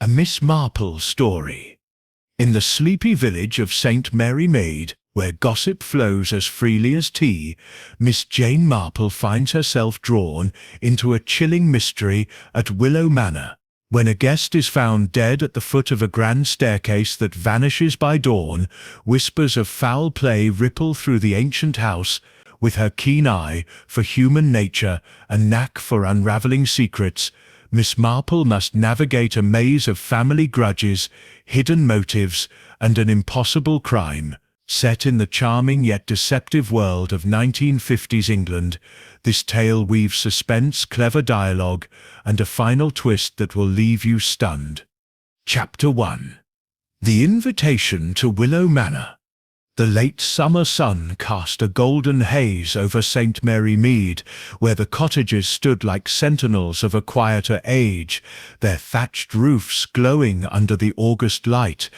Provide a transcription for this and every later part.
A Miss Marple story. In the sleepy village of St. Mary Mead, where gossip flows as freely as tea, Miss Jane Marple finds herself drawn into a chilling mystery at Willow Manor. When a guest is found dead at the foot of a grand staircase that vanishes by dawn, whispers of foul play ripple through the ancient house. With her keen eye for human nature and knack for unraveling secrets, Miss Marple must navigate a maze of family grudges, hidden motives, and an impossible crime. Set in the charming yet deceptive world of 1950s England, this tale weaves suspense, clever dialogue, and a final twist that will leave you stunned. Chapter 1. The Invitation to Willow Manor. The late summer sun cast a golden haze over St. Mary Mead, where the cottages stood like sentinels of a quieter age, their thatched roofs glowing under the August light.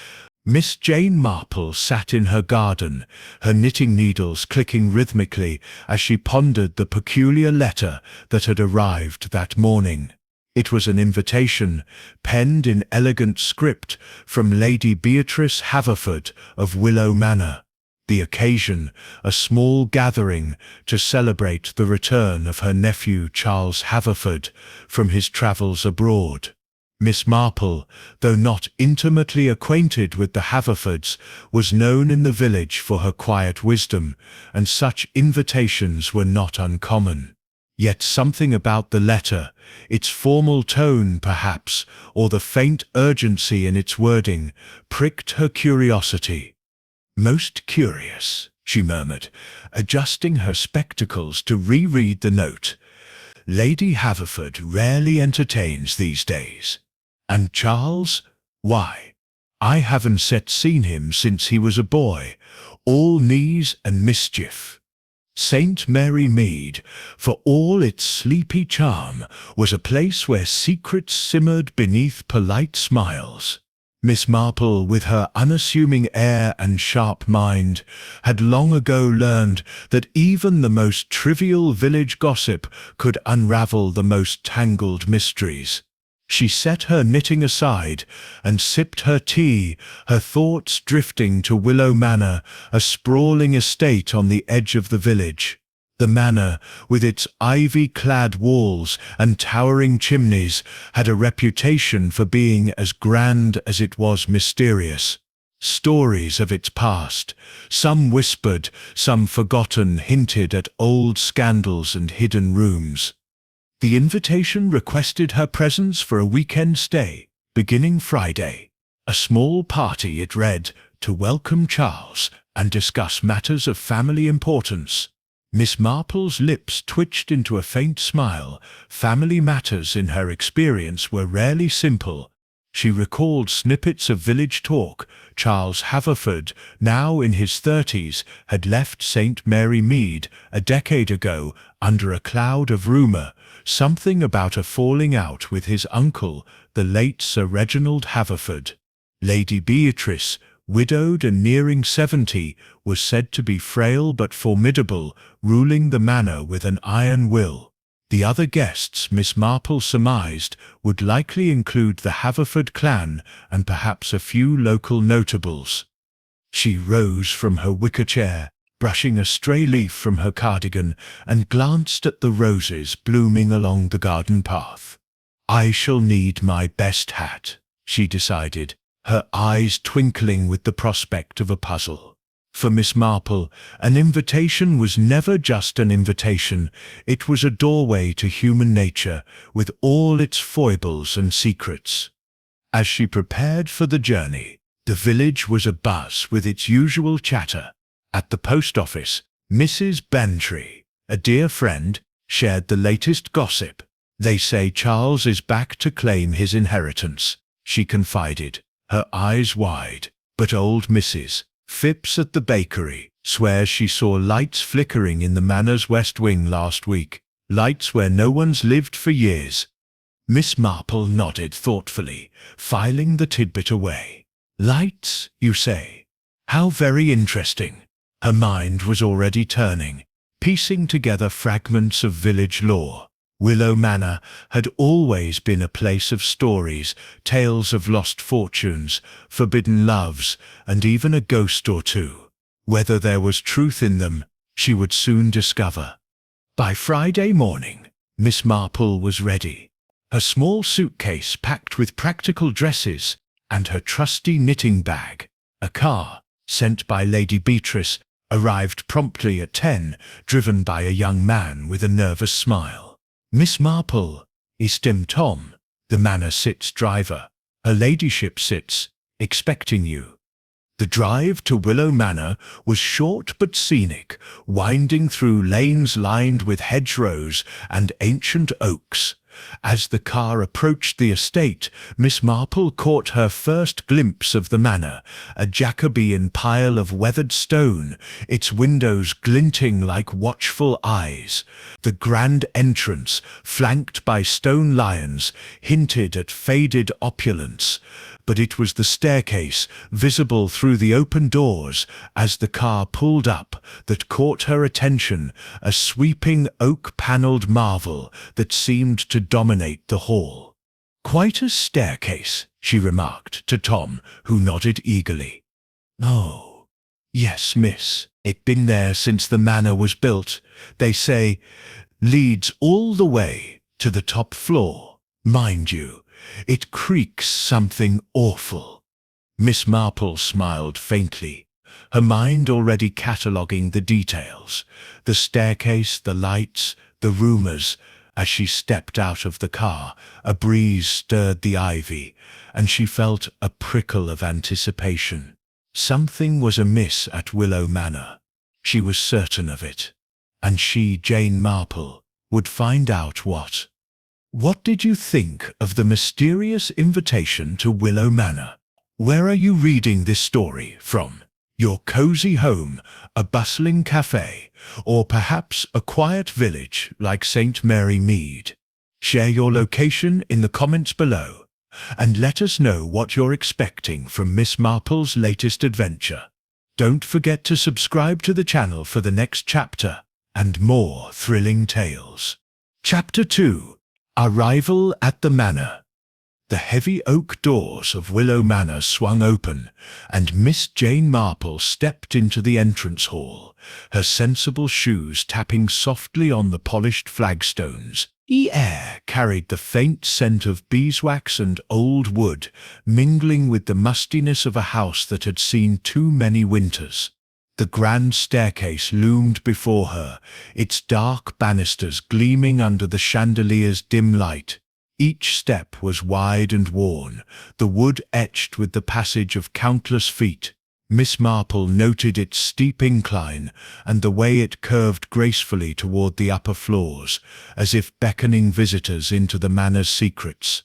Miss Jane Marple sat in her garden, her knitting needles clicking rhythmically as she pondered the peculiar letter that had arrived that morning. It was an invitation, penned in elegant script, from Lady Beatrice Haverford of Willow Manor. The occasion, a small gathering to celebrate the return of her nephew Charles Haverford from his travels abroad. Miss Marple, though not intimately acquainted with the Haverfords, was known in the village for her quiet wisdom, and such invitations were not uncommon. Yet something about the letter, its formal tone perhaps, or the faint urgency in its wording, pricked her curiosity. "Most curious," she murmured, adjusting her spectacles to reread the note. "Lady Haverford rarely entertains these days. And Charles? Why, I haven't seen him since he was a boy, all knees and mischief." St. Mary Mead, for all its sleepy charm, was a place where secrets simmered beneath polite smiles. Miss Marple, with her unassuming air and sharp mind, had long ago learned that even the most trivial village gossip could unravel the most tangled mysteries. She set her knitting aside and sipped her tea, her thoughts drifting to Willow Manor, a sprawling estate on the edge of the village. The manor, with its ivy-clad walls and towering chimneys, had a reputation for being as grand as it was mysterious. Stories of its past, some whispered, some forgotten, hinted at old scandals and hidden rooms. The invitation requested her presence for a weekend stay, beginning Friday. A small party, it read, to welcome Charles and discuss matters of family importance. Miss Marple's lips twitched into a faint smile. Family matters, in her experience, were rarely simple. She recalled snippets of village talk. Charles Haverford, now in his 30s, had left St. Mary Mead a decade ago under a cloud of rumour, something about a falling out with his uncle, the late Sir Reginald Haverford. Lady Beatrice, widowed and nearing 70, was said to be frail but formidable, ruling the manor with an iron will. The other guests, Miss Marple surmised, would likely include the Haverford clan and perhaps a few local notables. She rose from her wicker chair, brushing a stray leaf from her cardigan, and glanced at the roses blooming along the garden path. "I shall need my best hat," she decided, her eyes twinkling with the prospect of a puzzle. For Miss Marple, an invitation was never just an invitation. It was a doorway to human nature, with all its foibles and secrets. As she prepared for the journey, the village was abuzz with its usual chatter. At the post office, Mrs. Bantry, a dear friend, shared the latest gossip. "They say Charles is back to claim his inheritance," she confided, her eyes wide. "But old Mrs. Phipps at the bakery swears she saw lights flickering in the manor's west wing last week, lights where no one's lived for years." Miss Marple nodded thoughtfully, filing the tidbit away. "Lights, you say? How very interesting." Her mind was already turning, piecing together fragments of village lore. Willow Manor had always been a place of stories, tales of lost fortunes, forbidden loves, and even a ghost or two. Whether there was truth in them, she would soon discover. By Friday morning, Miss Marple was ready. Her small suitcase packed with practical dresses and her trusty knitting bag. A car, sent by Lady Beatrice, arrived promptly at 10, driven by a young man with a nervous smile. "Miss Marple," esteemed Tom, the manor sits driver. "Her ladyship sits, expecting you." The drive to Willow Manor was short but scenic, winding through lanes lined with hedgerows and ancient oaks. As the car approached the estate, Miss Marple caught her first glimpse of the manor, a Jacobean pile of weathered stone, its windows glinting like watchful eyes. The grand entrance, flanked by stone lions, hinted at faded opulence, but it was the staircase, visible through the open doors as the car pulled up, that caught her attention, a sweeping oak-panelled marvel that seemed to dominate the hall. "Quite a staircase," she remarked to Tom, who nodded eagerly. "Oh, yes, miss. It's been there since the manor was built. They say leads all the way to the top floor. Mind you, it creaks something awful." Miss Marple smiled faintly, her mind already cataloguing the details, the staircase, the lights, the rumours. As she stepped out of the car, a breeze stirred the ivy, and she felt a prickle of anticipation. Something was amiss at Willow Manor. She was certain of it. And she, Jane Marple, would find out what. What did you think of the mysterious invitation to Willow Manor? Where are you reading this story from? Your cozy home, a bustling cafe, or perhaps a quiet village like St. Mary Mead? Share your location in the comments below, and let us know what you're expecting from Miss Marple's latest adventure. Don't forget to subscribe to the channel for the next chapter and more thrilling tales. Chapter 2. Arrival at the Manor. The heavy oak doors of Willow Manor swung open, and Miss Jane Marple stepped into the entrance hall, her sensible shoes tapping softly on the polished flagstones. The air carried the faint scent of beeswax and old wood, mingling with the mustiness of a house that had seen too many winters. The grand staircase loomed before her, its dark banisters gleaming under the chandelier's dim light. Each step was wide and worn, the wood etched with the passage of countless feet. Miss Marple noted its steep incline and the way it curved gracefully toward the upper floors, as if beckoning visitors into the manor's secrets.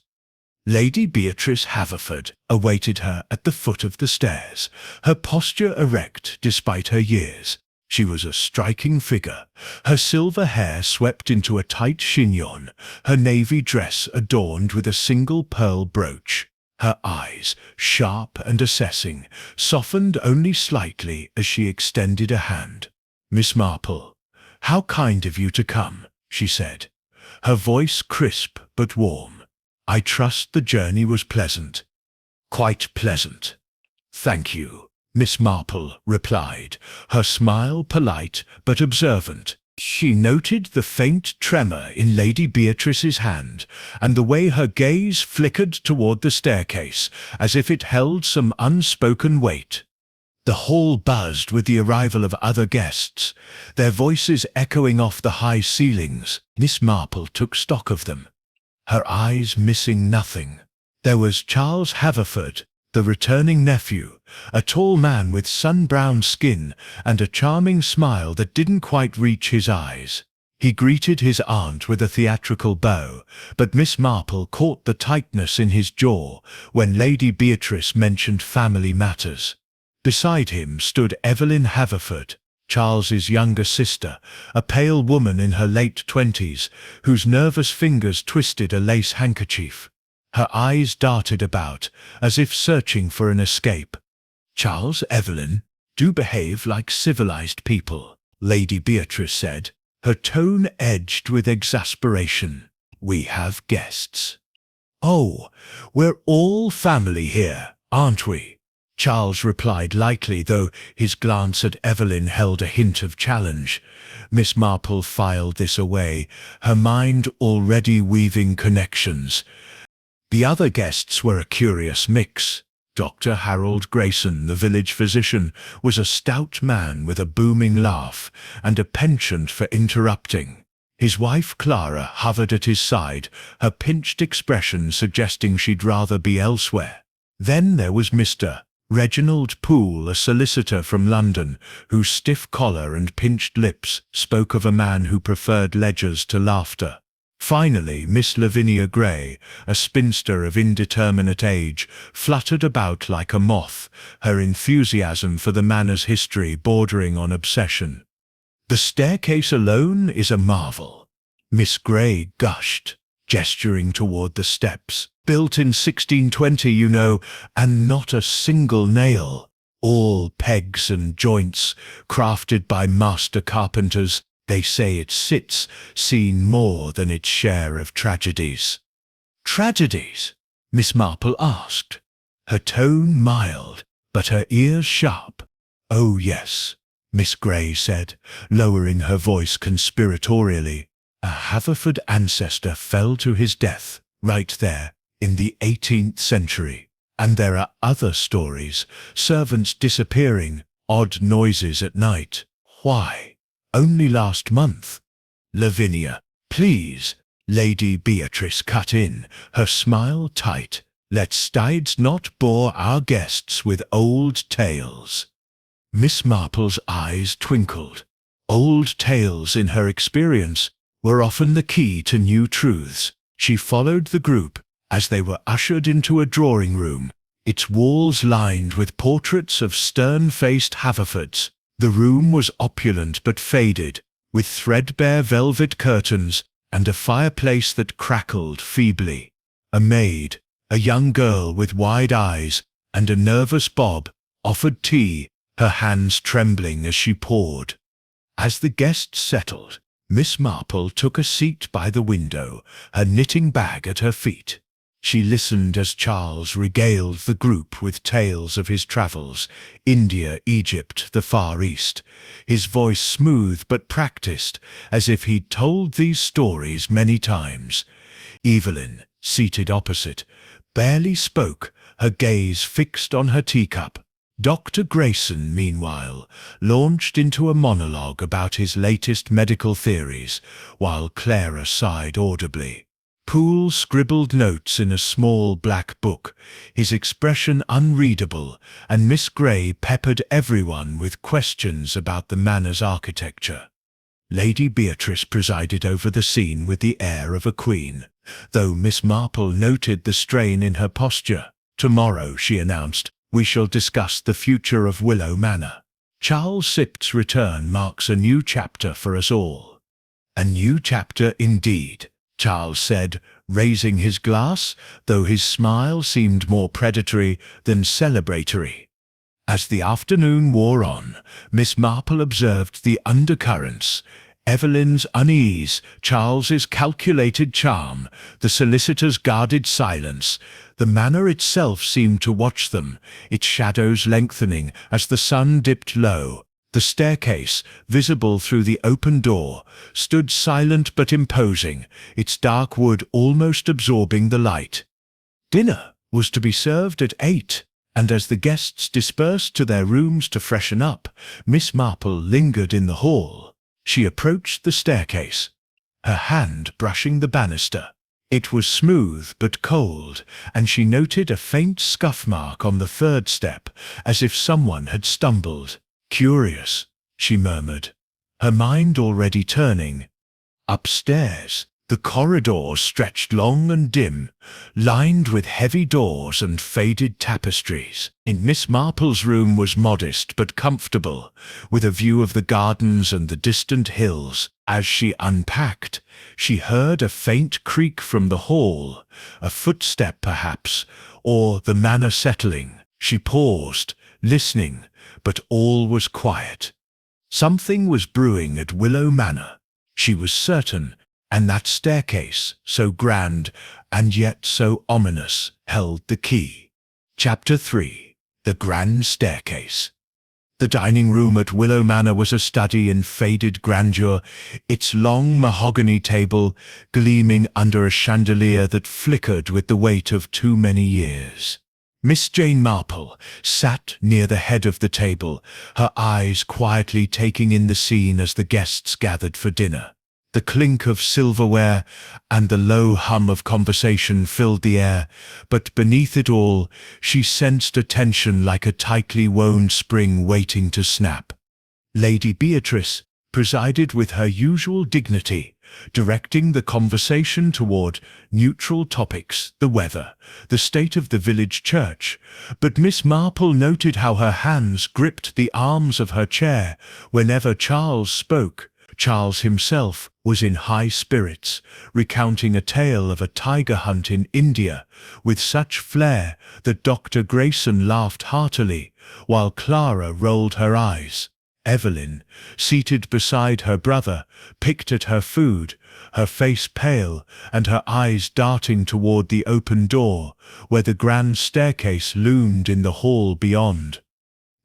Lady Beatrice Haverford awaited her at the foot of the stairs, her posture erect despite her years. She was a striking figure, her silver hair swept into a tight chignon, her navy dress adorned with a single pearl brooch. Her eyes, sharp and assessing, softened only slightly as she extended a hand. "Miss Marple, how kind of you to come," she said, her voice crisp but warm. "I trust the journey was pleasant." "Quite pleasant, thank you," Miss Marple replied, her smile polite but observant. She noted the faint tremor in Lady Beatrice's hand, and the way her gaze flickered toward the staircase, as if it held some unspoken weight. The hall buzzed with the arrival of other guests, their voices echoing off the high ceilings. Miss Marple took stock of them, her eyes missing nothing. There was Charles Haverford, the returning nephew, a tall man with sun-browned skin and a charming smile that didn't quite reach his eyes. He greeted his aunt with a theatrical bow, but Miss Marple caught the tightness in his jaw when Lady Beatrice mentioned family matters. Beside him stood Evelyn Haverford, Charles's younger sister, a pale woman in her late 20s, whose nervous fingers twisted a lace handkerchief. Her eyes darted about, as if searching for an escape. "Charles, Evelyn, do behave like civilized people," Lady Beatrice said. her tone edged with exasperation. "We have guests." "Oh, we're all family here, aren't we?" Charles replied lightly, though his glance at Evelyn held a hint of challenge. Miss Marple filed this away, her mind already weaving connections. The other guests were a curious mix. Dr. Harold Grayson, the village physician, was a stout man with a booming laugh and a penchant for interrupting. His wife Clara hovered at his side, her pinched expression suggesting she'd rather be elsewhere. Then there was Mr. Reginald Poole, a solicitor from London, whose stiff collar and pinched lips spoke of a man who preferred ledgers to laughter. Finally, Miss Lavinia Gray, a spinster of indeterminate age, fluttered about like a moth, her enthusiasm for the manor's history bordering on obsession. "The staircase alone is a marvel," Miss Gray gushed, gesturing toward the steps. "Built in 1620, you know, and not a single nail. All pegs and joints, crafted by master carpenters. They say it sits, seen more than its share of tragedies." "Tragedies?" Miss Marple asked, her tone mild, but her ears sharp. "Oh yes," Miss Gray said, lowering her voice conspiratorially. "A Haverford ancestor fell to his death, right there, in the 18th century. And there are other stories, servants disappearing, odd noises at night. Why? Only last month." "Lavinia, please," Lady Beatrice cut in, her smile tight. "Let's not bore our guests with old tales." Miss Marple's eyes twinkled. Old tales, in her experience, were often the key to new truths. She followed the group as they were ushered into a drawing room, its walls lined with portraits of stern-faced Haverfords. The room was opulent but faded, with threadbare velvet curtains and a fireplace that crackled feebly. A maid, a young girl with wide eyes and a nervous bob, offered tea, her hands trembling as she poured. As the guests settled, Miss Marple took a seat by the window, her knitting bag at her feet. She listened as Charles regaled the group with tales of his travels, India, Egypt, the Far East, his voice smooth but practiced, as if he'd told these stories many times. Evelyn, seated opposite, barely spoke, her gaze fixed on her teacup. Dr. Grayson, meanwhile, launched into a monologue about his latest medical theories, while Clara sighed audibly. Poole scribbled notes in a small black book, his expression unreadable, and Miss Gray peppered everyone with questions about the manor's architecture. Lady Beatrice presided over the scene with the air of a queen, though Miss Marple noted the strain in her posture. "Tomorrow," she announced, "we shall discuss the future of Willow Manor. Charles Sipt's return marks a new chapter for us all." "A new chapter indeed," Charles said, raising his glass, though his smile seemed more predatory than celebratory. As the afternoon wore on, Miss Marple observed the undercurrents: Evelyn's unease, Charles's calculated charm, the solicitor's guarded silence. The manor itself seemed to watch them, its shadows lengthening as the sun dipped low. The staircase, visible through the open door, stood silent but imposing, its dark wood almost absorbing the light. Dinner was to be served at 8, and as the guests dispersed to their rooms to freshen up, Miss Marple lingered in the hall. She approached the staircase, her hand brushing the banister. It was smooth but cold, and she noted a faint scuff mark on the third step, as if someone had stumbled. "Curious," she murmured, her mind already turning. Upstairs, the corridor stretched long and dim, lined with heavy doors and faded tapestries. In Miss Marple's room was modest but comfortable, with a view of the gardens and the distant hills. As she unpacked, she heard a faint creak from the hall, a footstep perhaps, or the manor settling. She paused, listening, but all was quiet. Something was brewing at Willow Manor. she was certain, and that staircase, so grand and yet so ominous, held the key. Chapter 3. The Grand Staircase. The dining room at Willow Manor was a study in faded grandeur, its long mahogany table gleaming under a chandelier that flickered with the weight of too many years. Miss Jane Marple sat near the head of the table, her eyes quietly taking in the scene as the guests gathered for dinner. The clink of silverware and the low hum of conversation filled the air, but beneath it all, she sensed a tension like a tightly wound spring waiting to snap. Lady Beatrice presided with her usual dignity, directing the conversation toward neutral topics, the weather, the state of the village church, but Miss Marple noted how her hands gripped the arms of her chair whenever Charles spoke. Charles himself was in high spirits, recounting a tale of a tiger hunt in India with such flair that Dr. Grayson laughed heartily, while Clara rolled her eyes. Evelyn, seated beside her brother, picked at her food, her face pale and her eyes darting toward the open door, where the grand staircase loomed in the hall beyond.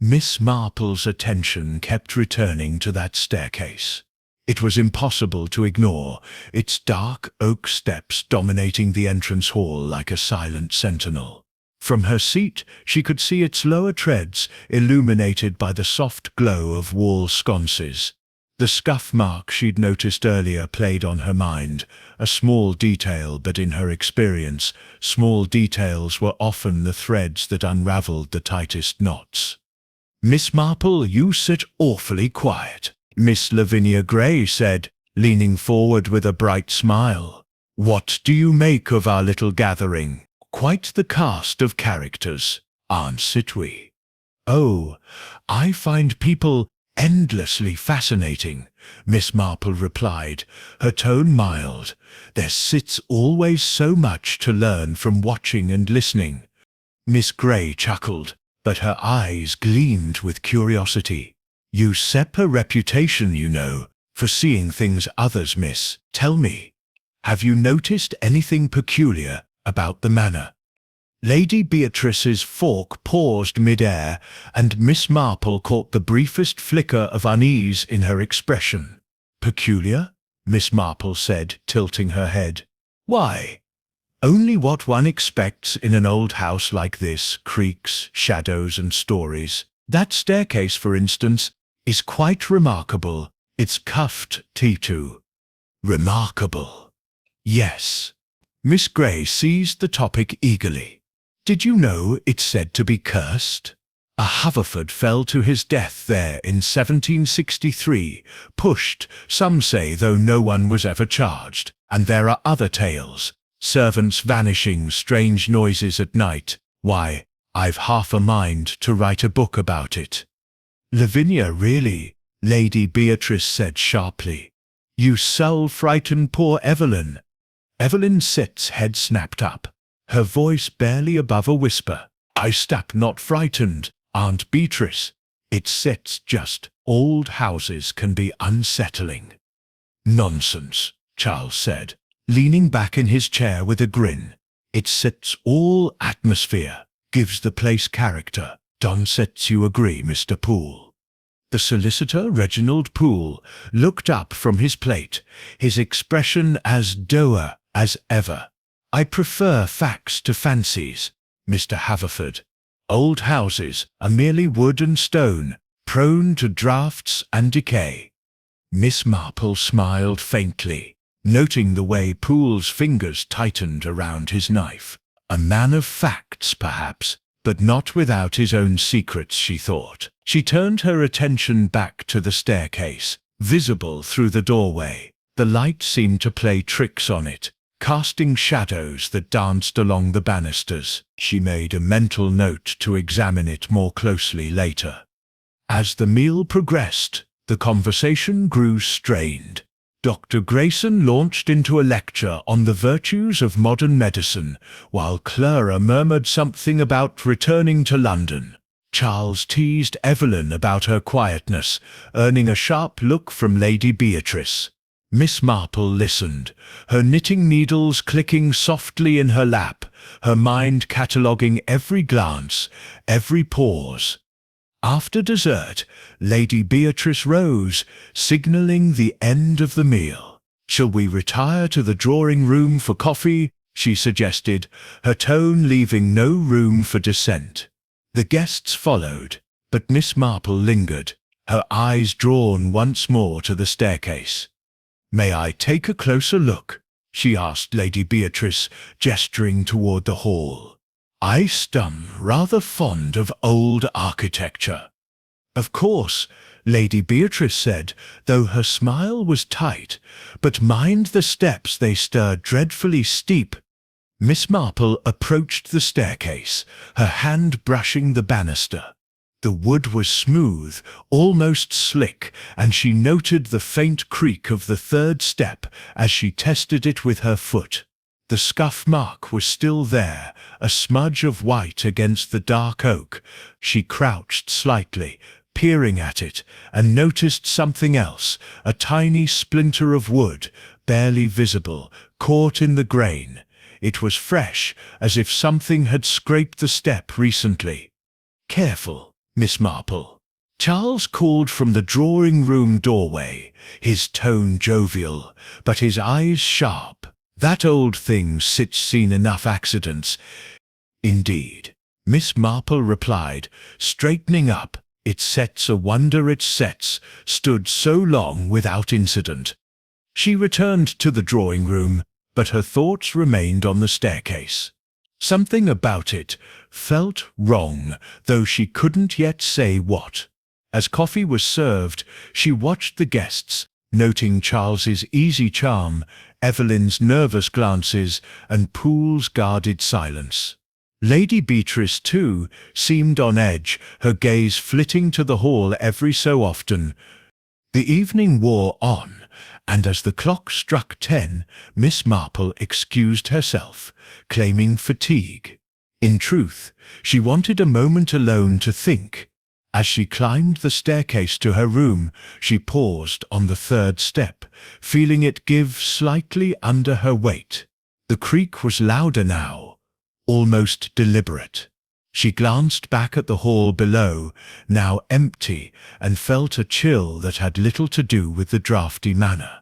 Miss Marple's attention kept returning to that staircase. It was impossible to ignore, its dark oak steps dominating the entrance hall like a silent sentinel. From her seat she could see its lower treads illuminated by the soft glow of wall sconces. The scuff mark she'd noticed earlier played on her mind, a small detail, but in her experience, small details were often the threads that unraveled the tightest knots. "Miss Marple, you sit awfully quiet," Miss Lavinia Gray said, leaning forward with a bright smile. "What do you make of our little gathering? Quite the cast of characters, aren't we?" "Oh, I find people endlessly fascinating," Miss Marple replied, her tone mild. "There sits always so much to learn from watching and listening." Miss Gray chuckled, but her eyes gleamed with curiosity. "You set a reputation, you know, for seeing things others miss. Tell me, have you noticed anything peculiar about the manor?" Lady Beatrice's fork paused mid-air, and Miss Marple caught the briefest flicker of unease in her expression. "Peculiar?" Miss Marple said, tilting her head. "Why, only what one expects in an old house like this, creaks, shadows and stories. That staircase, for instance, is quite remarkable. It's cuffed T2. Remarkable. Yes." Miss Gray seized the topic eagerly. "Did you know it's said to be cursed? A Haverford fell to his death there in 1763, pushed, some say, though no one was ever charged. And there are other tales. Servants vanishing, strange noises at night. Why, I've half a mind to write a book about it." "Lavinia, really?" Lady Beatrice said sharply. "You so frightened poor Evelyn." Evelyn Sitt's head snapped up, her voice barely above a whisper. "I stap not frightened, Aunt Beatrice. It sits just. Old houses can be unsettling." "Nonsense," Charles said, leaning back in his chair with a grin. "It sets all atmosphere, gives the place character. Don't set you agree, Mr. Poole?" The solicitor, Reginald Poole, looked up from his plate, his expression as dour as ever. "I prefer facts to fancies, Mr. Haverford. Old houses are merely wood and stone, prone to draughts and decay." Miss Marple smiled faintly, noting the way Poole's fingers tightened around his knife. A man of facts, perhaps, but not without his own secrets, she thought. She turned her attention back to the staircase, visible through the doorway. The light seemed to play tricks on it, casting shadows that danced along the banisters. She made a mental note to examine it more closely later. As the meal progressed, the conversation grew strained. Dr. Grayson launched into a lecture on the virtues of modern medicine, while Clara murmured something about returning to London. Charles teased Evelyn about her quietness, earning a sharp look from Lady Beatrice. Miss Marple listened, her knitting needles clicking softly in her lap, her mind cataloguing every glance, every pause. After dessert, Lady Beatrice rose, signalling the end of the meal. "Shall we retire to the drawing-room for coffee?" she suggested, her tone leaving no room for dissent. The guests followed, but Miss Marple lingered, her eyes drawn once more to the staircase. "May I take a closer look?" she asked Lady Beatrice, gesturing toward the hall. "I'm rather fond of old architecture." "Of course," Lady Beatrice said, though her smile was tight, "but mind the steps, they stir dreadfully steep." Miss Marple approached the staircase, her hand brushing the banister. The wood was smooth, almost slick, and she noted the faint creak of the third step as she tested it with her foot. The scuff mark was still there, a smudge of white against the dark oak. She crouched slightly, peering at it, and noticed something else, a tiny splinter of wood, barely visible, caught in the grain. It was fresh, as if something had scraped the step recently. "Careful, Miss Marple," Charles called from the drawing-room doorway, his tone jovial, but his eyes sharp. "That old thing's seen enough accidents." "Indeed," Miss Marple replied, straightening up. "It sets a wonder it stood so long without incident." She returned to the drawing-room, but her thoughts remained on the staircase. Something about it felt wrong, though she couldn't yet say what. As coffee was served, she watched the guests, noting Charles's easy charm, Evelyn's nervous glances, and Poole's guarded silence. Lady Beatrice, too, seemed on edge, her gaze flitting to the hall every so often. The evening wore on, and as the clock struck 10, Miss Marple excused herself, claiming fatigue. In truth, she wanted a moment alone to think. As she climbed the staircase to her room, she paused on the third step, feeling it give slightly under her weight. The creak was louder now, almost deliberate. She glanced back at the hall below, now empty, and felt a chill that had little to do with the draughty manner.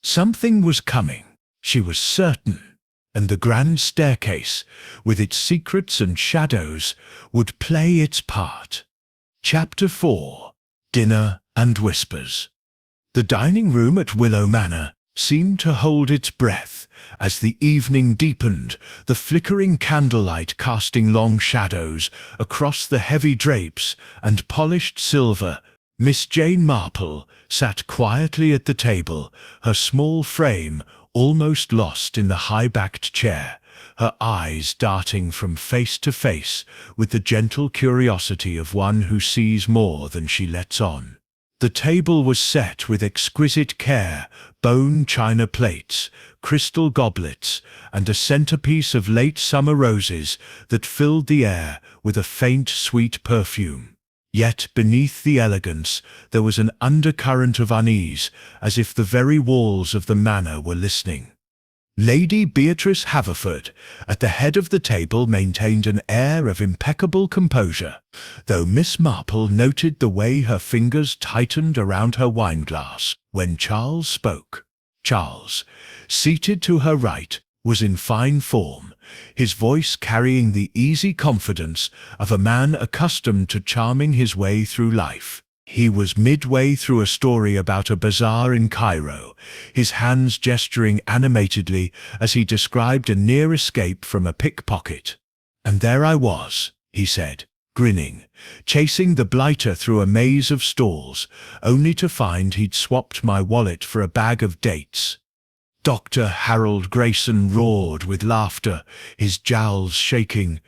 Something was coming, she was certain, and the grand staircase, with its secrets and shadows, would play its part. Chapter 4. Dinner and Whispers. The dining-room at Willow Manor seemed to hold its breath as the evening deepened, the flickering candlelight casting long shadows across the heavy drapes and polished silver. Miss Jane Marple sat quietly at the table, her small frame almost lost in the high-backed chair, her eyes darting from face to face with the gentle curiosity of one who sees more than she lets on. The table was set with exquisite care, bone china plates, crystal goblets, and a centerpiece of late summer roses that filled the air with a faint sweet perfume. Yet beneath the elegance there was an undercurrent of unease, as if the very walls of the manor were listening. Lady Beatrice Haverford, at the head of the table, maintained an air of impeccable composure, though Miss Marple noted the way her fingers tightened around her wineglass when Charles spoke. Charles, seated to her right, was in fine form, his voice carrying the easy confidence of a man accustomed to charming his way through life. He was midway through a story about a bazaar in Cairo, his hands gesturing animatedly as he described a near escape from a pickpocket. "And there I was," he said, grinning, chasing the blighter through a maze of stalls, only to find he'd swapped my wallet for a bag of dates. Dr. Harold Grayson roared with laughter, his jowls shaking.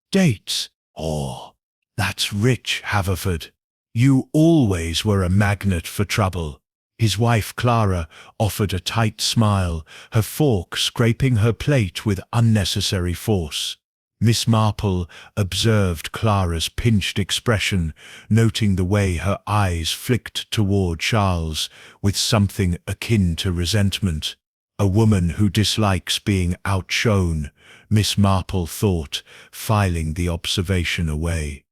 "Dates? Oh, that's rich, Haverford. You always were a magnet for trouble." His wife Clara offered a tight smile, her fork scraping her plate with unnecessary force. Miss Marple observed Clara's pinched expression, noting the way her eyes flicked toward Charles with something akin to resentment. A woman who dislikes being outshone, Miss Marple thought, filing the observation away.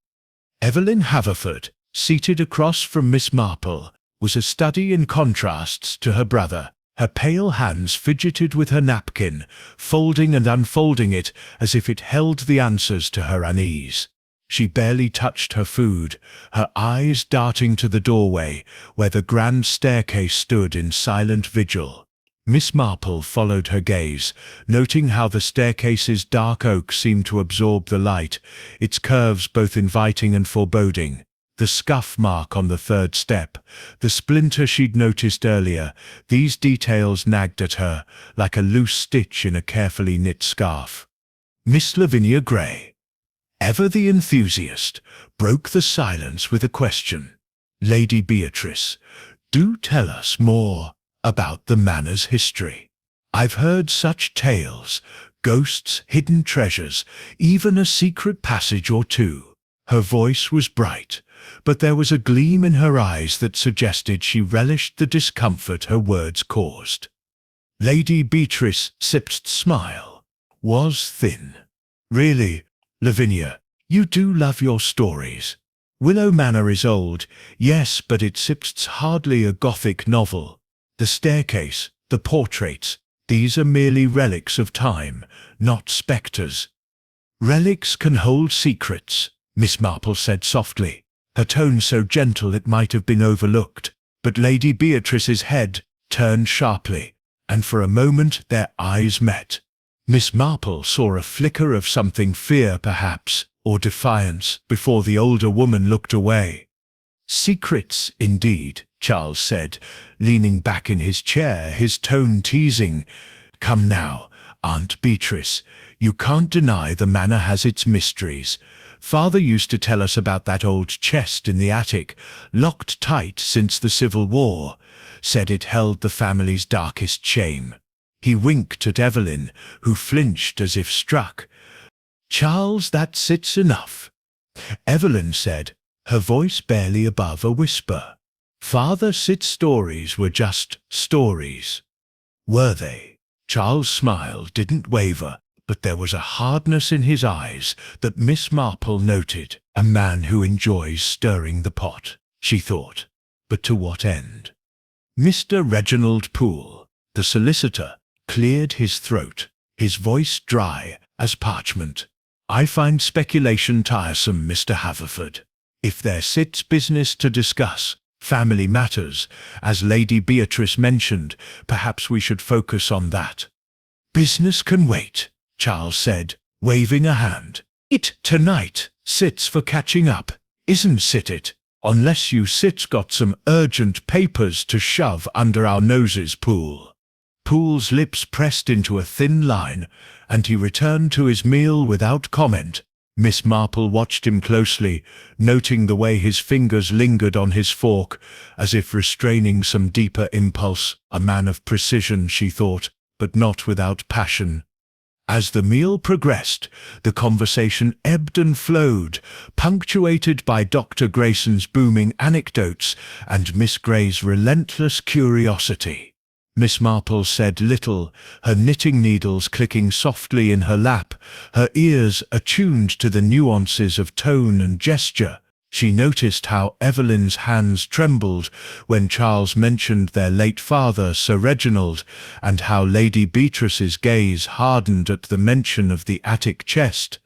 Evelyn Haverford, seated across from Miss Marple, was a study in contrasts to her brother. Her pale hands fidgeted with her napkin, folding and unfolding it as if it held the answers to her unease. She barely touched her food, her eyes darting to the doorway, where the grand staircase stood in silent vigil. Miss Marple followed her gaze, noting how the staircase's dark oak seemed to absorb the light, its curves both inviting and foreboding. The scuff mark on the third step, the splinter she'd noticed earlier, these details nagged at her, like a loose stitch in a carefully knit scarf. Miss Lavinia Gray, ever the enthusiast, broke the silence with a question. Lady Beatrice, do tell us more about the manor's history. I've heard such tales, ghosts, hidden treasures, even a secret passage or two. Her voice was bright, but there was a gleam in her eyes that suggested she relished the discomfort her words caused. Lady Beatrice's smile was thin. Really, Lavinia, you do love your stories. Willow Manor is old, yes, but it's hardly a Gothic novel. The staircase, the portraits, these are merely relics of time, not spectres. Relics can hold secrets, Miss Marple said softly, her tone so gentle it might have been overlooked, but Lady Beatrice's head turned sharply, and for a moment their eyes met. Miss Marple saw a flicker of something, fear perhaps, or defiance, before the older woman looked away. Secrets, indeed, Charles said, leaning back in his chair, his tone teasing. Come now, Aunt Beatrice, you can't deny the manor has its mysteries. Father used to tell us about that old chest in the attic, locked tight since the Civil War, said it held the family's darkest shame. He winked at Evelyn, who flinched as if struck. Charles, that's enough, Evelyn said, her voice barely above a whisper. Father Sid's stories were just stories. Were they? Charles' smile didn't waver, but there was a hardness in his eyes that Miss Marple noted. A man who enjoys stirring the pot, she thought. But to what end? Mr. Reginald Poole, the solicitor, cleared his throat, his voice dry as parchment. I find speculation tiresome, Mr. Haverford. If there sits business to discuss, family matters, as Lady Beatrice mentioned, perhaps we should focus on that. Business can wait, Charles said, waving a hand. It tonight sits for catching up, isn't it? Unless you sit's got some urgent papers to shove under our noses, Poole. Poole's lips pressed into a thin line, and he returned to his meal without comment. Miss Marple watched him closely, noting the way his fingers lingered on his fork, as if restraining some deeper impulse. A man of precision, she thought, but not without passion. As the meal progressed, the conversation ebbed and flowed, punctuated by Dr. Grayson's booming anecdotes and Miss Gray's relentless curiosity. Miss Marple said little, her knitting needles clicking softly in her lap, her ears attuned to the nuances of tone and gesture. She noticed how Evelyn's hands trembled when Charles mentioned their late father, Sir Reginald, and how Lady Beatrice's gaze hardened at the mention of the attic chest.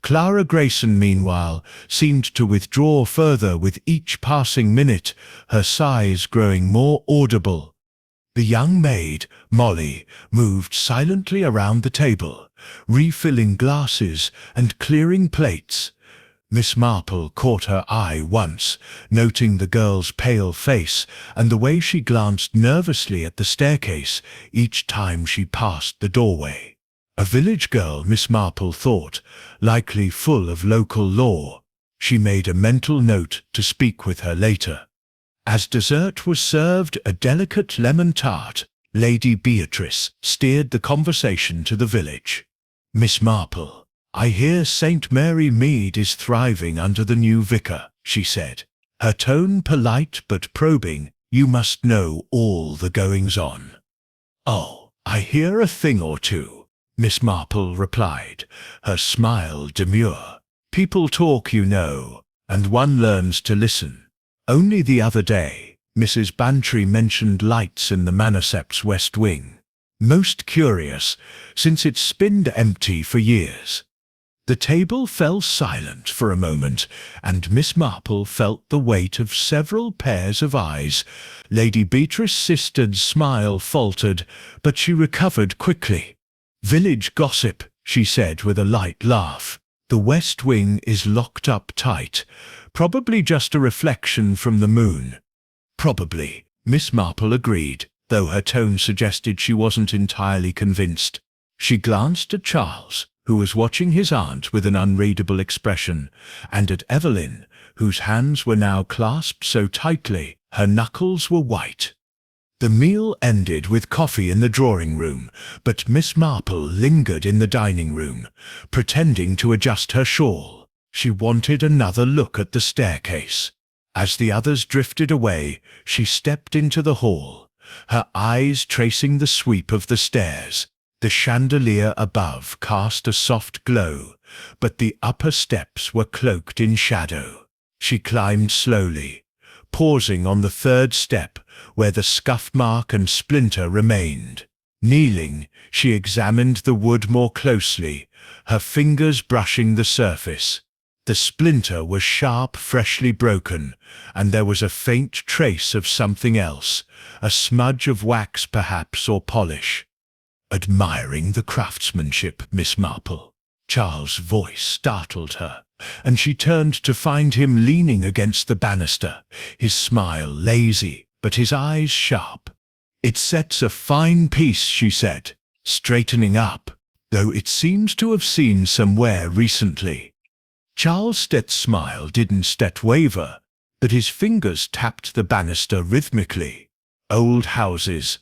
Clara Grayson, meanwhile, seemed to withdraw further with each passing minute, her sighs growing more audible. The young maid, Molly, moved silently around the table, refilling glasses and clearing plates. Miss Marple caught her eye once, noting the girl's pale face and the way she glanced nervously at the staircase each time she passed the doorway. A village girl, Miss Marple thought, likely full of local lore. She made a mental note to speak with her later. As dessert was served, a delicate lemon tart, Lady Beatrice steered the conversation to the village. Miss Marple, "I hear St. Mary Mead is thriving under the new vicar," she said, her tone polite but probing. "You must know all the goings-on." "Oh, I hear a thing or two," Miss Marple replied, her smile demure. "People talk, you know, and one learns to listen. Only the other day, Mrs. Bantry mentioned lights in the Manosept's west wing. Most curious, since it's been empty for years." The table fell silent for a moment, and Miss Marple felt the weight of several pairs of eyes. Lady Beatrice Sister's smile faltered, but she recovered quickly. "Village gossip," she said with a light laugh. "The west wing is locked up tight. Probably just a reflection from the moon." "Probably," Miss Marple agreed, though her tone suggested she wasn't entirely convinced. She glanced at Charles, who was watching his aunt with an unreadable expression, and at Evelyn, whose hands were now clasped so tightly her knuckles were white. The meal ended with coffee in the drawing-room, but Miss Marple lingered in the dining-room, pretending to adjust her shawl. She wanted another look at the staircase. As the others drifted away, she stepped into the hall, her eyes tracing the sweep of the stairs. The chandelier above cast a soft glow, but the upper steps were cloaked in shadow. She climbed slowly, pausing on the third step where the scuff mark and splinter remained. Kneeling, she examined the wood more closely, her fingers brushing the surface. The splinter was sharp, freshly broken, and there was a faint trace of something else, a smudge of wax perhaps, or polish. "Admiring the craftsmanship, Miss Marple?" Charles' voice startled her, and she turned to find him leaning against the banister, his smile lazy, but his eyes sharp. "It sets a fine piece," she said, straightening up, "though it seems to have seen some wear recently." Charles' smile didn't waver, but his fingers tapped the banister rhythmically. "Old houses,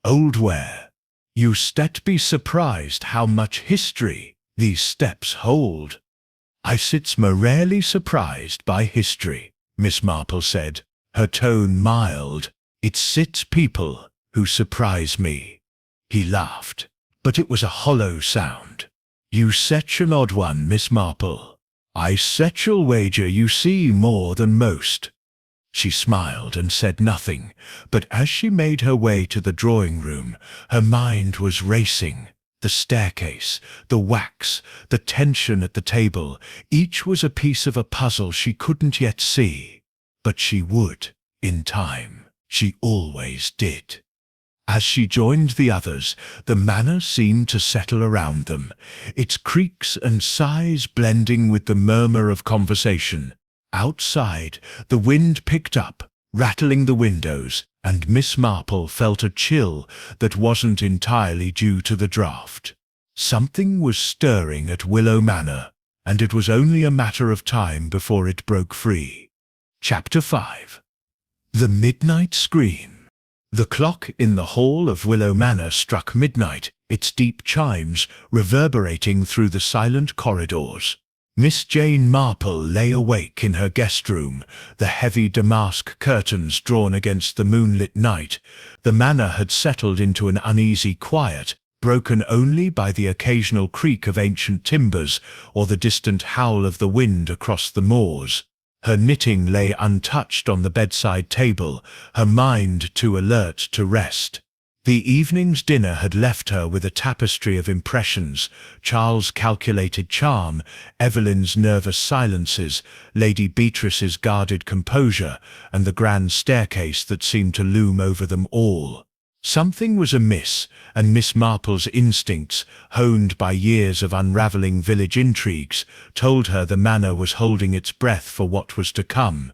old wear. You be surprised how much history these steps hold." "I sits rarely surprised by history," Miss Marple said, her tone mild. "It sits people who surprise me." He laughed, but it was a hollow sound. "You setch an odd one, Miss Marple. I setch'll wager you see more than most." She smiled and said nothing, but as she made her way to the drawing-room, her mind was racing. The staircase, the wax, the tension at the table, each was a piece of a puzzle she couldn't yet see. But she would, in time. She always did. As she joined the others, the manor seemed to settle around them, its creaks and sighs blending with the murmur of conversation. Outside, the wind picked up, rattling the windows, and Miss Marple felt a chill that wasn't entirely due to the draught. Something was stirring at Willow Manor, and it was only a matter of time before it broke free. Chapter 5. The Midnight Scream. The clock in the hall of Willow Manor struck midnight, its deep chimes reverberating through the silent corridors. Miss Jane Marple lay awake in her guest room, the heavy damask curtains drawn against the moonlit night. The manor had settled into an uneasy quiet, broken only by the occasional creak of ancient timbers or the distant howl of the wind across the moors. Her knitting lay untouched on the bedside table, her mind too alert to rest. The evening's dinner had left her with a tapestry of impressions: Charles' calculated charm, Evelyn's nervous silences, Lady Beatrice's guarded composure, and the grand staircase that seemed to loom over them all. Something was amiss, and Miss Marple's instincts, honed by years of unravelling village intrigues, told her the manor was holding its breath for what was to come.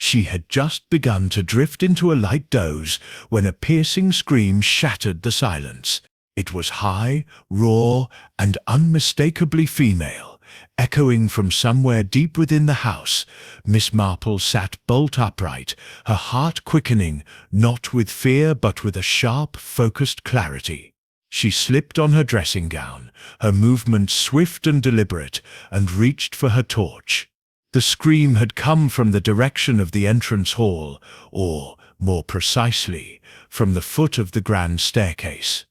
She had just begun to drift into a light doze when a piercing scream shattered the silence. It was high, raw, and unmistakably female, echoing from somewhere deep within the house. Miss Marple sat bolt upright, her heart quickening, not with fear but with a sharp, focused clarity. She slipped on her dressing gown, her movements swift and deliberate, and reached for her torch. The scream had come from the direction of the entrance hall, or, more precisely, from the foot of the grand staircase.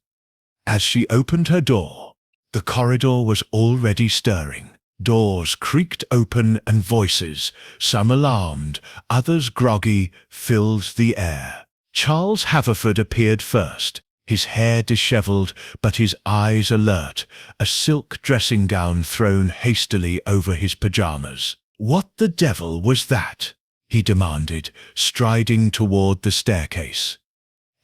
As she opened her door, the corridor was already stirring. Doors creaked open and voices, some alarmed, others groggy, filled the air. Charles Haverford appeared first, his hair dishevelled but his eyes alert, a silk dressing gown thrown hastily over his pyjamas. "What the devil was that?" he demanded, striding toward the staircase.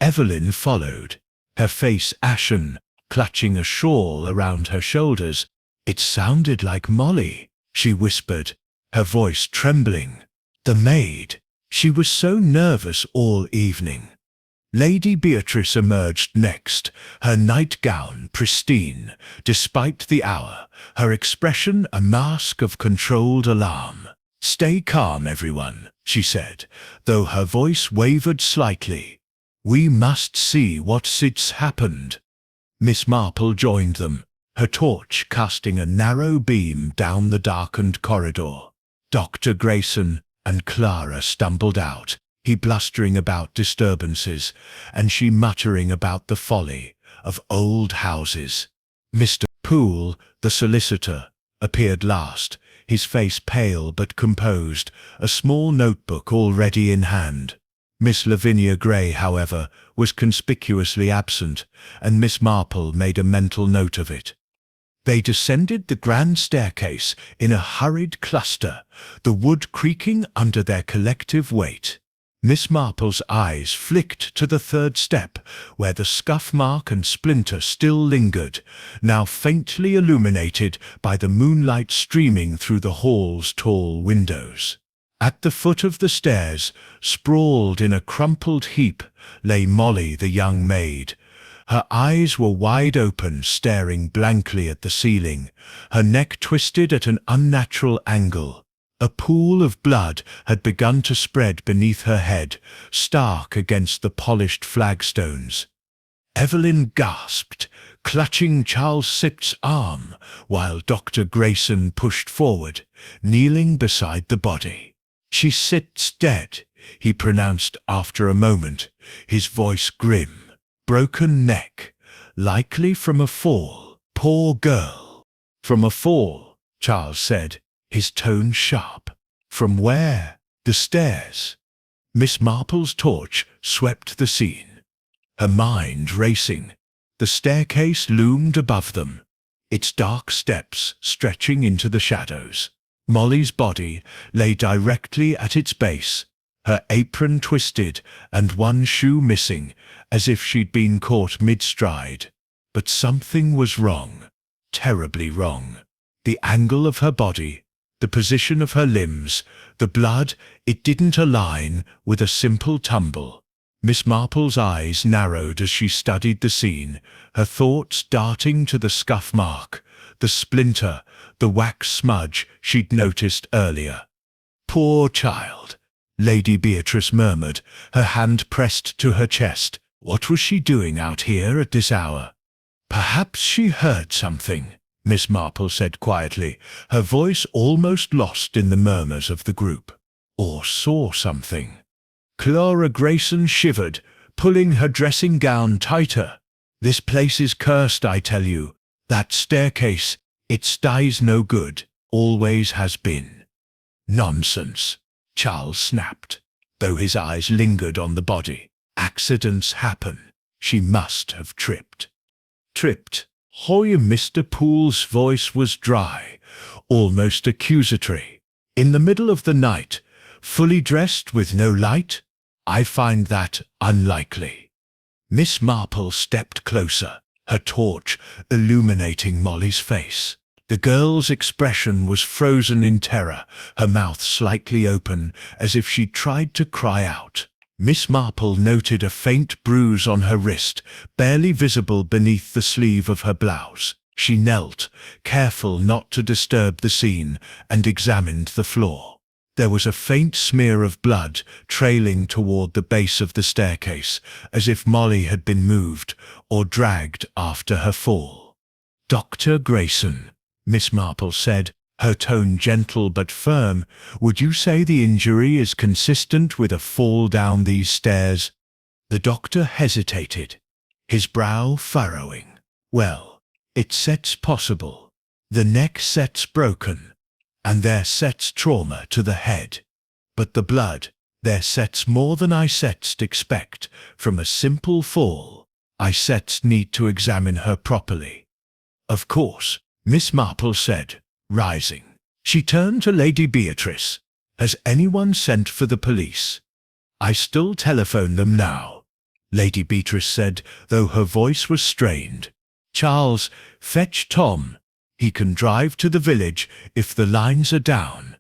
Evelyn followed, her face ashen, clutching a shawl around her shoulders. "It sounded like Molly," she whispered, her voice trembling. "The maid. She was so nervous all evening." Lady Beatrice emerged next, her nightgown pristine, despite the hour, her expression a mask of controlled alarm. "Stay calm, everyone," she said, though her voice wavered slightly. "We must see what's happened." Miss Marple joined them, her torch casting a narrow beam down the darkened corridor. Dr. Grayson and Clara stumbled out, he blustering about disturbances, and she muttering about the folly of old houses. Mr. Poole, the solicitor, appeared last, his face pale but composed, a small notebook already in hand. Miss Lavinia Gray, however, was conspicuously absent, and Miss Marple made a mental note of it. They descended the grand staircase in a hurried cluster, the wood creaking under their collective weight. Miss Marple's eyes flicked to the third step, where the scuff mark and splinter still lingered, now faintly illuminated by the moonlight streaming through the hall's tall windows. At the foot of the stairs, sprawled in a crumpled heap, lay Molly the young maid. Her eyes were wide open, staring blankly at the ceiling, her neck twisted at an unnatural angle. A pool of blood had begun to spread beneath her head, stark against the polished flagstones. Evelyn gasped, clutching Charles Sipp's arm, while Dr. Grayson pushed forward, kneeling beside the body. "She sits dead," he pronounced after a moment, his voice grim. "Broken neck, likely from a fall. Poor girl." "From a fall," Charles said, his tone sharp. "From where?" "The stairs." Miss Marple's torch swept the scene, her mind racing. The staircase loomed above them, its dark steps stretching into the shadows. Molly's body lay directly at its base, her apron twisted and one shoe missing, as if she'd been caught mid-stride. But something was wrong, terribly wrong. The angle of her body, the position of her limbs, the blood, it didn't align with a simple tumble. Miss Marple's eyes narrowed as she studied the scene, her thoughts darting to the scuff mark, the splinter, the wax smudge she'd noticed earlier. "Poor child," Lady Beatrice murmured, her hand pressed to her chest. What was she doing out here at this hour? "Perhaps she heard something," Miss Marple said quietly, her voice almost lost in the murmurs of the group. "Or saw something." Clara Grayson shivered, pulling her dressing gown tighter. "This place is cursed, I tell you. That staircase, it stays no good, always has been." "Nonsense," Charles snapped, though his eyes lingered on the body. "Accidents happen. She must have tripped." "Tripped?" Hoy, Mr. Poole's voice was dry, almost accusatory. "In the middle of the night, fully dressed with no light? I find that unlikely." Miss Marple stepped closer, her torch illuminating Molly's face. The girl's expression was frozen in terror, her mouth slightly open, as if she tried to cry out. Miss Marple noted a faint bruise on her wrist, barely visible beneath the sleeve of her blouse. She knelt, careful not to disturb the scene, and examined the floor. There was a faint smear of blood trailing toward the base of the staircase, as if Molly had been moved or dragged after her fall. "Dr. Grayson," Miss Marple said, her tone gentle but firm, "would you say the injury is consistent with a fall down these stairs?" The doctor hesitated, his brow furrowing. "Well, it sets possible. The neck set's broken, and there set's trauma to the head. But the blood, there set's more than I set'st expect from a simple fall. I set's need to examine her properly." "Of course," Miss Marple said, rising. She turned to Lady Beatrice. "Has anyone sent for the police?" "I still telephone them now," Lady Beatrice said, though her voice was strained. "Charles, fetch Tom. He can drive to the village if the lines are down."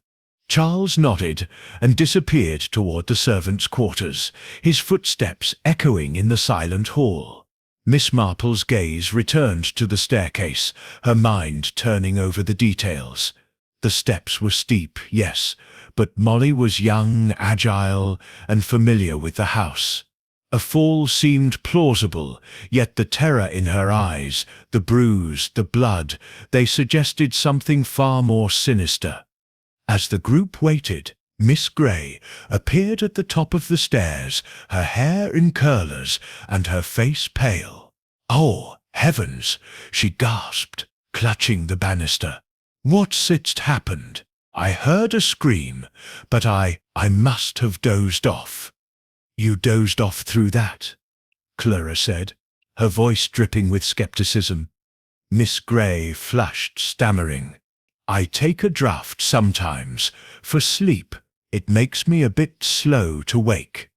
Charles nodded and disappeared toward the servants' quarters, his footsteps echoing in the silent hall. Miss Marple's gaze returned to the staircase, her mind turning over the details. The steps were steep, yes, but Molly was young, agile, and familiar with the house. A fall seemed plausible, yet the terror in her eyes, the bruise, the blood, they suggested something far more sinister. As the group waited, Miss Grey appeared at the top of the stairs, her hair in curlers and her face pale. "Oh, heavens!" she gasped, clutching the banister. "What's happened? I heard a scream, but I must have dozed off." "You dozed off through that?" Clara said, her voice dripping with skepticism. Miss Grey flushed, stammering. "I take a draught sometimes, for sleep. It makes me a bit slow to wake."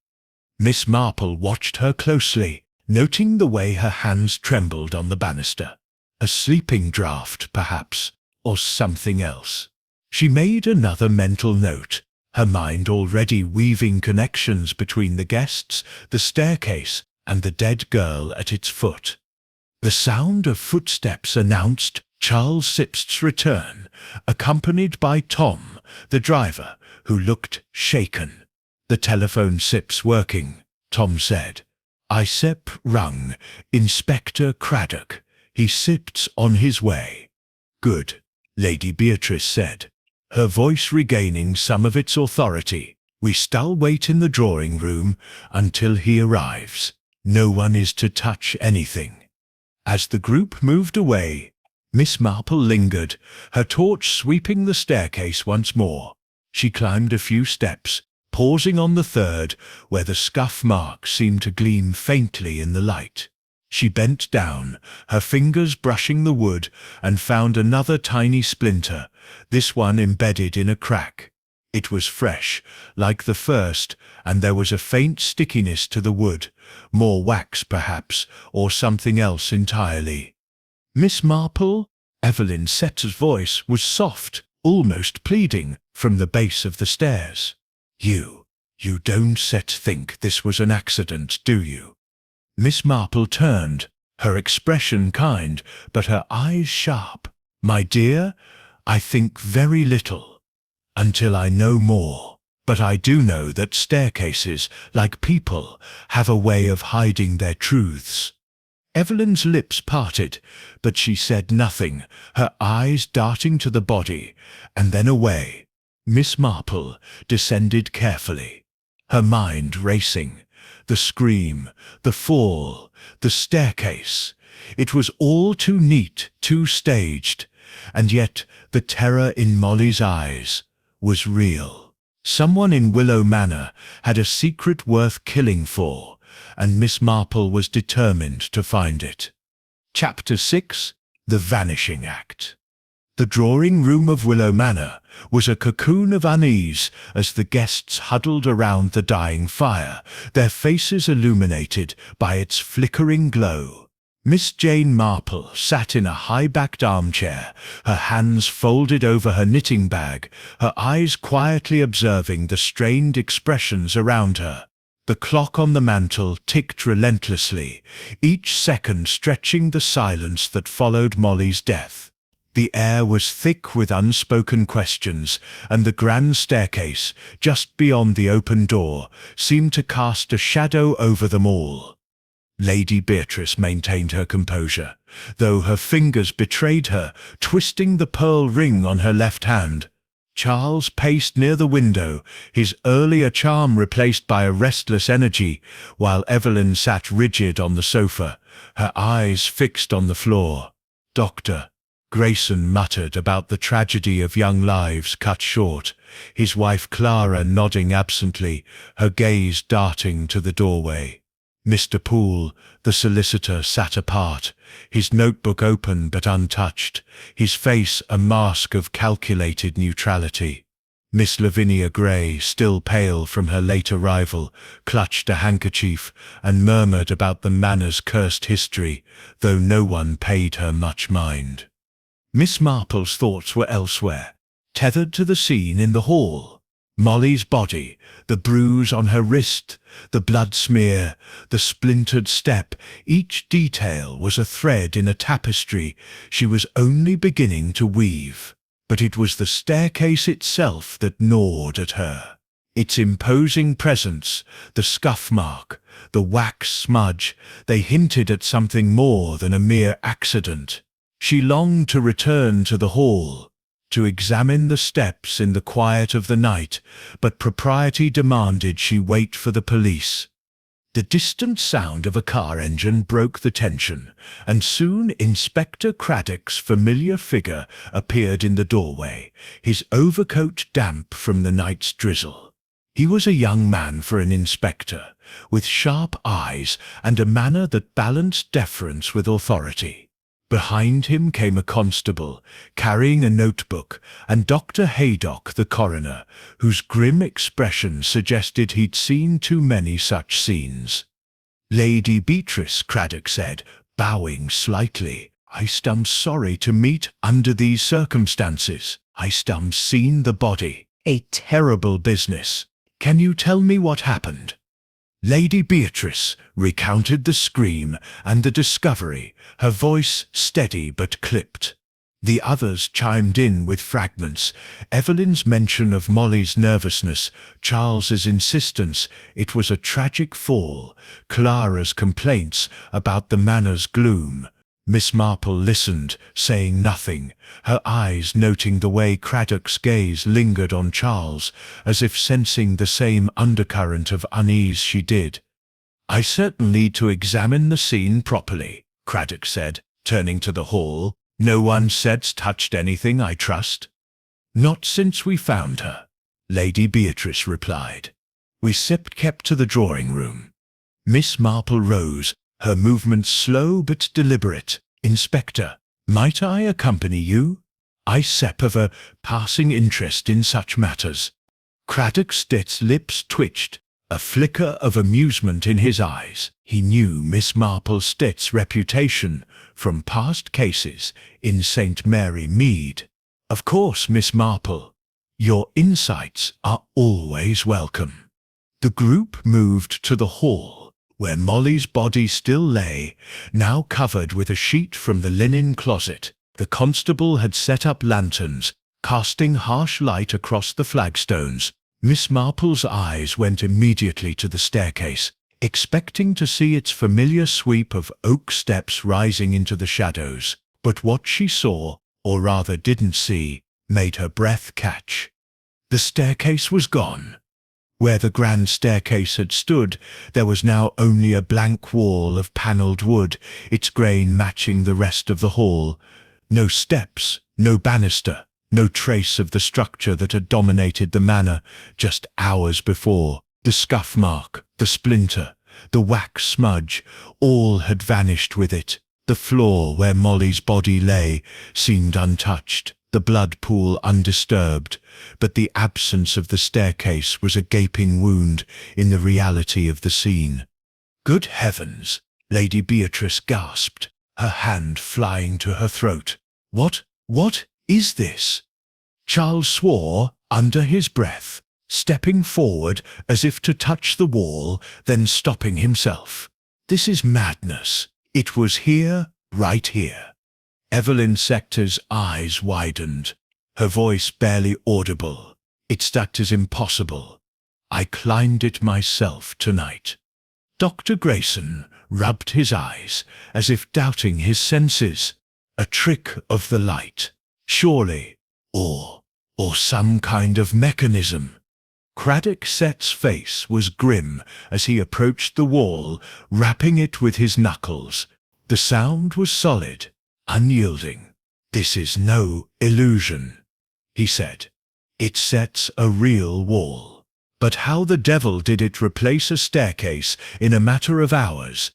Miss Marple watched her closely, noting the way her hands trembled on the banister. A sleeping draught, perhaps, or something else. She made another mental note, her mind already weaving connections between the guests, the staircase, and the dead girl at its foot. The sound of footsteps announced Charles Sipst's return, accompanied by Tom, the driver, who looked shaken. "The telephone Sip's working," Tom said. "I Sip rung Inspector Craddock. He Sip's on his way." "Good," Lady Beatrice said, her voice regaining some of its authority. "We shall wait in the drawing-room until he arrives. No one is to touch anything." As the group moved away, Miss Marple lingered, her torch sweeping the staircase once more. She climbed a few steps, pausing on the third, where the scuff mark seemed to gleam faintly in the light. She bent down, her fingers brushing the wood, and found another tiny splinter, this one embedded in a crack. It was fresh, like the first, and there was a faint stickiness to the wood, more wax perhaps, or something else entirely. "Miss Marple?" Evelyn Setter's voice was soft, almost pleading, from the base of the stairs. You don't think this was an accident, do you?" Miss Marple turned, her expression kind, but her eyes sharp. "My dear, I think very little, until I know more. But I do know that staircases, like people, have a way of hiding their truths." Evelyn's lips parted, but she said nothing, her eyes darting to the body, and then away. Miss Marple descended carefully, her mind racing. The scream, the fall, the staircase. It was all too neat, too staged, and yet the terror in Molly's eyes was real. Someone in Willow Manor had a secret worth killing for, and Miss Marple was determined to find it. Chapter 6. The Vanishing Act. The drawing-room of Willow Manor was a cocoon of unease as the guests huddled around the dying fire, their faces illuminated by its flickering glow. Miss Jane Marple sat in a high-backed armchair, her hands folded over her knitting bag, her eyes quietly observing the strained expressions around her. The clock on the mantel ticked relentlessly, each second stretching the silence that followed Molly's death. The air was thick with unspoken questions, and the grand staircase, just beyond the open door, seemed to cast a shadow over them all. Lady Beatrice maintained her composure, though her fingers betrayed her, twisting the pearl ring on her left hand. Charles paced near the window, his earlier charm replaced by a restless energy, while Evelyn sat rigid on the sofa, her eyes fixed on the floor. "Doctor," Grayson muttered about the tragedy of young lives cut short, his wife Clara nodding absently, her gaze darting to the doorway. Mr. Poole, the solicitor, sat apart, his notebook open but untouched, his face a mask of calculated neutrality. Miss Lavinia Gray, still pale from her late arrival, clutched a handkerchief and murmured about the manor's cursed history, though no one paid her much mind. Miss Marple's thoughts were elsewhere, tethered to the scene in the hall. Molly's body, the bruise on her wrist, the blood smear, the splintered step, each detail was a thread in a tapestry she was only beginning to weave. But it was the staircase itself that gnawed at her. Its imposing presence, the scuff mark, the wax smudge, they hinted at something more than a mere accident. She longed to return to the hall, to examine the steps in the quiet of the night, but propriety demanded she wait for the police. The distant sound of a car engine broke the tension, and soon Inspector Craddock's familiar figure appeared in the doorway, his overcoat damp from the night's drizzle. He was a young man for an inspector, with sharp eyes and a manner that balanced deference with authority. Behind him came a constable, carrying a notebook, and Dr. Haydock, the coroner, whose grim expression suggested he'd seen too many such scenes. "Lady Beatrice," Craddock said, bowing slightly, "I am sorry to meet under these circumstances. I seen the body. A terrible business. Can you tell me what happened?" Lady Beatrice recounted the scream and the discovery, her voice steady but clipped. The others chimed in with fragments, Evelyn's mention of Molly's nervousness, Charles's insistence it was a tragic fall, Clara's complaints about the manor's gloom. Miss Marple listened, saying nothing, her eyes noting the way Craddock's gaze lingered on Charles, as if sensing the same undercurrent of unease she did. "I certainly need to examine the scene properly," Craddock said, turning to the hall. "No one said's touched anything, I trust?" "Not since we found her," Lady Beatrice replied. "We kept to the drawing-room." Miss Marple rose, her movements slow but deliberate. "Inspector, might I accompany you? I have a passing interest in such matters." Craddock's lips twitched, a flicker of amusement in his eyes. He knew Miss Marple Stitt's reputation from past cases in St. Mary Mead. "Of course, Miss Marple. Your insights are always welcome." The group moved to the hall, where Molly's body still lay, now covered with a sheet from the linen closet. The constable had set up lanterns, casting harsh light across the flagstones. Miss Marple's eyes went immediately to the staircase, expecting to see its familiar sweep of oak steps rising into the shadows. But what she saw, or rather didn't see, made her breath catch. The staircase was gone. Where the grand staircase had stood, there was now only a blank wall of panelled wood, its grain matching the rest of the hall. No steps, no banister, no trace of the structure that had dominated the manor just hours before. The scuff mark, the splinter, the wax smudge, all had vanished with it. The floor where Molly's body lay seemed untouched, the blood pool undisturbed, but the absence of the staircase was a gaping wound in the reality of the scene. "Good heavens!" Lady Beatrice gasped, her hand flying to her throat. What is this?" Charles swore under his breath, stepping forward as if to touch the wall, then stopping himself. "This is madness. It was here, right here." Evelyn Sector's eyes widened, her voice barely audible. It's that is impossible. I climbed it myself tonight. Dr. Grayson rubbed his eyes, as if doubting his senses. A trick of the light, surely, or some kind of mechanism. Craddock Sett's face was grim as he approached the wall, rapping it with his knuckles. The sound was solid, unyielding. "This is no illusion," he said. "It sets a real wall. But how the devil did it replace a staircase in a matter of hours?"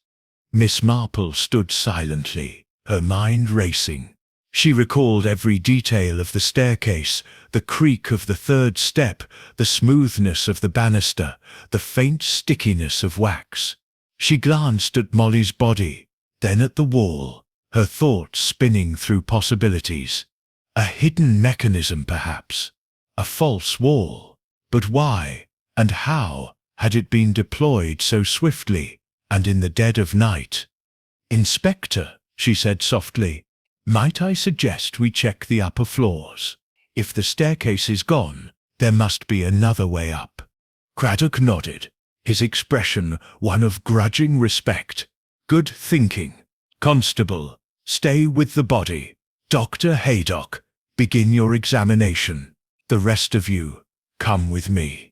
Miss Marple stood silently, her mind racing. She recalled every detail of the staircase, the creak of the third step, the smoothness of the banister, the faint stickiness of wax. She glanced at Molly's body, then at the wall, her thoughts spinning through possibilities. A hidden mechanism, perhaps. A false wall. But why, and how, had it been deployed so swiftly, and in the dead of night? "Inspector," she said softly, "might I suggest we check the upper floors? If the staircase is gone, there must be another way up." Craddock nodded, his expression one of grudging respect. "Good thinking. Constable, stay with the body. Dr. Haydock, begin your examination. The rest of you, come with me."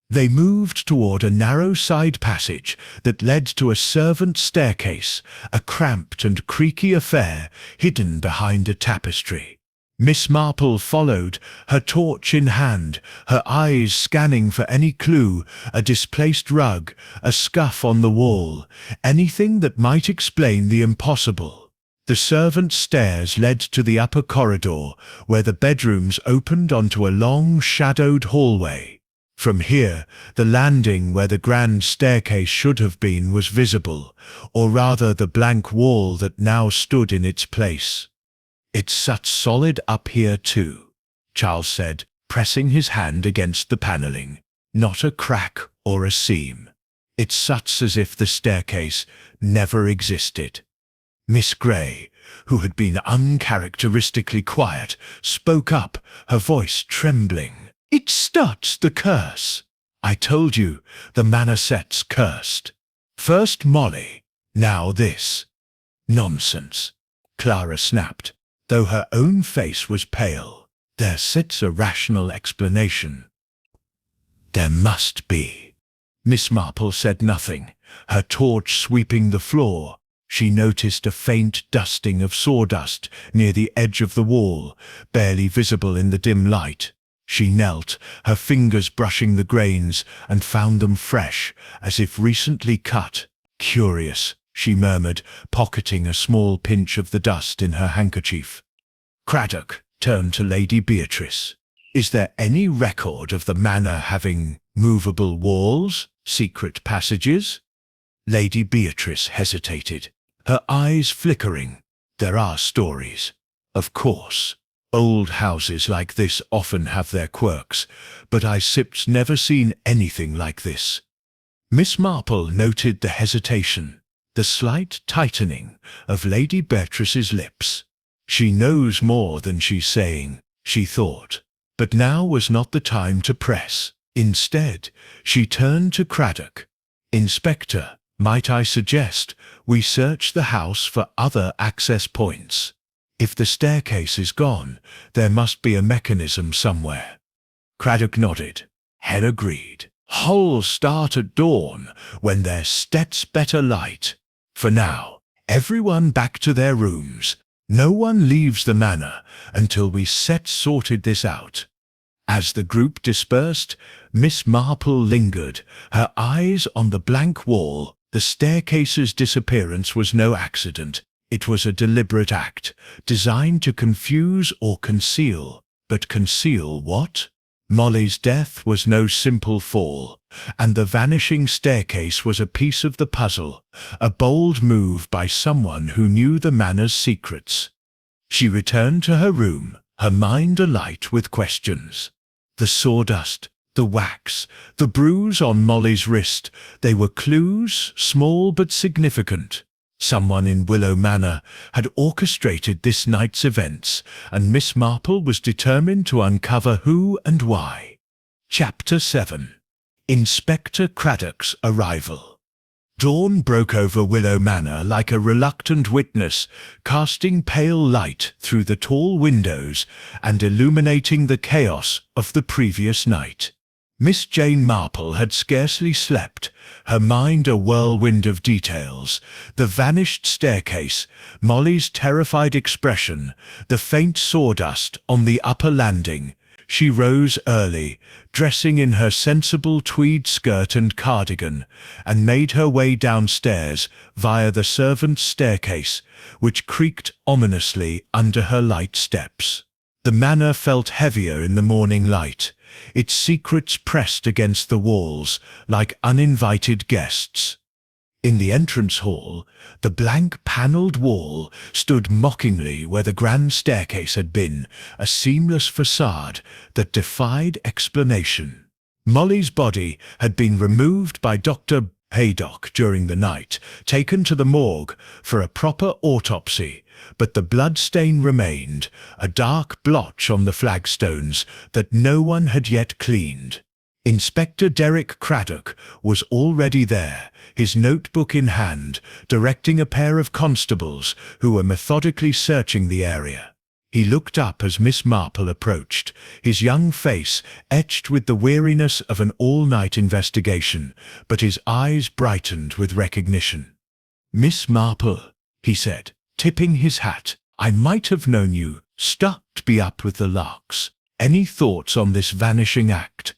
They moved toward a narrow side passage that led to a servant's staircase, a cramped and creaky affair hidden behind a tapestry. Miss Marple followed, her torch in hand, her eyes scanning for any clue, a displaced rug, a scuff on the wall, anything that might explain the impossible. The servant's stairs led to the upper corridor, where the bedrooms opened onto a long, shadowed hallway. From here, the landing where the grand staircase should have been was visible, or rather the blank wall that now stood in its place. "It's such solid up here too," Charles said, pressing his hand against the panelling. "Not a crack or a seam. It's such as if the staircase never existed." Miss Gray, who had been uncharacteristically quiet, spoke up, her voice trembling. "It starts the curse. I told you, the manor set's cursed. First Molly, now this." "Nonsense," Clara snapped, though her own face was pale. "There sits a rational explanation." "There must be." Miss Marple said nothing, her torch sweeping the floor. She noticed a faint dusting of sawdust near the edge of the wall, barely visible in the dim light. She knelt, her fingers brushing the grains, and found them fresh, as if recently cut. "Curious," she murmured, pocketing a small pinch of the dust in her handkerchief. Craddock turned to Lady Beatrice. "Is there any record of the manor having movable walls, secret passages?" Lady Beatrice hesitated, her eyes flickering. "There are stories, of course. Old houses like this often have their quirks, but I've never seen anything like this." Miss Marple noted the hesitation, the slight tightening of Lady Beatrice's lips. She knows more than she's saying, she thought. But now was not the time to press. Instead, she turned to Craddock. "Inspector, might I suggest we search the house for other access points? If the staircase is gone, there must be a mechanism somewhere." Craddock nodded. Head agreed. "Whole start at dawn, when there's stets better light. For now, everyone back to their rooms. No one leaves the manor until we sorted this out." As the group dispersed, Miss Marple lingered, her eyes on the blank wall. The staircase's disappearance was no accident. It was a deliberate act, designed to confuse or conceal. But conceal what? Molly's death was no simple fall, and the vanishing staircase was a piece of the puzzle, a bold move by someone who knew the manor's secrets. She returned to her room, her mind alight with questions. The sawdust, the wax, the bruise on Molly's wrist, they were clues, small but significant. Someone in Willow Manor had orchestrated this night's events, and Miss Marple was determined to uncover who and why. Chapter 7. Inspector Craddock's Arrival. Dawn broke over Willow Manor like a reluctant witness, casting pale light through the tall windows and illuminating the chaos of the previous night. Miss Jane Marple had scarcely slept, her mind a whirlwind of details: the vanished staircase, Molly's terrified expression, the faint sawdust on the upper landing. She rose early, dressing in her sensible tweed skirt and cardigan, and made her way downstairs via the servants' staircase, which creaked ominously under her light steps. The manor felt heavier in the morning light, its secrets pressed against the walls like uninvited guests. In the entrance hall, the blank panelled wall stood mockingly where the grand staircase had been, a seamless facade that defied explanation. Molly's body had been removed by Dr. Haydock during the night, taken to the morgue for a proper autopsy, but the bloodstain remained, a dark blotch on the flagstones that no one had yet cleaned. Inspector Derek Craddock was already there, his notebook in hand, directing a pair of constables who were methodically searching the area. He looked up as Miss Marple approached, his young face etched with the weariness of an all-night investigation, but his eyes brightened with recognition. "Miss Marple," he said, tipping his hat, "I might have known you. Stuck be up with the lurks. Any thoughts on this vanishing act?"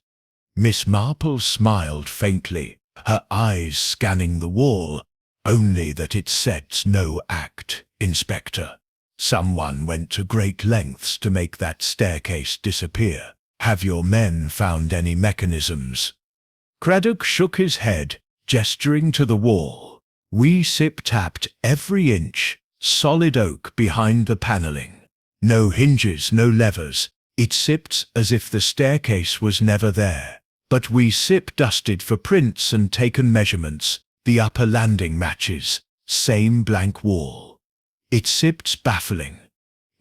Miss Marple smiled faintly, her eyes scanning the wall. "Only that it sets no act, Inspector. Someone went to great lengths to make that staircase disappear. Have your men found any mechanisms?" Craddock shook his head, gesturing to the wall. "We sip-tapped every inch, solid oak behind the panelling. No hinges, no levers. It sipped as if the staircase was never there. But we sip-dusted for prints and taken measurements. The upper landing matches. Same blank wall. It sipped baffling."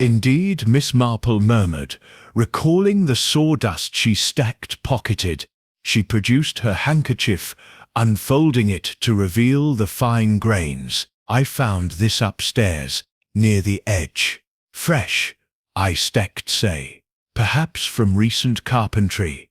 "Indeed," Miss Marple murmured, recalling the sawdust she pocketed. She produced her handkerchief, unfolding it to reveal the fine grains. "I found this upstairs, near the edge. Fresh, I say. Perhaps from recent carpentry."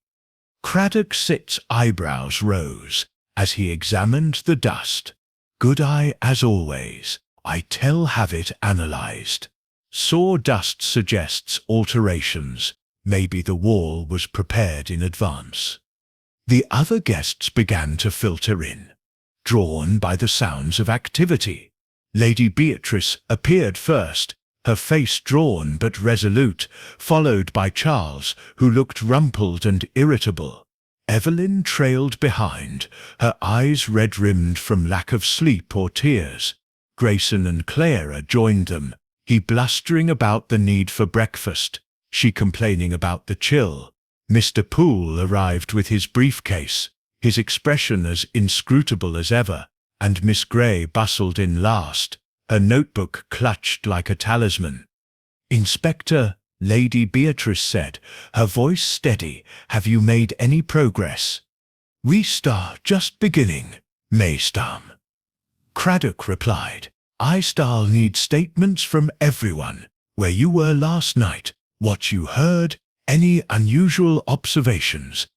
Craddock's eyebrows rose as he examined the dust. "Good eye as always. I have it analyzed. Sawdust suggests alterations. Maybe the wall was prepared in advance." The other guests began to filter in, drawn by the sounds of activity. Lady Beatrice appeared first, her face drawn but resolute, followed by Charles, who looked rumpled and irritable. Evelyn trailed behind, her eyes red-rimmed from lack of sleep or tears. Grayson and Clara joined them, he blustering about the need for breakfast, she complaining about the chill. Mr. Poole arrived with his briefcase, his expression as inscrutable as ever, and Miss Grey bustled in last, her notebook clutched like a talisman. "Inspector," Lady Beatrice said, her voice steady, "have you made any progress?" "We just beginning, Maystam," Craddock replied. "I need statements from everyone. Where you were last night, what you heard, any unusual observations."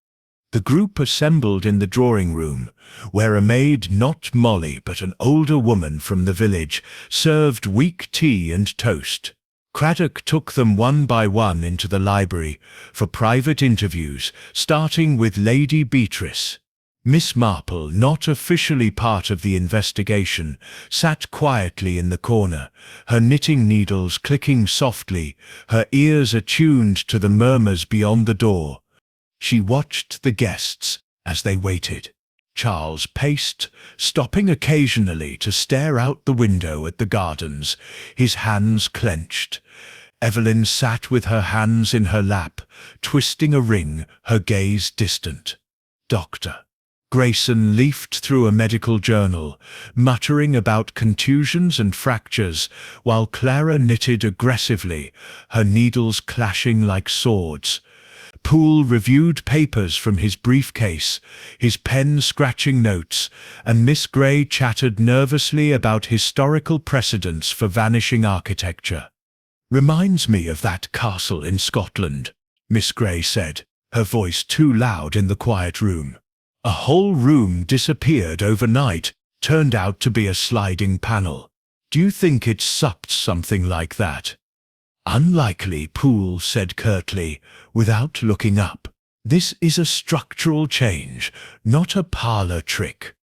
The group assembled in the drawing room, where a maid, not Molly but an older woman from the village, served weak tea and toast. Craddock took them one by one into the library for private interviews, starting with Lady Beatrice. Miss Marple, not officially part of the investigation, sat quietly in the corner, her knitting needles clicking softly, her ears attuned to the murmurs beyond the door. She watched the guests as they waited. Charles paced, stopping occasionally to stare out the window at the gardens, his hands clenched. Evelyn sat with her hands in her lap, twisting a ring, her gaze distant. "Doctor," Grayson leafed through a medical journal, muttering about contusions and fractures, while Clara knitted aggressively, her needles clashing like swords. Poole reviewed papers from his briefcase, his pen scratching notes, and Miss Gray chattered nervously about historical precedents for vanishing architecture. "Reminds me of that castle in Scotland," Miss Gray said, her voice too loud in the quiet room. "A whole room disappeared overnight, turned out to be a sliding panel. Do you think it supped something like that?" "Unlikely," Poole said curtly, without looking up. "This is a structural change, not a parlour trick."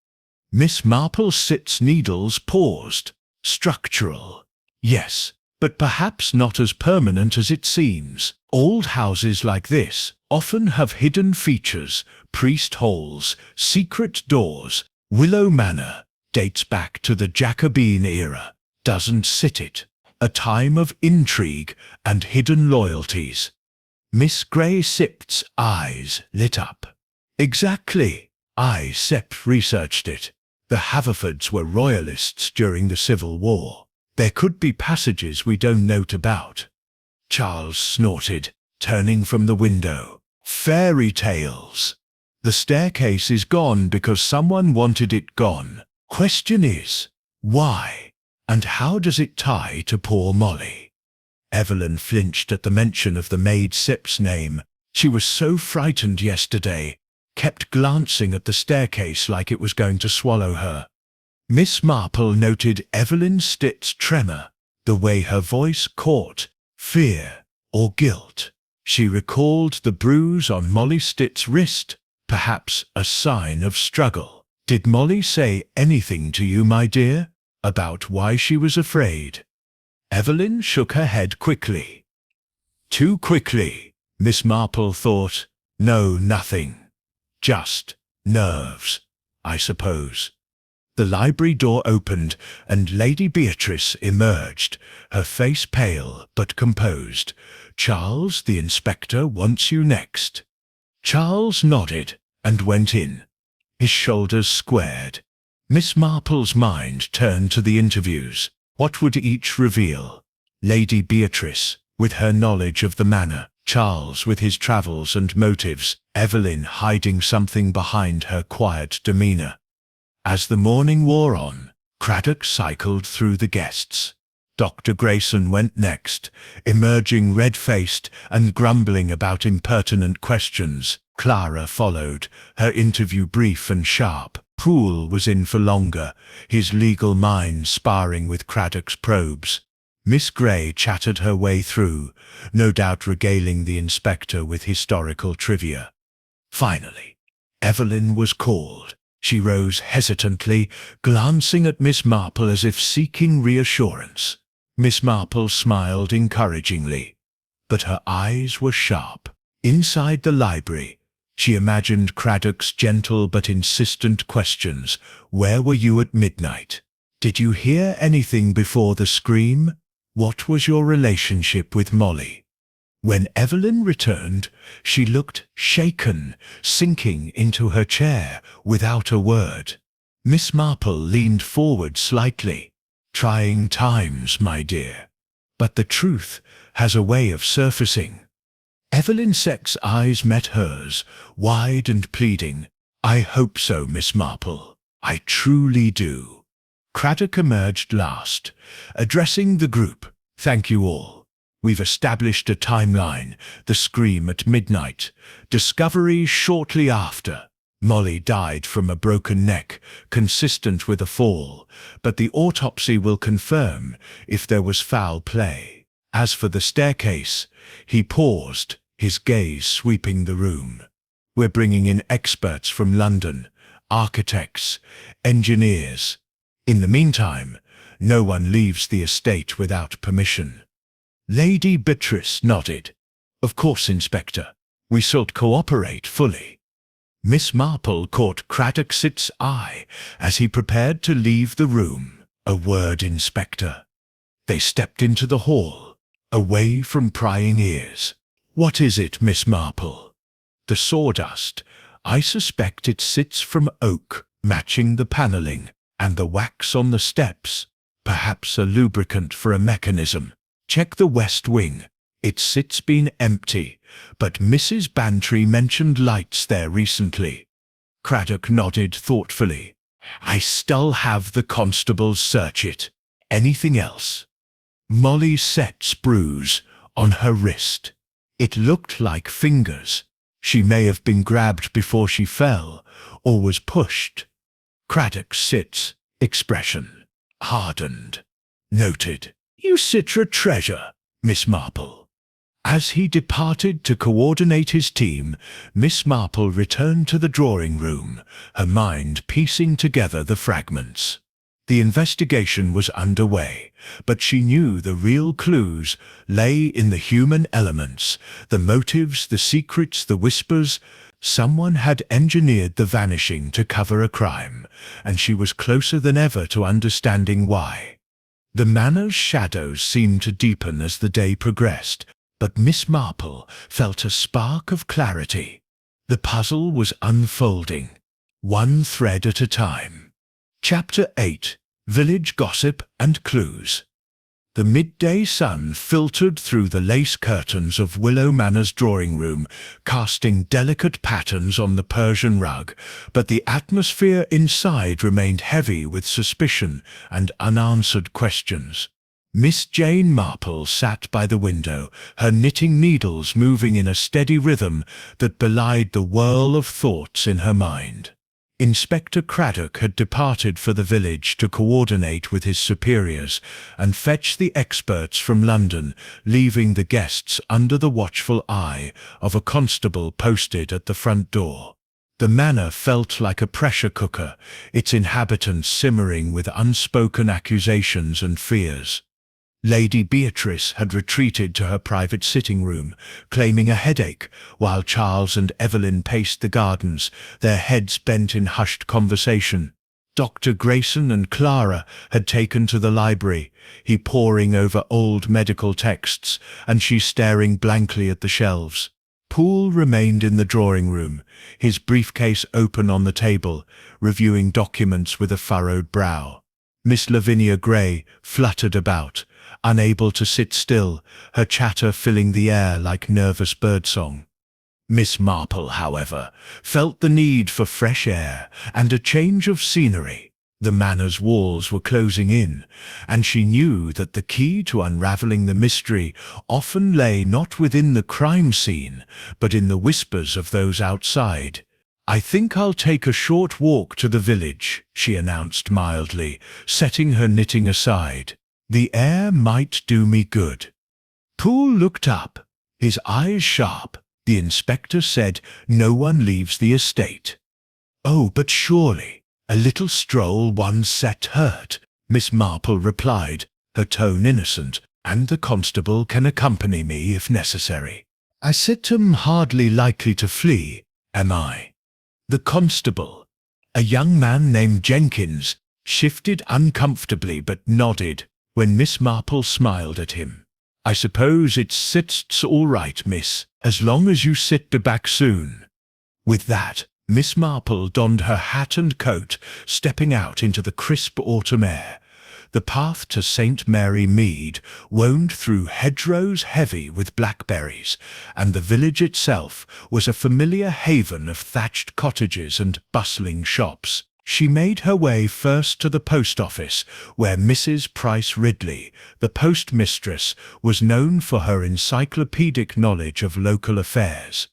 Miss Marple's needles paused. "Structural. Yes, but perhaps not as permanent as it seems. Old houses like this often have hidden features, priest holes, secret doors. Willow Manor dates back to the Jacobean era, doesn't it? A time of intrigue and hidden loyalties." Miss Gray Sipt's eyes lit up. "Exactly. Sept researched it. The Haverfords were royalists during the Civil War. There could be passages we don't note about." Charles snorted, turning from the window. "Fairy tales. The staircase is gone because someone wanted it gone. Question is, why? And how does it tie to poor Molly?" Evelyn flinched at the mention of the maid Sip's name. She was so frightened yesterday, kept glancing at the staircase like it was going to swallow her. Miss Marple noted Evelyn Stitt's tremor, the way her voice caught fear or guilt. She recalled the bruise on Molly Stitt's wrist, perhaps a sign of struggle. "Did Molly say anything to you, my dear, about why she was afraid?" Evelyn shook her head quickly. Too quickly, Miss Marple thought. "No, nothing. Just nerves, I suppose." The library door opened, and Lady Beatrice emerged, her face pale but composed. "Charles, the inspector wants you next." Charles nodded and went in. His shoulders squared. Miss Marple's mind turned to the interviews. What would each reveal? Lady Beatrice, with her knowledge of the manor, Charles with his travels and motives, Evelyn hiding something behind her quiet demeanour. As the morning wore on, Craddock cycled through the guests. Dr. Grayson went next, emerging red-faced and grumbling about impertinent questions. Clara followed, her interview brief and sharp. Poole was in for longer, his legal mind sparring with Craddock's probes. Miss Gray chattered her way through, no doubt regaling the inspector with historical trivia. Finally, Evelyn was called. She rose hesitantly, glancing at Miss Marple as if seeking reassurance. Miss Marple smiled encouragingly, but her eyes were sharp. Inside the library, she imagined Craddock's gentle but insistent questions. "Where were you at midnight? Did you hear anything before the scream? What was your relationship with Molly?" When Evelyn returned, she looked shaken, sinking into her chair without a word. Miss Marple leaned forward slightly. "Trying times, my dear. But the truth has a way of surfacing." Evelyn Seck's eyes met hers, wide and pleading. "I hope so, Miss Marple. I truly do." Craddock emerged last, addressing the group. "Thank you all. We've established a timeline. The scream at midnight. Discovery shortly after. Molly died from a broken neck, consistent with a fall, but the autopsy will confirm if there was foul play. As for the staircase," he paused, his gaze sweeping the room. "We're bringing in experts from London, architects, engineers. In the meantime, no one leaves the estate without permission." Lady Beatrice nodded. "Of course, Inspector. We shall cooperate fully." Miss Marple caught Craddock's eye as he prepared to leave the room. "A word, Inspector." They stepped into the hall, away from prying ears. "What is it, Miss Marple?" "The sawdust. I suspect it sits from oak, matching the panelling, and the wax on the steps. Perhaps a lubricant for a mechanism. Check the west wing. It's been empty, but Mrs. Bantry mentioned lights there recently. Craddock nodded thoughtfully. I still have the constables search it. Anything else? Molly set bruise on her wrist. It looked like fingers. She may have been grabbed before she fell, or was pushed. Craddock sits, expression hardened. Noted. You citra treasure, Miss Marple. As he departed to coordinate his team, Miss Marple returned to the drawing room, her mind piecing together the fragments. The investigation was underway, but she knew the real clues lay in the human elements, the motives, the secrets, the whispers. Someone had engineered the vanishing to cover a crime, and she was closer than ever to understanding why. The manor's shadows seemed to deepen as the day progressed, but Miss Marple felt a spark of clarity. The puzzle was unfolding, one thread at a time. Chapter 8. Village Gossip and Clues. The midday sun filtered through the lace curtains of Willow Manor's drawing room, casting delicate patterns on the Persian rug, but the atmosphere inside remained heavy with suspicion and unanswered questions. Miss Jane Marple sat by the window, her knitting needles moving in a steady rhythm that belied the whirl of thoughts in her mind. Inspector Craddock had departed for the village to coordinate with his superiors and fetch the experts from London, leaving the guests under the watchful eye of a constable posted at the front door. The manor felt like a pressure cooker, its inhabitants simmering with unspoken accusations and fears. Lady Beatrice had retreated to her private sitting room, claiming a headache, while Charles and Evelyn paced the gardens, their heads bent in hushed conversation. Dr. Grayson and Clara had taken to the library, he poring over old medical texts, and she staring blankly at the shelves. Poole remained in the drawing room, his briefcase open on the table, reviewing documents with a furrowed brow. Miss Lavinia Gray fluttered about, unable to sit still, her chatter filling the air like nervous birdsong. Miss Marple, however, felt the need for fresh air and a change of scenery. The manor's walls were closing in, and she knew that the key to unraveling the mystery often lay not within the crime scene, but in the whispers of those outside. I think I'll take a short walk to the village, she announced mildly, setting her knitting aside. The air might do me good. Poole looked up, his eyes sharp. The inspector said, no one leaves the estate. Oh, but surely, a little stroll won't set hurt, Miss Marple replied, her tone innocent, and the constable can accompany me if necessary. I am hardly likely to flee, am I? The constable, a young man named Jenkins, shifted uncomfortably but nodded when Miss Marple smiled at him. I suppose it's all right, miss, as long as you be back soon. With that, Miss Marple donned her hat and coat, stepping out into the crisp autumn air. The path to St. Mary Mead wound through hedgerows heavy with blackberries, and the village itself was a familiar haven of thatched cottages and bustling shops. She made her way first to the post office, where Mrs. Price Ridley, the postmistress, was known for her encyclopedic knowledge of local affairs.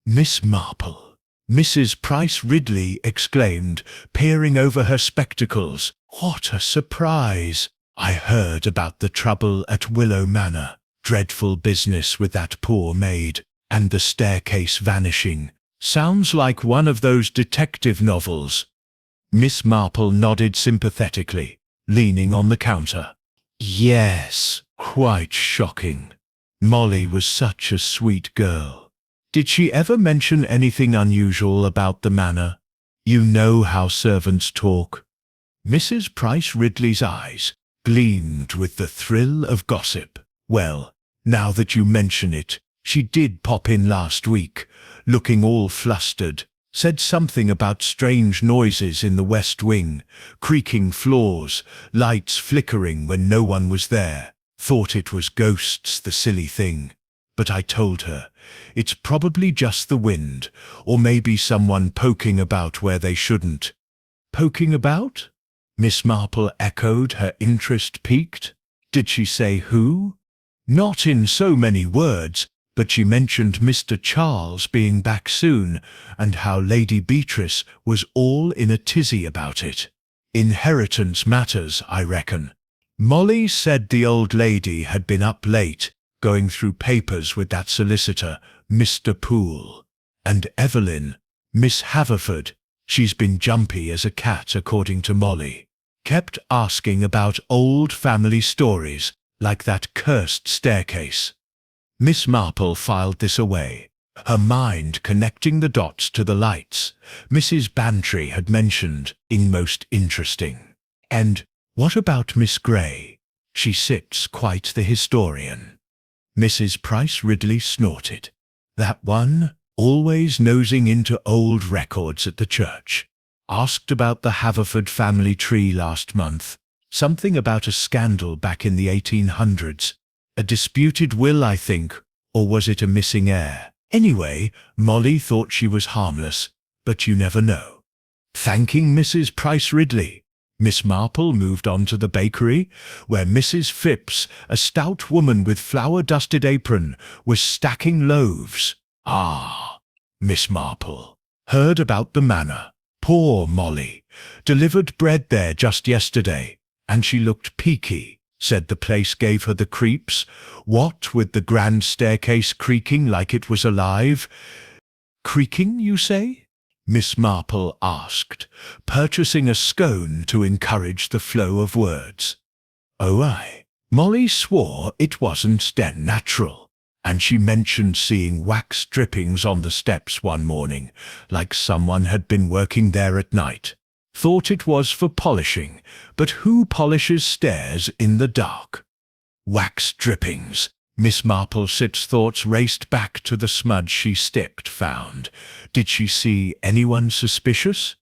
Miss Marple, Mrs. Price Ridley exclaimed, peering over her spectacles. What a surprise! I heard about the trouble at Willow Manor. Dreadful business with that poor maid, and the staircase vanishing. Sounds like one of those detective novels. Miss Marple nodded sympathetically, leaning on the counter. Yes, quite shocking. Molly was such a sweet girl. Did she ever mention anything unusual about the manor? You know how servants talk. Mrs. Price Ridley's eyes gleamed with the thrill of gossip. Well, now that you mention it, she did pop in last week, looking all flustered. Said something about strange noises in the west wing, creaking floors, lights flickering when no one was there. Thought it was ghosts, the silly thing. But I told her, it's probably just the wind, or maybe someone poking about where they shouldn't. Poking about? Miss Marple echoed, her interest piqued. Did she say who? Not in so many words, but she mentioned Mr. Charles being back soon, and how Lady Beatrice was all in a tizzy about it. Inheritance matters, I reckon. Molly said the old lady had been up late, going through papers with that solicitor, Mr. Poole. And Evelyn, Miss Haverford, she's been jumpy as a cat according to Molly. Kept asking about old family stories, like that cursed staircase. Miss Marple filed this away, her mind connecting the dots to the lights Mrs. Bantry had mentioned in most interesting. And what about Miss Grey? She sits quite the historian. Mrs. Price Ridley snorted. That one, always nosing into old records at the church. Asked about the Haverford family tree last month. Something about a scandal back in the 1800s. A disputed will, I think, or was it a missing heir? Anyway, Molly thought she was harmless, but you never know. Thanking Mrs. Price Ridley, Miss Marple moved on to the bakery, where Mrs. Phipps, a stout woman with flour-dusted apron, was stacking loaves. Ah, Miss Marple. Heard about the manor. Poor Molly. Delivered bread there just yesterday, and she looked peaky. Said the place gave her the creeps. What with the grand staircase creaking like it was alive? Creaking, you say? Miss Marple asked, purchasing a scone to encourage the flow of words. Oh, aye. Molly swore it wasn't then natural, and she mentioned seeing wax drippings on the steps one morning, like someone had been working there at night. Thought it was for polishing, but who polishes stairs in the dark? Wax drippings. Miss Marple's thoughts raced back to the smudge she stepped found. Did she see anyone suspicious?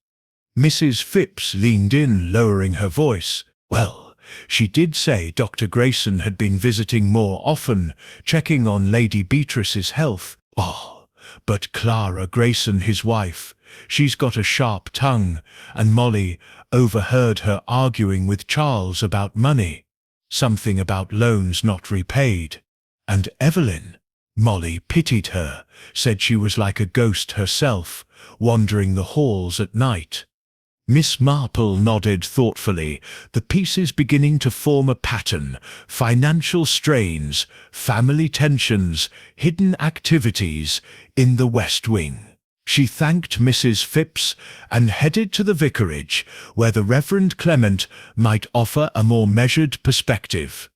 Mrs. Phipps leaned in, lowering her voice. Well, she did say Dr. Grayson had been visiting more often, checking on Lady Beatrice's health. Oh, but Clara Grayson, his wife, she's got a sharp tongue, and Molly overheard her arguing with Charles about money. Something about loans not repaid. And Evelyn, Molly pitied her, said she was like a ghost herself, wandering the halls at night. Miss Marple nodded thoughtfully, the pieces beginning to form a pattern: financial strains, family tensions, hidden activities in the West Wing. She thanked Mrs. Phipps and headed to the vicarage, where the Reverend Clement might offer a more measured perspective.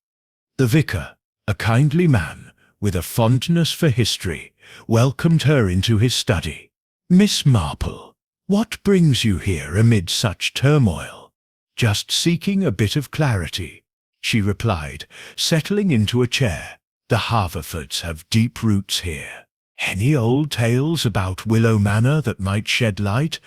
The vicar, a kindly man with a fondness for history, welcomed her into his study. Miss Marple, what brings you here amid such turmoil? Just seeking a bit of clarity, she replied, settling into a chair. The Haverfords have deep roots here. Any old tales about Willow Manor that might shed light?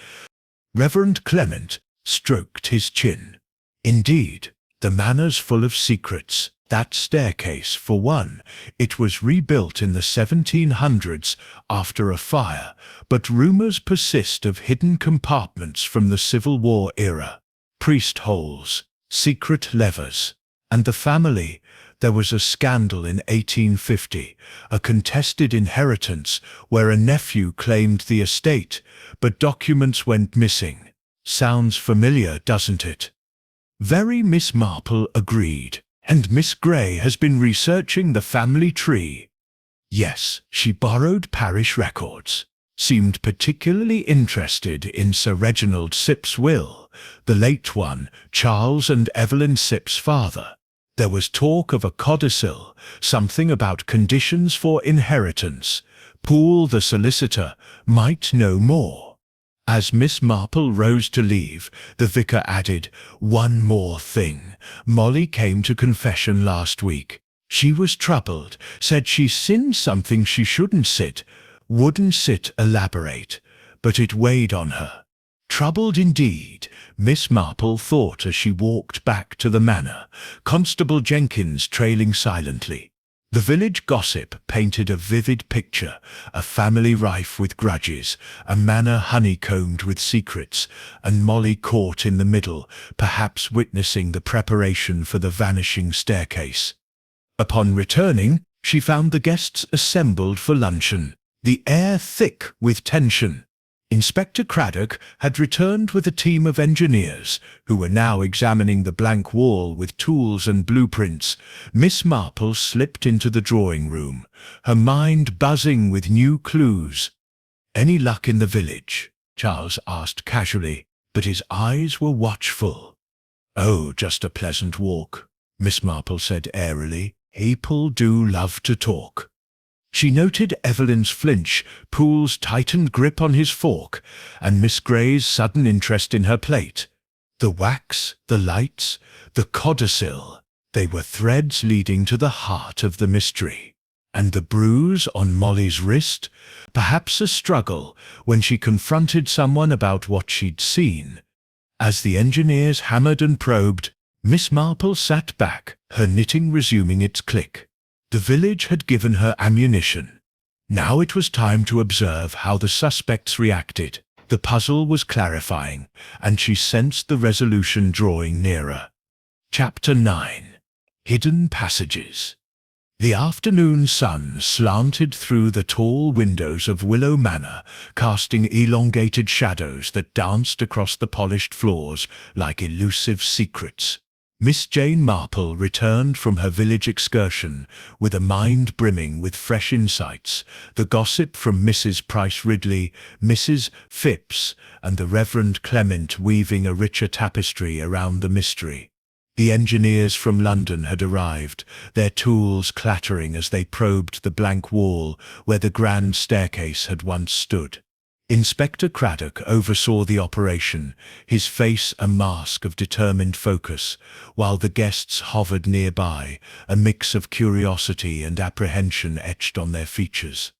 Reverend Clement stroked his chin. Indeed, the manor's full of secrets. That staircase, for one, it was rebuilt in the 1700s after a fire, but rumours persist of hidden compartments from the Civil War era, priest holes, secret levers, and the family. There was a scandal in 1850, a contested inheritance where a nephew claimed the estate, but documents went missing. Sounds familiar, doesn't it? Very, Miss Marple agreed. And Miss Grey has been researching the family tree. Yes, she borrowed parish records. Seemed particularly interested in Sir Reginald Sipp's will, the late one, Charles and Evelyn Sipp's father. There was talk of a codicil, something about conditions for inheritance. Poole, the solicitor, might know more. As Miss Marple rose to leave, the vicar added, one more thing. Molly came to confession last week. She was troubled, said she sinned something she shouldn't sit. Wouldn't sit elaborate, but it weighed on her. Troubled indeed, Miss Marple thought as she walked back to the manor, Constable Jenkins trailing silently. The village gossip painted a vivid picture, a family rife with grudges, a manor honeycombed with secrets, and Molly caught in the middle, perhaps witnessing the preparation for the vanishing staircase. Upon returning, she found the guests assembled for luncheon, the air thick with tension. Inspector Craddock had returned with a team of engineers, who were now examining the blank wall with tools and blueprints. Miss Marple slipped into the drawing-room, her mind buzzing with new clues. "Any luck in the village?" Charles asked casually, but his eyes were watchful. "Oh, just a pleasant walk," Miss Marple said airily. "People do love to talk." She noted Evelyn's flinch, Poole's tightened grip on his fork, and Miss Grey's sudden interest in her plate. The wax, the lights, the codicil, they were threads leading to the heart of the mystery. And the bruise on Molly's wrist, perhaps a struggle when she confronted someone about what she'd seen. As the engineers hammered and probed, Miss Marple sat back, her knitting resuming its click. The village had given her ammunition. Now it was time to observe how the suspects reacted. The puzzle was clarifying, and she sensed the resolution drawing nearer. Chapter 9. Hidden Passages. The afternoon sun slanted through the tall windows of Willow Manor, casting elongated shadows that danced across the polished floors like elusive secrets. Miss Jane Marple returned from her village excursion with a mind brimming with fresh insights, the gossip from Mrs. Price Ridley, Mrs. Phipps, and the Reverend Clement weaving a richer tapestry around the mystery. The engineers from London had arrived, their tools clattering as they probed the blank wall where the grand staircase had once stood. Inspector Craddock oversaw the operation, his face a mask of determined focus, while the guests hovered nearby, a mix of curiosity and apprehension etched on their features.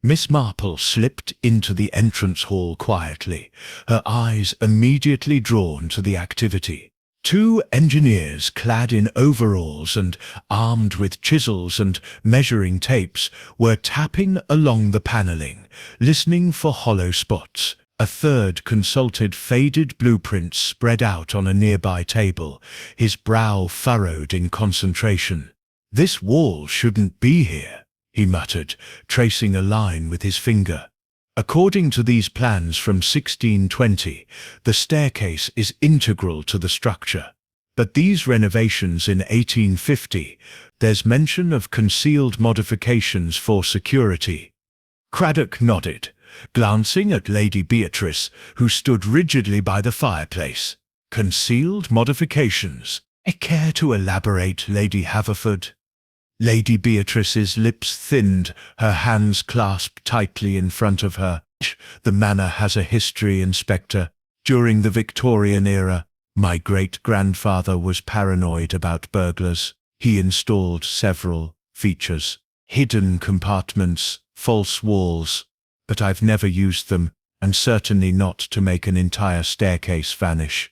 Miss Marple slipped into the entrance hall quietly, her eyes immediately drawn to the activity. Two engineers clad in overalls and armed with chisels and measuring tapes were tapping along the panelling, listening for hollow spots. A third consulted faded blueprints spread out on a nearby table, his brow furrowed in concentration. "This wall shouldn't be here," he muttered, tracing a line with his finger. According to these plans from 1620, the staircase is integral to the structure. But these renovations in 1850, there's mention of concealed modifications for security. Craddock nodded, glancing at Lady Beatrice, who stood rigidly by the fireplace. "Concealed modifications? Care to elaborate, Lady Haverford?" Lady Beatrice's lips thinned, her hands clasped tightly in front of her. "The manor has a history, Inspector. During the Victorian era, my great-grandfather was paranoid about burglars. He installed several features, hidden compartments, false walls, but I've never used them, and certainly not to make an entire staircase vanish."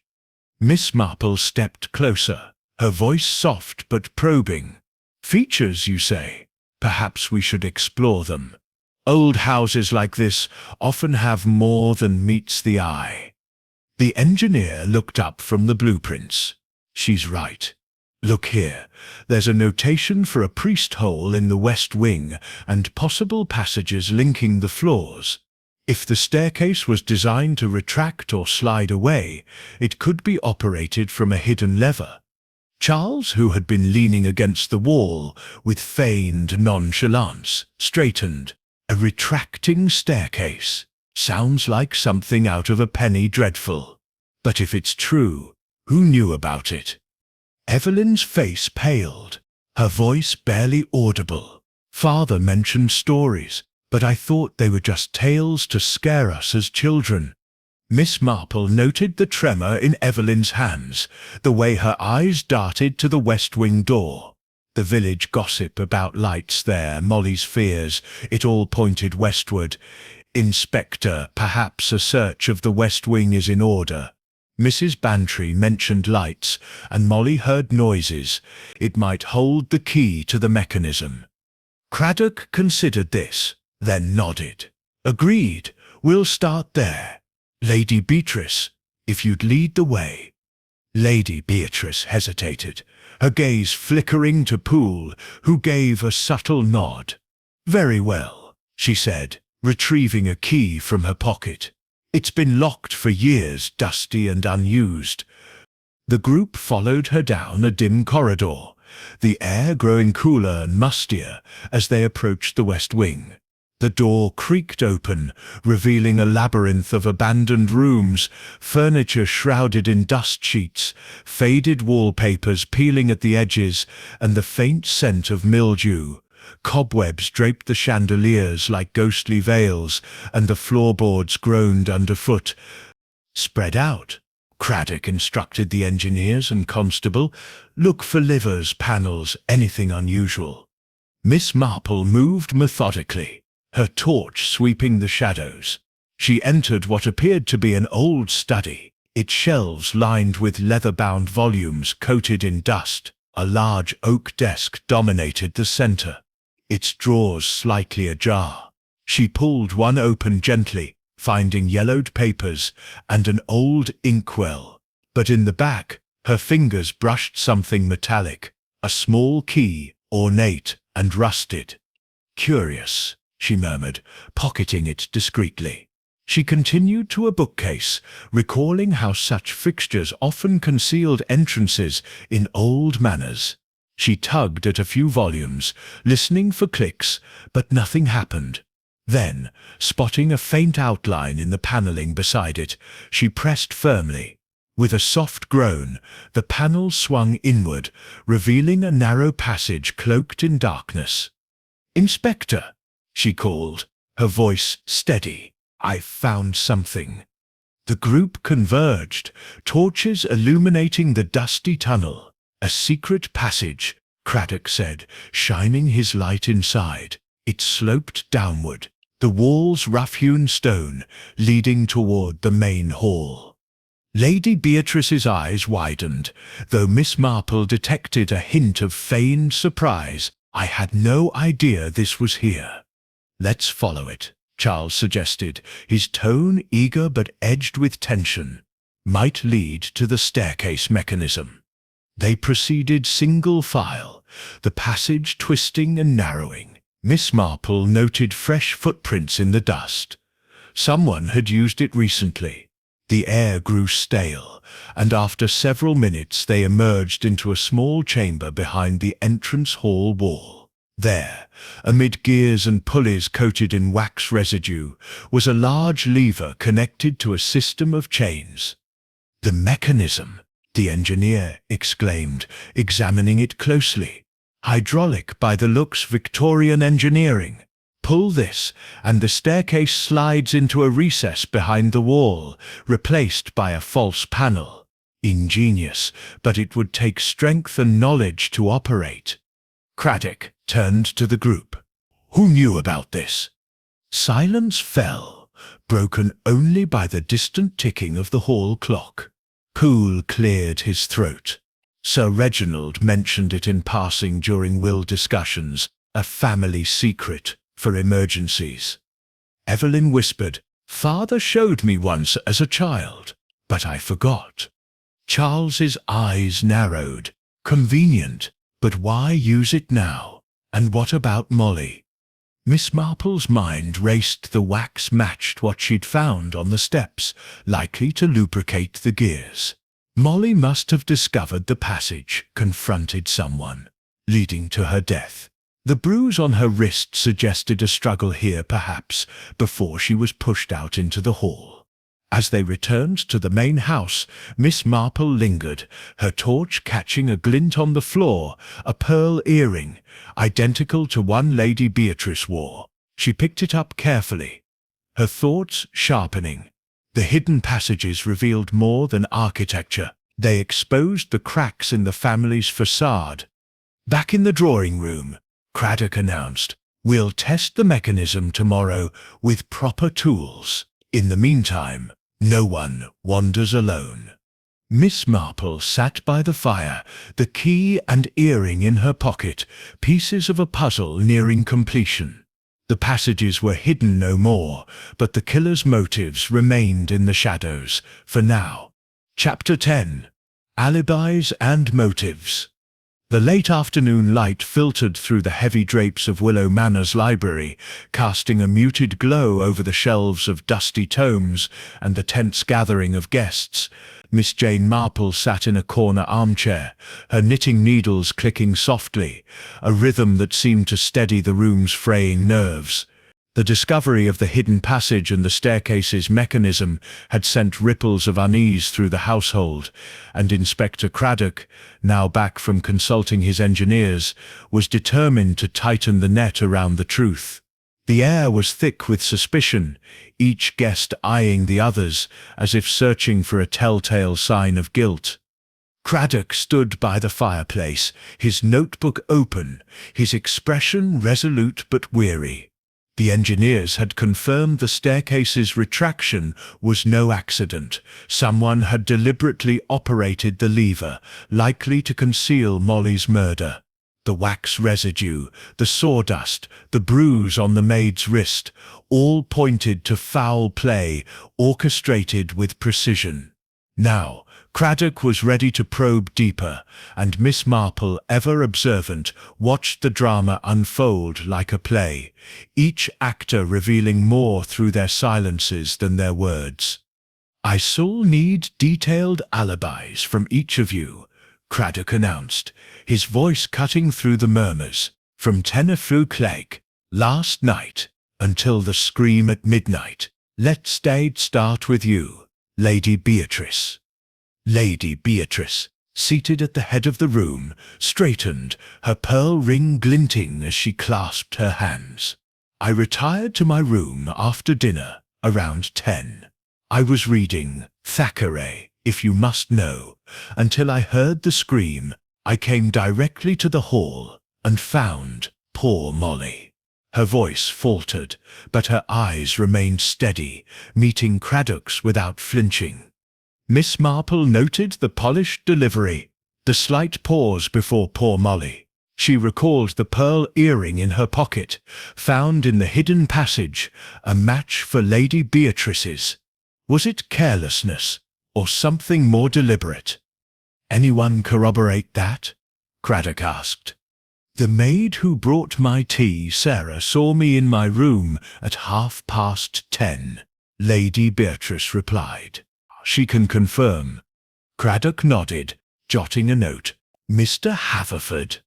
Miss Marple stepped closer, her voice soft but probing. "Features, you say? Perhaps we should explore them. Old houses like this often have more than meets the eye." The engineer looked up from the blueprints. "She's right. Look here, there's a notation for a priest hole in the west wing and possible passages linking the floors. If the staircase was designed to retract or slide away, it could be operated from a hidden lever." Charles, who had been leaning against the wall with feigned nonchalance, straightened. "A retracting staircase. Sounds like something out of a penny dreadful. But if it's true, who knew about it?" Evelyn's face paled, her voice barely audible. "Father mentioned stories, but I thought they were just tales to scare us as children." Miss Marple noted the tremor in Evelyn's hands, the way her eyes darted to the west wing door. The village gossip about lights there, Molly's fears, it all pointed westward. Inspector, perhaps a search of the West Wing is in order. Mrs. Bantry mentioned lights, and Molly heard noises. It might hold the key to the mechanism. Craddock considered this, then nodded. Agreed, we'll start there. Lady Beatrice, if you'd lead the way. Lady Beatrice hesitated, her gaze flickering to Poole, who gave a subtle nod. Very well, she said, retrieving a key from her pocket. It's been locked for years, dusty and unused. The group followed her down a dim corridor, the air growing cooler and mustier as they approached the West Wing. The door creaked open, revealing a labyrinth of abandoned rooms, furniture shrouded in dust sheets, faded wallpapers peeling at the edges, and the faint scent of mildew. Cobwebs draped the chandeliers like ghostly veils, and the floorboards groaned underfoot. Spread out, Craddock instructed the engineers and constable. Look for livers, panels, anything unusual. Miss Marple moved methodically, her torch sweeping the shadows. She entered what appeared to be an old study, its shelves lined with leather-bound volumes coated in dust. A large oak desk dominated the center, its drawers slightly ajar. She pulled one open gently, finding yellowed papers and an old inkwell. But in the back, her fingers brushed something metallic, a small key, ornate and rusted. Curious, she murmured, pocketing it discreetly. She continued to a bookcase, recalling how such fixtures often concealed entrances in old manors. She tugged at a few volumes, listening for clicks, but nothing happened. Then, spotting a faint outline in the paneling beside it, she pressed firmly. With a soft groan, the panel swung inward, revealing a narrow passage cloaked in darkness. "Inspector," she called, her voice steady. "I've found something." The group converged, torches illuminating the dusty tunnel. "A secret passage," Craddock said, shining his light inside. It sloped downward, the walls rough-hewn stone, leading toward the main hall. Lady Beatrice's eyes widened, though Miss Marple detected a hint of feigned surprise. "I had no idea this was here." "Let's follow it," Charles suggested, his tone eager but edged with tension. "Might lead to the staircase mechanism." They proceeded single file, the passage twisting and narrowing. Miss Marple noted fresh footprints in the dust. Someone had used it recently. The air grew stale, and after several minutes they emerged into a small chamber behind the entrance hall wall. There, amid gears and pulleys coated in wax residue, was a large lever connected to a system of chains. "The mechanism," the engineer exclaimed, examining it closely. "Hydraulic by the looks, Victorian engineering. Pull this, and the staircase slides into a recess behind the wall, replaced by a false panel. Ingenious, but it would take strength and knowledge to operate." Craddock turned to the group. "Who knew about this?" Silence fell, broken only by the distant ticking of the hall clock. Poole cleared his throat. "Sir Reginald mentioned it in passing during will discussions, a family secret for emergencies." Evelyn whispered, "Father showed me once as a child, but I forgot." Charles's eyes narrowed. Convenient, but why use it now? And what about Molly? Miss Marple's mind raced. The wax matched what she'd found on the steps, likely to lubricate the gears. Molly must have discovered the passage, confronted someone, leading to her death. The bruise on her wrist suggested a struggle here, perhaps, before she was pushed out into the hall. As they returned to the main house, Miss Marple lingered, her torch catching a glint on the floor, a pearl earring, identical to one Lady Beatrice wore. She picked it up carefully, her thoughts sharpening. The hidden passages revealed more than architecture. They exposed the cracks in the family's facade. "Back in the drawing room," Craddock announced. We'll test the mechanism tomorrow with proper tools. In the meantime, no one wanders alone. Miss Marple sat by the fire, the key and earring in her pocket, pieces of a puzzle nearing completion. The passages were hidden no more, but the killer's motives remained in the shadows, for now. Chapter 10. Alibis and Motives. The late afternoon light filtered through the heavy drapes of Willow Manor's library, casting a muted glow over the shelves of dusty tomes and the tense gathering of guests. Miss Jane Marple sat in a corner armchair, her knitting needles clicking softly, a rhythm that seemed to steady the room's fraying nerves. The discovery of the hidden passage and the staircase's mechanism had sent ripples of unease through the household, and Inspector Craddock, now back from consulting his engineers, was determined to tighten the net around the truth. The air was thick with suspicion, each guest eyeing the others as if searching for a telltale sign of guilt. Craddock stood by the fireplace, his notebook open, his expression resolute but weary. The engineers had confirmed the staircase's retraction was no accident. Someone had deliberately operated the lever, likely to conceal Molly's murder. The wax residue, the sawdust, the bruise on the maid's wrist, all pointed to foul play orchestrated with precision. Now, Craddock was ready to probe deeper, and Miss Marple, ever observant, watched the drama unfold like a play, each actor revealing more through their silences than their words. "I still need detailed alibis from each of you," Craddock announced, his voice cutting through the murmurs. "From Tenaflu last night until the scream at midnight. Let's start with you, Lady Beatrice." Lady Beatrice, seated at the head of the room, straightened, her pearl ring glinting as she clasped her hands. "I retired to my room after dinner, around 10. I was reading Thackeray, if you must know, until I heard the scream. I came directly to the hall and found poor Molly." Her voice faltered, but her eyes remained steady, meeting Craddock's without flinching. Miss Marple noted the polished delivery, the slight pause before poor Molly. She recalled the pearl earring in her pocket, found in the hidden passage, a match for Lady Beatrice's. Was it carelessness, or something more deliberate? "Anyone corroborate that?" Craddock asked. "The maid who brought my tea, Sarah, saw me in my room at 10:30, Lady Beatrice replied. "She can confirm." Craddock nodded, jotting a note. "Mr. Haverford."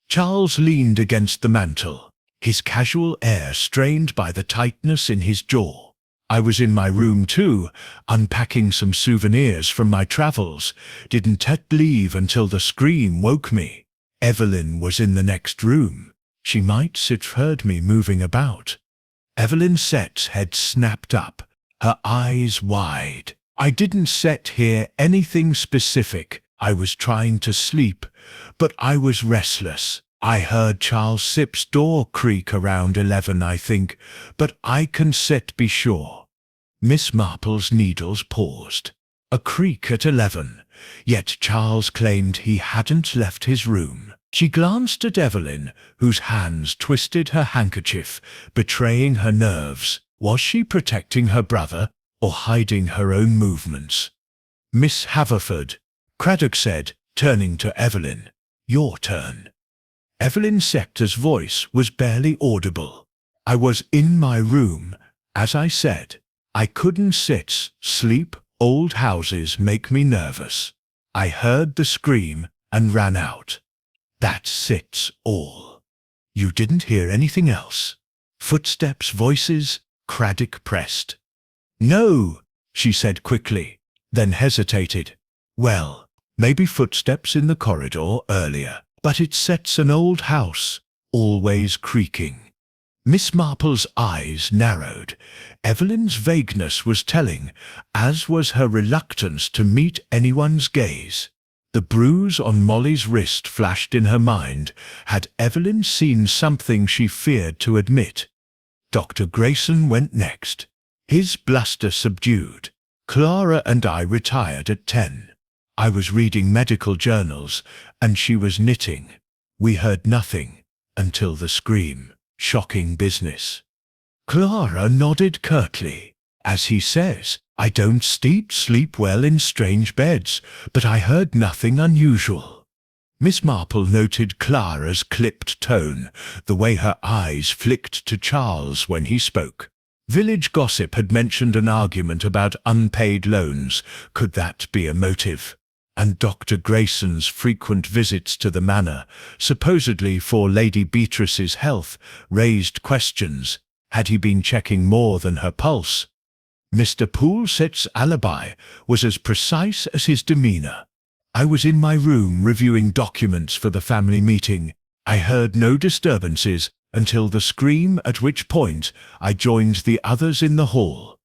Charles leaned against the mantel, his casual air strained by the tightness in his jaw. "I was in my room too, unpacking some souvenirs from my travels. Didn't leave until the scream woke me. Evelyn was in the next room. She might have heard me moving about." Evelyn Sett's head snapped up, her eyes wide. "I didn't hear anything specific. I was trying to sleep, but I was restless. I heard Charles Sipp's door creak around 11, I think, but I can be sure." Miss Marple's needles paused. A creak at 11, yet Charles claimed he hadn't left his room. She glanced at Evelyn, whose hands twisted her handkerchief, betraying her nerves. Was she protecting her brother, or hiding her own movements? "Miss Haverford," Craddock said, turning to Evelyn. "Your turn." Evelyn Sector's voice was barely audible. "I was in my room, as I said. I couldn't sleep. Old houses make me nervous. I heard the scream and ran out. That's all." "You didn't hear anything else?" "Footsteps, voices?" Craddock pressed. "No," she said quickly, then hesitated. "Well, maybe footsteps in the corridor earlier, but it sets an old house, always creaking." Miss Marple's eyes narrowed. Evelyn's vagueness was telling, as was her reluctance to meet anyone's gaze. The bruise on Molly's wrist flashed in her mind. Had Evelyn seen something she feared to admit? Dr. Grayson went next, his bluster subdued. Clara and I retired at 10. I was reading medical journals, and she was knitting. We heard nothing until the scream. Shocking business. Clara nodded curtly. As he says, I don't sleep well in strange beds, but I heard nothing unusual. Miss Marple noted Clara's clipped tone, the way her eyes flicked to Charles when he spoke. Village gossip had mentioned an argument about unpaid loans. Could that be a motive? And Dr. Grayson's frequent visits to the manor, supposedly for Lady Beatrice's health, raised questions. Had he been checking more than her pulse? Mr. Poulset's alibi was as precise as his demeanour. I was in my room reviewing documents for the family meeting. I heard no disturbances until the scream, at which point I joined the others in the hall.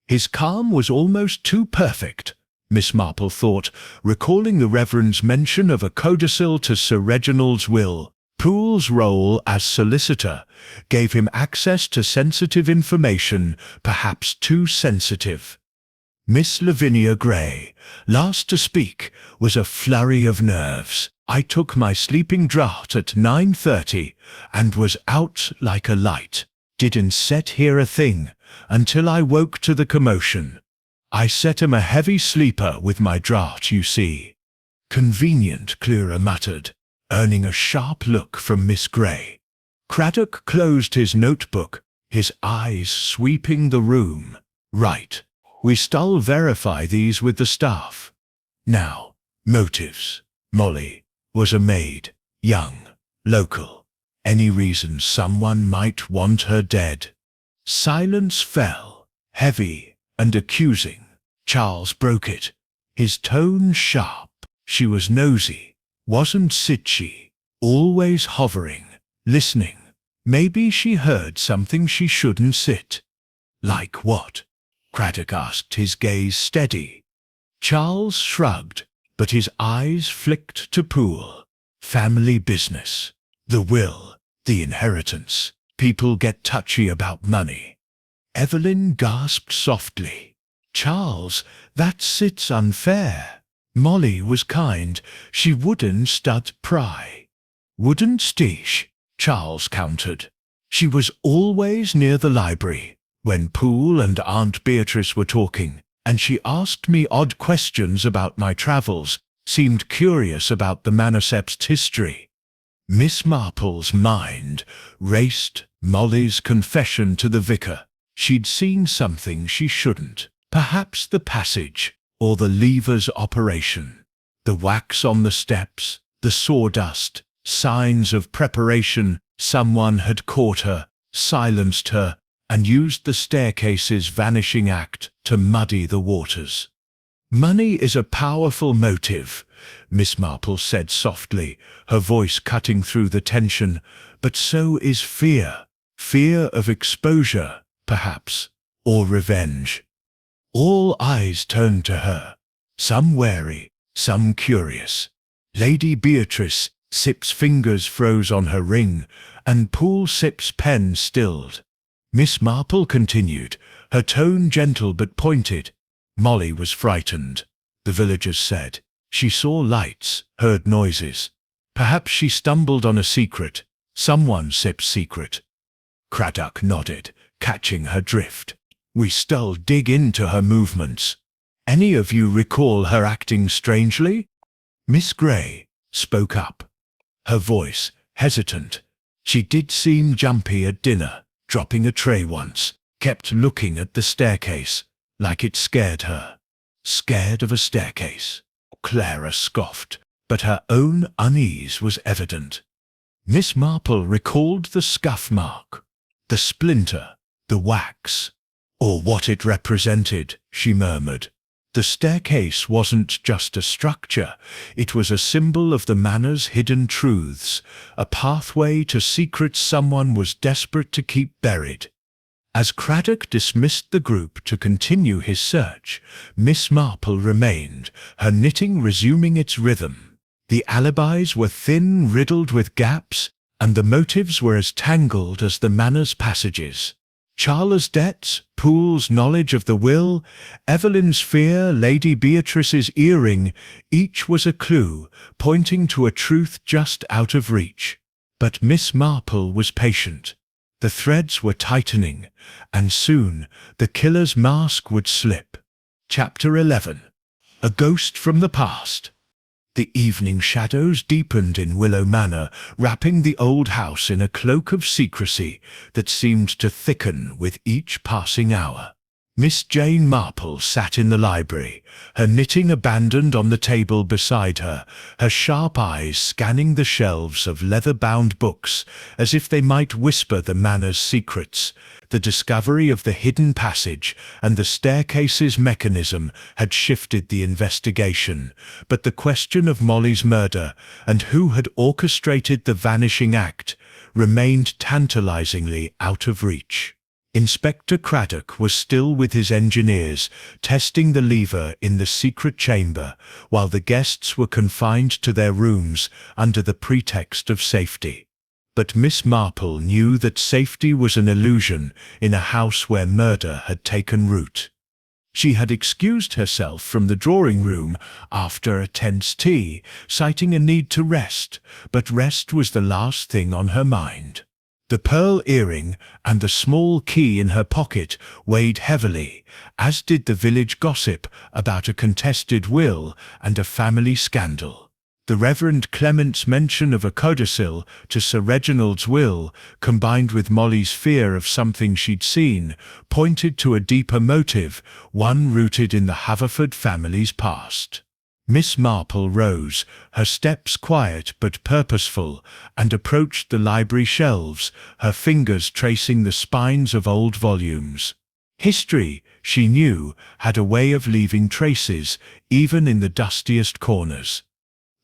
His calm was almost too perfect, Miss Marple thought, recalling the Reverend's mention of a codicil to Sir Reginald's will. Poole's role as solicitor gave him access to sensitive information, perhaps too sensitive. Miss Lavinia Gray, last to speak, was a flurry of nerves. I took my sleeping draught at 9:30 and was out like a light. Didn't hear a thing until I woke to the commotion. I set him a heavy sleeper with my draught, you see. Convenient, Clara muttered, earning a sharp look from Miss Gray. Craddock closed his notebook, his eyes sweeping the room. Right. We still verify these with the staff. Now, motives. Molly was a maid, young, local. Any reason someone might want her dead? Silence fell, heavy and accusing. Charles broke it, his tone sharp. She was nosy, wasn't she? Always hovering, listening. Maybe she heard something she shouldn't sit. Like what? Craddock asked, his gaze steady. Charles shrugged, but his eyes flicked to Poole. Family business. The will, the inheritance. People get touchy about money. Evelyn gasped softly. Charles, that's unfair. Molly was kind. She wouldn't pry. Wouldn't stish, Charles countered. She was always near the library when Poole and Aunt Beatrice were talking, and she asked me odd questions about my travels, seemed curious about the manuscript's history. Miss Marple's mind raced. Molly's confession to the vicar. She'd seen something she shouldn't. Perhaps the passage, or the lever's operation. The wax on the steps, the sawdust, signs of preparation. Someone had caught her, silenced her, and used the staircase's vanishing act to muddy the waters. Money is a powerful motive, Miss Marple said softly, her voice cutting through the tension, but so is fear. Fear of exposure, perhaps, or revenge. All eyes turned to her, some wary, some curious. Lady Beatrice Sip's fingers froze on her ring, and Poole Sip's pen stilled. Miss Marple continued, her tone gentle but pointed. Molly was frightened, the villagers said. She saw lights, heard noises. Perhaps she stumbled on a secret, someone Sip's secret. Craddock nodded, catching her drift. We still dig into her movements. Any of you recall her acting strangely? Miss Gray spoke up, her voice hesitant. She did seem jumpy at dinner, dropping a tray once, kept looking at the staircase, like it scared her. Scared of a staircase? Clara scoffed, but her own unease was evident. Miss Marple recalled the scuff mark, the splinter, the wax, or what it represented, she murmured. The staircase wasn't just a structure, it was a symbol of the manor's hidden truths, a pathway to secrets someone was desperate to keep buried. As Craddock dismissed the group to continue his search, Miss Marple remained, her knitting resuming its rhythm. The alibis were thin, riddled with gaps, and the motives were as tangled as the manor's passages. Charles' debts, Poole's knowledge of the will, Evelyn's fear, Lady Beatrice's earring, each was a clue, pointing to a truth just out of reach. But Miss Marple was patient. The threads were tightening, and soon the killer's mask would slip. Chapter 11. A Ghost from the Past. The evening shadows deepened in Willow Manor, wrapping the old house in a cloak of secrecy that seemed to thicken with each passing hour. Miss Jane Marple sat in the library, her knitting abandoned on the table beside her, her sharp eyes scanning the shelves of leather-bound books as if they might whisper the manor's secrets. The discovery of the hidden passage and the staircase's mechanism had shifted the investigation, but the question of Molly's murder and who had orchestrated the vanishing act remained tantalizingly out of reach. Inspector Craddock was still with his engineers, testing the lever in the secret chamber, while the guests were confined to their rooms under the pretext of safety. But Miss Marple knew that safety was an illusion in a house where murder had taken root. She had excused herself from the drawing-room after a tense tea, citing a need to rest, but rest was the last thing on her mind. The pearl earring and the small key in her pocket weighed heavily, as did the village gossip about a contested will and a family scandal. The Reverend Clement's mention of a codicil to Sir Reginald's will, combined with Molly's fear of something she'd seen, pointed to a deeper motive, one rooted in the Haverford family's past. Miss Marple rose, her steps quiet but purposeful, and approached the library shelves, her fingers tracing the spines of old volumes. History, she knew, had a way of leaving traces, even in the dustiest corners.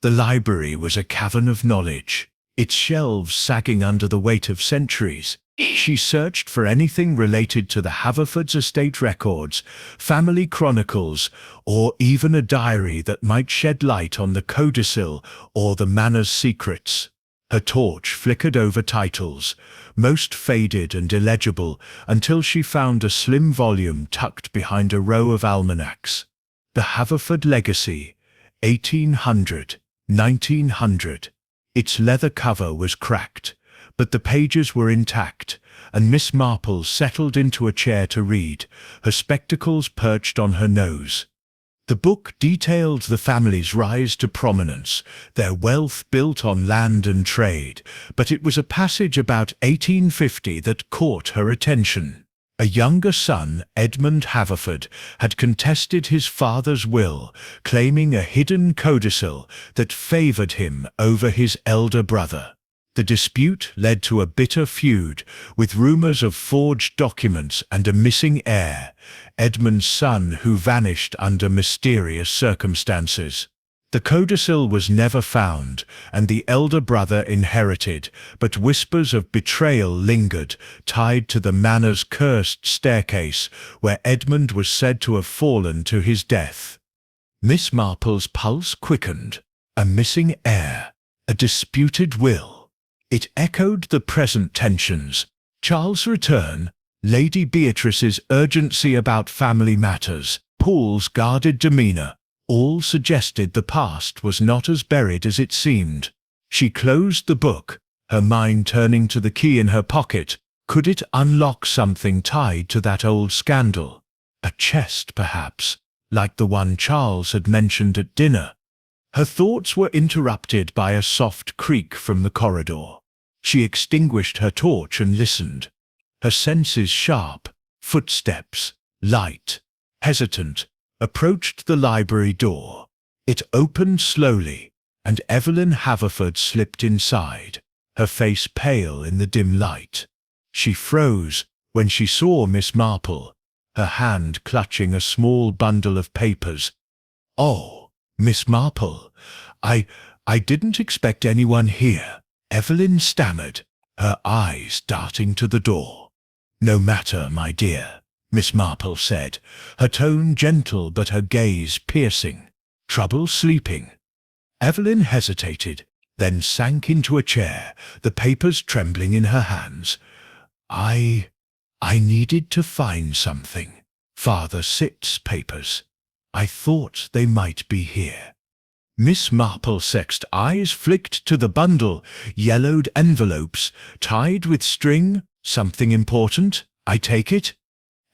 The library was a cavern of knowledge, its shelves sagging under the weight of centuries. She searched for anything related to the Haverford's estate records, family chronicles, or even a diary that might shed light on the codicil or the manor's secrets. Her torch flickered over titles, most faded and illegible, until she found a slim volume tucked behind a row of almanacs. The Haverford Legacy, 1800, 1900. Its leather cover was cracked, but the pages were intact, and Miss Marple settled into a chair to read, her spectacles perched on her nose. The book detailed the family's rise to prominence, their wealth built on land and trade, but it was a passage about 1850 that caught her attention. A younger son, Edmund Haverford, had contested his father's will, claiming a hidden codicil that favoured him over his elder brother. The dispute led to a bitter feud, with rumours of forged documents and a missing heir, Edmund's son who vanished under mysterious circumstances. The codicil was never found, and the elder brother inherited, but whispers of betrayal lingered, tied to the manor's cursed staircase, where Edmund was said to have fallen to his death. Miss Marple's pulse quickened. A missing heir, a disputed will. It echoed the present tensions. Charles' return, Lady Beatrice's urgency about family matters, Poole's guarded demeanour, all suggested the past was not as buried as it seemed. She closed the book, her mind turning to the key in her pocket. Could it unlock something tied to that old scandal? A chest, perhaps, like the one Charles had mentioned at dinner. Her thoughts were interrupted by a soft creak from the corridor. She extinguished her torch and listened. Her senses sharp, footsteps, light, hesitant, approached the library door. It opened slowly, and Evelyn Haverford slipped inside, her face pale in the dim light. She froze when she saw Miss Marple, her hand clutching a small bundle of papers. "Oh, Miss Marple, I didn't expect anyone here," Evelyn stammered, her eyes darting to the door. "No matter, my dear," Miss Marple said, her tone gentle but her gaze piercing. Trouble sleeping? Evelyn hesitated, then sank into a chair, the papers trembling in her hands. I needed to find something. Father Sitt's papers. I thought they might be here. Miss Marple's sexed eyes flicked to the bundle, yellowed envelopes, tied with string. Something important, I take it?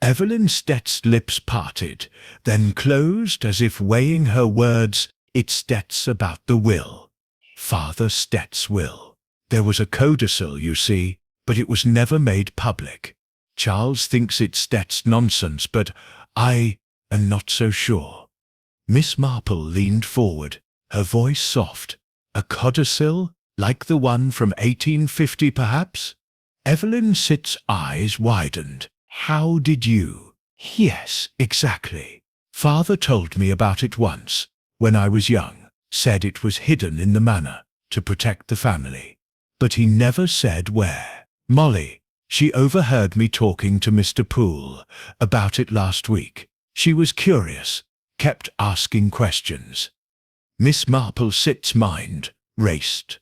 Evelyn Stett's lips parted, then closed as if weighing her words. It's Stett's about the will. Father Stett's will. There was a codicil, you see, but it was never made public. Charles thinks it's Stett's nonsense, but I am not so sure. Miss Marple leaned forward, her voice soft. A codicil, like the one from 1850 perhaps? Evelyn Sitt's eyes widened. How did you? Yes, exactly. Father told me about it once, when I was young, said it was hidden in the manor, to protect the family. But he never said where. Molly, she overheard me talking to Mr. Poole about it last week. She was curious, kept asking questions. Miss Marple Sitt's mind raced.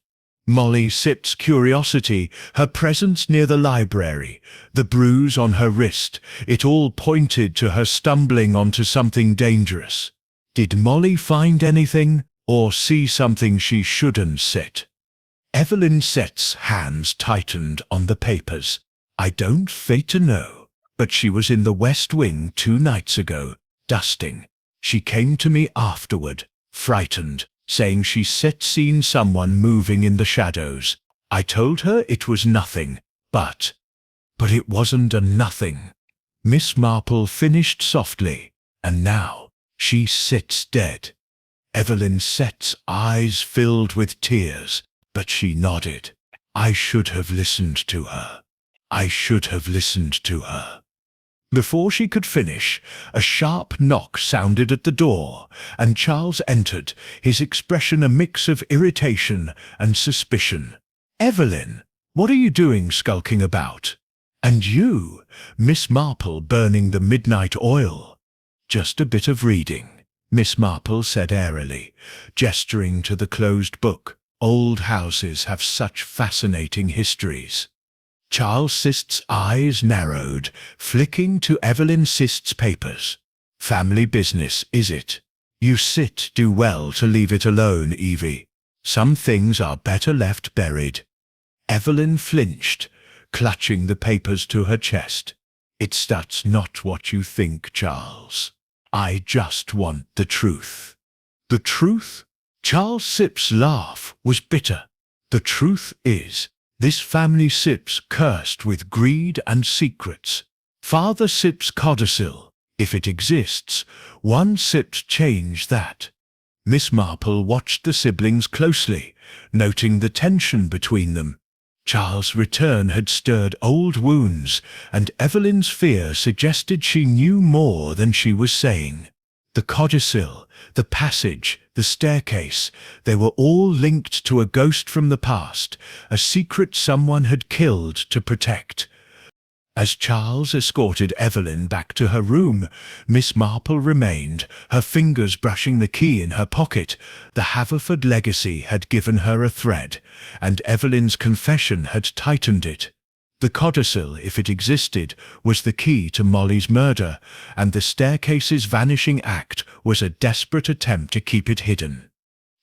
Molly Sitt's curiosity, her presence near the library, the bruise on her wrist, it all pointed to her stumbling onto something dangerous. Did Molly find anything, or see something she shouldn't sit? Evelyn Sitt's hands tightened on the papers. I don't fit to know, but she was in the West Wing 2 nights ago, dusting. She came to me afterward, frightened, saying she seen someone moving in the shadows. I told her it was nothing, but it wasn't a nothing. Miss Marple finished softly, and now she sits dead. Evelyn Sitt's eyes filled with tears, but she nodded. I should have listened to her. I should have listened to her. Before she could finish, a sharp knock sounded at the door, and Charles entered, his expression a mix of irritation and suspicion. Evelyn, what are you doing skulking about? And you, Miss Marple, burning the midnight oil? Just a bit of reading, Miss Marple said airily, gesturing to the closed book. Old houses have such fascinating histories. Charles Sist's eyes narrowed, flicking to Evelyn Sist's papers. Family business, is it? You do well to leave it alone, Evie. Some things are better left buried. Evelyn flinched, clutching the papers to her chest. That's not what you think, Charles. I just want the truth. The truth? Charles Sipp's laugh was bitter. The truth is, this family Sipp's cursed with greed and secrets. Father Sipp's codicil, if it exists, one Sipp's change that. Miss Marple watched the siblings closely, noting the tension between them. Charles' return had stirred old wounds, and Evelyn's fear suggested she knew more than she was saying. The codicil, the passage, the staircase, they were all linked to a ghost from the past, a secret someone had killed to protect. As Charles escorted Evelyn back to her room, Miss Marple remained, her fingers brushing the key in her pocket. The Haverford legacy had given her a thread, and Evelyn's confession had tightened it. The codicil, if it existed, was the key to Molly's murder, and the staircase's vanishing act was a desperate attempt to keep it hidden.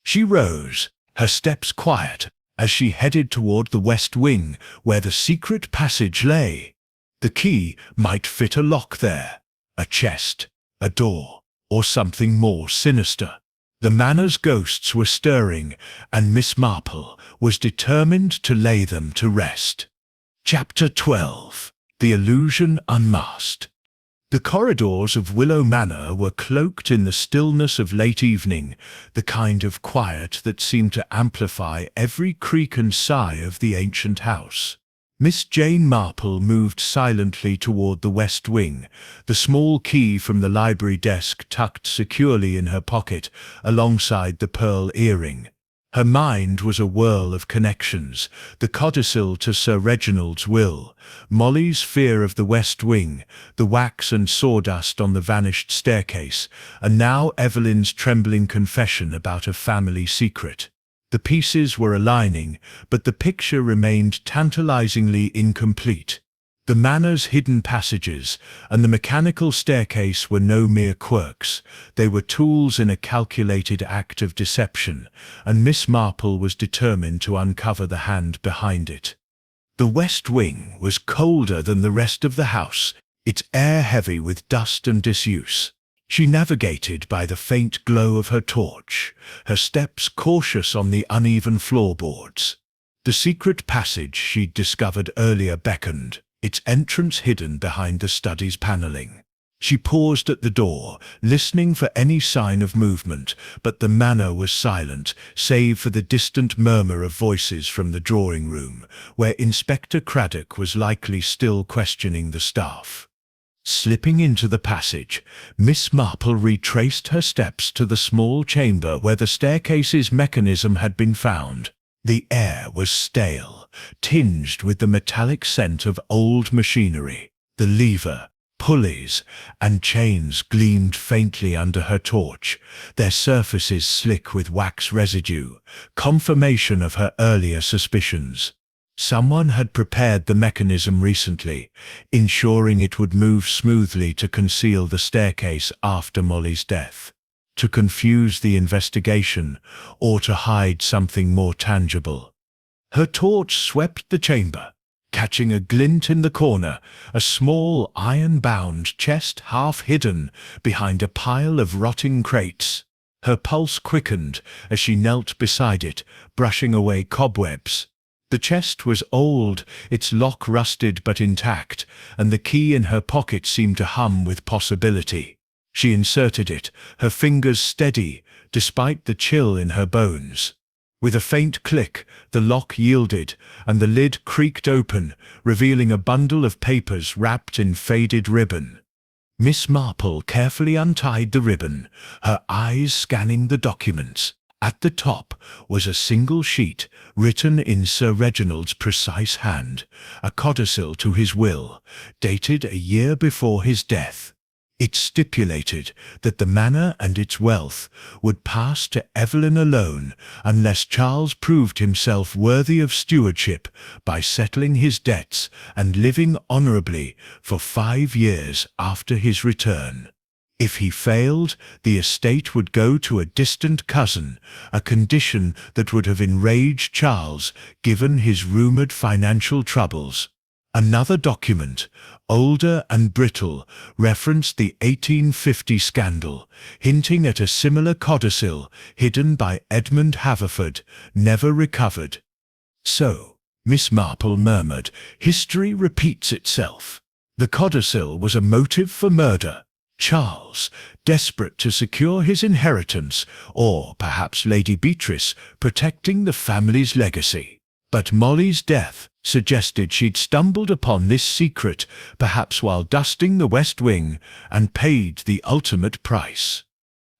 She rose, her steps quiet, as she headed toward the West Wing, where the secret passage lay. The key might fit a lock there, a chest, a door, or something more sinister. The manor's ghosts were stirring, and Miss Marple was determined to lay them to rest. Chapter 12. The Illusion Unmasked. The corridors of Willow Manor were cloaked in the stillness of late evening, the kind of quiet that seemed to amplify every creak and sigh of the ancient house. Miss Jane Marple moved silently toward the West Wing, the small key from the library desk tucked securely in her pocket alongside the pearl earring. Her mind was a whirl of connections, the codicil to Sir Reginald's will, Molly's fear of the West Wing, the wax and sawdust on the vanished staircase, and now Evelyn's trembling confession about a family secret. The pieces were aligning, but the picture remained tantalizingly incomplete. The manor's hidden passages and the mechanical staircase were no mere quirks. They were tools in a calculated act of deception, and Miss Marple was determined to uncover the hand behind it. The West Wing was colder than the rest of the house, its air heavy with dust and disuse. She navigated by the faint glow of her torch, her steps cautious on the uneven floorboards. The secret passage she'd discovered earlier beckoned, its entrance hidden behind the study's panelling. She paused at the door, listening for any sign of movement, but the manor was silent, save for the distant murmur of voices from the drawing room, where Inspector Craddock was likely still questioning the staff. Slipping into the passage, Miss Marple retraced her steps to the small chamber where the staircase's mechanism had been found. The air was stale, tinged with the metallic scent of old machinery. The lever, pulleys, and chains gleamed faintly under her torch, their surfaces slick with wax residue, confirmation of her earlier suspicions. Someone had prepared the mechanism recently, ensuring it would move smoothly to conceal the staircase after Molly's death. To confuse the investigation, or to hide something more tangible. Her torch swept the chamber, catching a glint in the corner, a small iron-bound chest half hidden behind a pile of rotting crates. Her pulse quickened as she knelt beside it, brushing away cobwebs. The chest was old, its lock rusted but intact, and the key in her pocket seemed to hum with possibility. She inserted it, her fingers steady, despite the chill in her bones. With a faint click, the lock yielded, and the lid creaked open, revealing a bundle of papers wrapped in faded ribbon. Miss Marple carefully untied the ribbon, her eyes scanning the documents. At the top was a single sheet, written in Sir Reginald's precise hand, a codicil to his will, dated a year before his death. It stipulated that the manor and its wealth would pass to Evelyn alone unless Charles proved himself worthy of stewardship by settling his debts and living honourably for 5 years after his return. If he failed, the estate would go to a distant cousin, a condition that would have enraged Charles given his rumoured financial troubles. Another document, older and brittle, referenced the 1850 scandal, hinting at a similar codicil hidden by Edmund Haverford, never recovered. So, Miss Marple murmured, history repeats itself. The codicil was a motive for murder. Charles, desperate to secure his inheritance, or perhaps Lady Beatrice, protecting the family's legacy. But Molly's death suggested she'd stumbled upon this secret, perhaps while dusting the West Wing, and paid the ultimate price.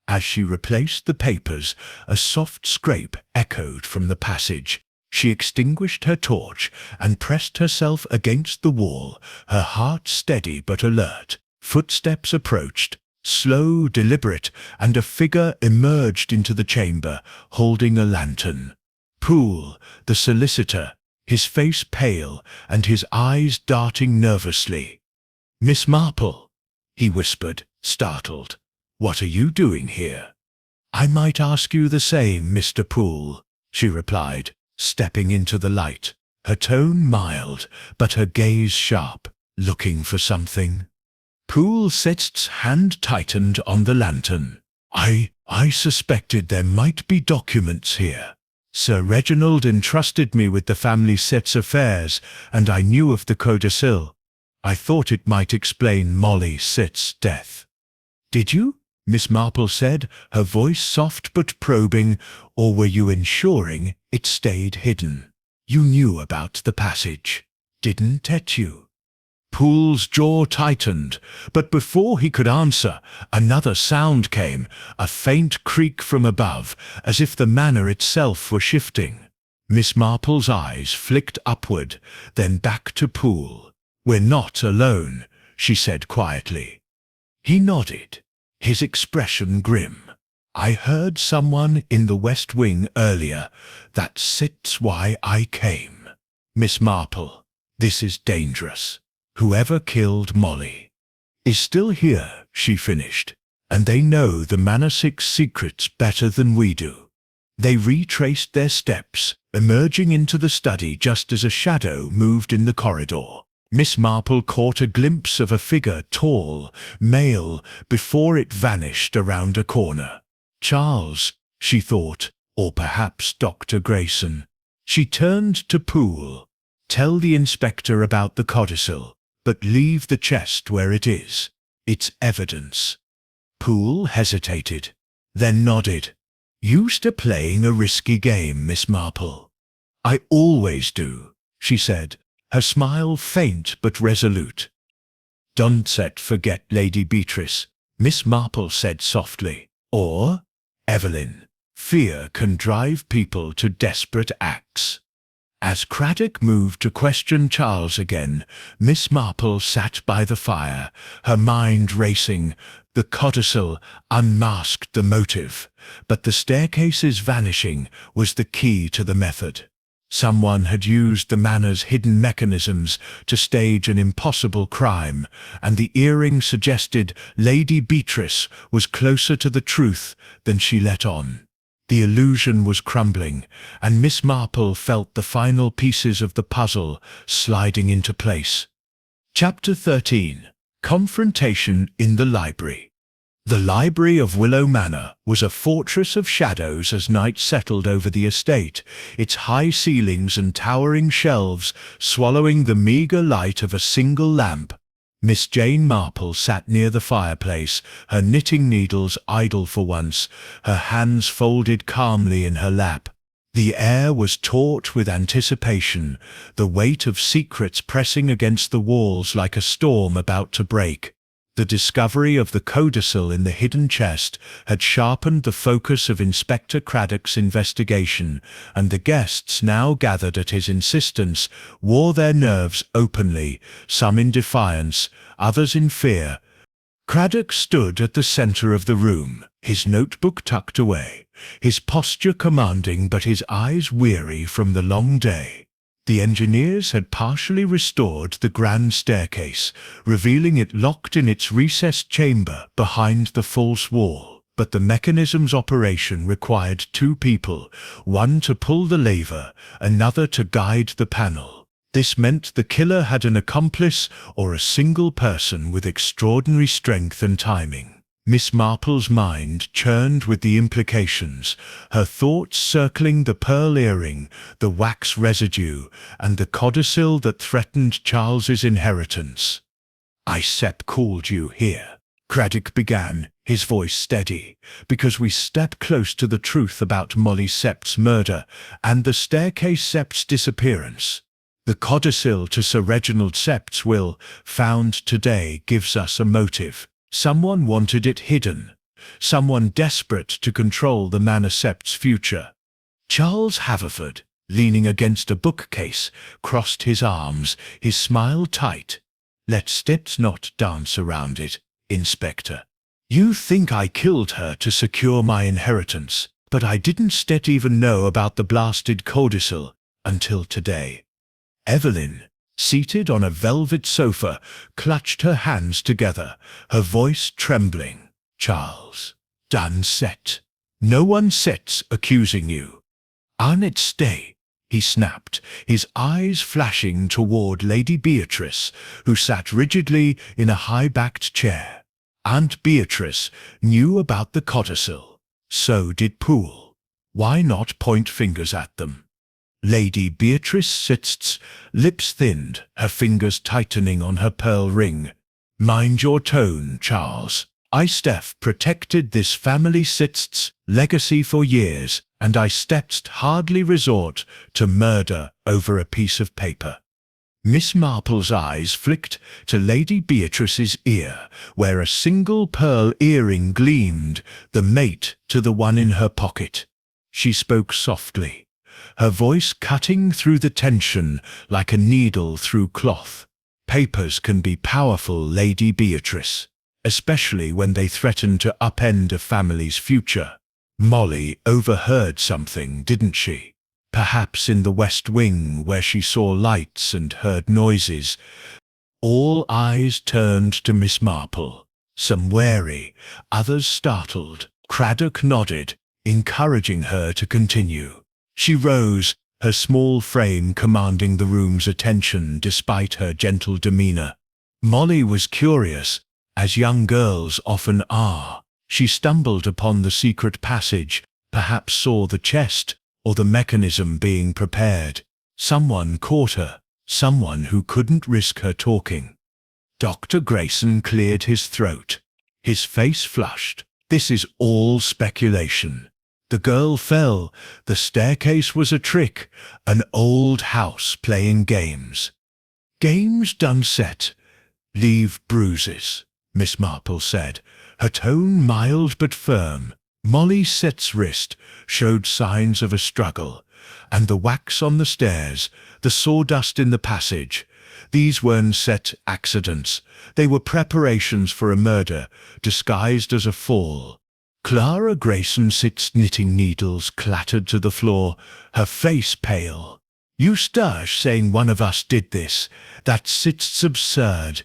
As she replaced the papers, a soft scrape echoed from the passage. She extinguished her torch and pressed herself against the wall, her heart steady but alert. Footsteps approached, slow, deliberate, and a figure emerged into the chamber, holding a lantern. Poole, the solicitor, his face pale and his eyes darting nervously. "Miss Marple," he whispered, startled. "What are you doing here?" "I might ask you the same, Mr. Poole," she replied, stepping into the light, her tone mild, but her gaze sharp. "Looking for something?" Poole's hand tightened on the lantern. I suspected there might be documents here. Sir Reginald entrusted me with the family set's affairs, and I knew of the codicil. I thought it might explain Molly Set's death." "Did you?" Miss Marple said, her voice soft but probing, "or were you ensuring it stayed hidden? You knew about the passage, didn't you?" Poole's jaw tightened, but before he could answer, another sound came, a faint creak from above, as if the manor itself were shifting. Miss Marple's eyes flicked upward, then back to Poole. "We're not alone," she said quietly. He nodded, his expression grim. "I heard someone in the West Wing earlier. That's why I came. Miss Marple, this is dangerous. Whoever killed Molly is still here," she finished, "and they know the Manor Six secrets better than we do." They retraced their steps, emerging into the study just as a shadow moved in the corridor. Miss Marple caught a glimpse of a figure, tall, male, before it vanished around a corner. Charles, she thought, or perhaps Dr. Grayson. She turned to Poole. "Tell the inspector about the codicil, but leave the chest where it is. It's evidence." Poole hesitated, then nodded. "Used to playing a risky game, Miss Marple." "I always do," she said, her smile faint but resolute. "Don't forget Lady Beatrice," Miss Marple said softly. "Or Evelyn. Fear can drive people to desperate acts." As Craddock moved to question Charles again, Miss Marple sat by the fire, her mind racing. The codicil unmasked the motive, but the staircase's vanishing was the key to the method. Someone had used the manor's hidden mechanisms to stage an impossible crime, and the earring suggested Lady Beatrice was closer to the truth than she let on. The illusion was crumbling, and Miss Marple felt the final pieces of the puzzle sliding into place. Chapter 13. Confrontation in the Library. The library of Willow Manor was a fortress of shadows as night settled over the estate, its high ceilings and towering shelves swallowing the meagre light of a single lamp. Miss Jane Marple sat near the fireplace, her knitting needles idle for once, her hands folded calmly in her lap. The air was taut with anticipation, the weight of secrets pressing against the walls like a storm about to break. The discovery of the codicil in the hidden chest had sharpened the focus of Inspector Craddock's investigation, and the guests now gathered at his insistence wore their nerves openly, some in defiance, others in fear. Craddock stood at the center of the room, his notebook tucked away, his posture commanding but his eyes weary from the long day. The engineers had partially restored the grand staircase, revealing it locked in its recessed chamber behind the false wall. But the mechanism's operation required two people, one to pull the lever, another to guide the panel. This meant the killer had an accomplice or a single person with extraordinary strength and timing. Miss Marple's mind churned with the implications, her thoughts circling the pearl earring, the wax residue, and the codicil that threatened Charles's inheritance. "I called you here," Craddock began, his voice steady, "because we step close to the truth about Molly Sept's murder and the staircase Sept's disappearance. The codicil to Sir Reginald Sept's will, found today, gives us a motive. Someone wanted it hidden. Someone desperate to control the Manor Sept's future." Charles Haverford, leaning against a bookcase, crossed his arms, his smile tight. "Let's not dance around it, Inspector. You think I killed her to secure my inheritance, but I didn't even know about the blasted codicil until today." Evelyn, seated on a velvet sofa, clutched her hands together, her voice trembling. "Charles, done set. No one set's accusing you." "Aunt, stay," he snapped, his eyes flashing toward Lady Beatrice, who sat rigidly in a high-backed chair. Aunt Beatrice knew about the codicil. So did Poole. Why not point fingers at them? Lady Beatrice sits, lips thinned, her fingers tightening on her pearl ring. "Mind your tone, Charles. Protected this family sit's legacy for years, and hardly resort to murder over a piece of paper." Miss Marple's eyes flicked to Lady Beatrice's ear, where a single pearl earring gleamed, the mate to the one in her pocket. She spoke softly, her voice cutting through the tension like a needle through cloth. "Papers can be powerful, Lady Beatrice, especially when they threaten to upend a family's future. Molly overheard something, didn't she? Perhaps in the West Wing, where she saw lights and heard noises." All eyes turned to Miss Marple, some wary, others startled. Craddock nodded, encouraging her to continue. She rose, her small frame commanding the room's attention despite her gentle demeanor. Molly was curious, as young girls often are. She stumbled upon the secret passage, perhaps saw the chest, or the mechanism being prepared. Someone caught her, someone who couldn't risk her talking. Dr. Grayson cleared his throat. His face flushed. "This is all speculation. The girl fell. The staircase was a trick, an old house playing games. Games done set, leave bruises," Miss Marple said, her tone mild but firm. Molly Set's wrist showed signs of a struggle, and the wax on the stairs, the sawdust in the passage, these weren't set accidents. They were preparations for a murder, disguised as a fall. Clara Grayson Set's knitting needles clattered to the floor, her face pale. "Eustache saying one of us did this. That Set's absurd."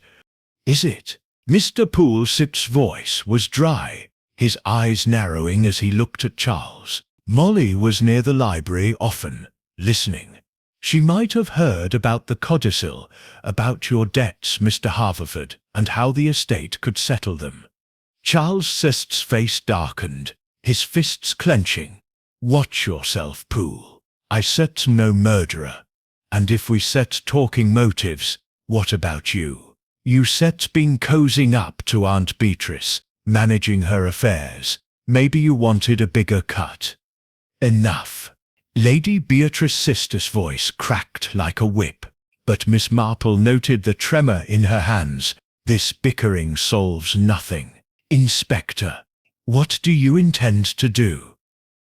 "Is it?" Mr. Poole Set's voice was dry, his eyes narrowing as he looked at Charles. Molly was near the library often, listening. She might have heard about the codicil, about your debts, Mr. Haverford, and how the estate could settle them. Charles Set's face darkened, his fists clenching. "Watch yourself, Poole. I Set's no murderer. And if we set talking motives, what about you? You Set's been cozying up to Aunt Beatrice, managing her affairs. Maybe you wanted a bigger cut." "Enough." Lady Beatrice's sister's voice cracked like a whip, but Miss Marple noted the tremor in her hands. "This bickering solves nothing. Inspector, what do you intend to do?"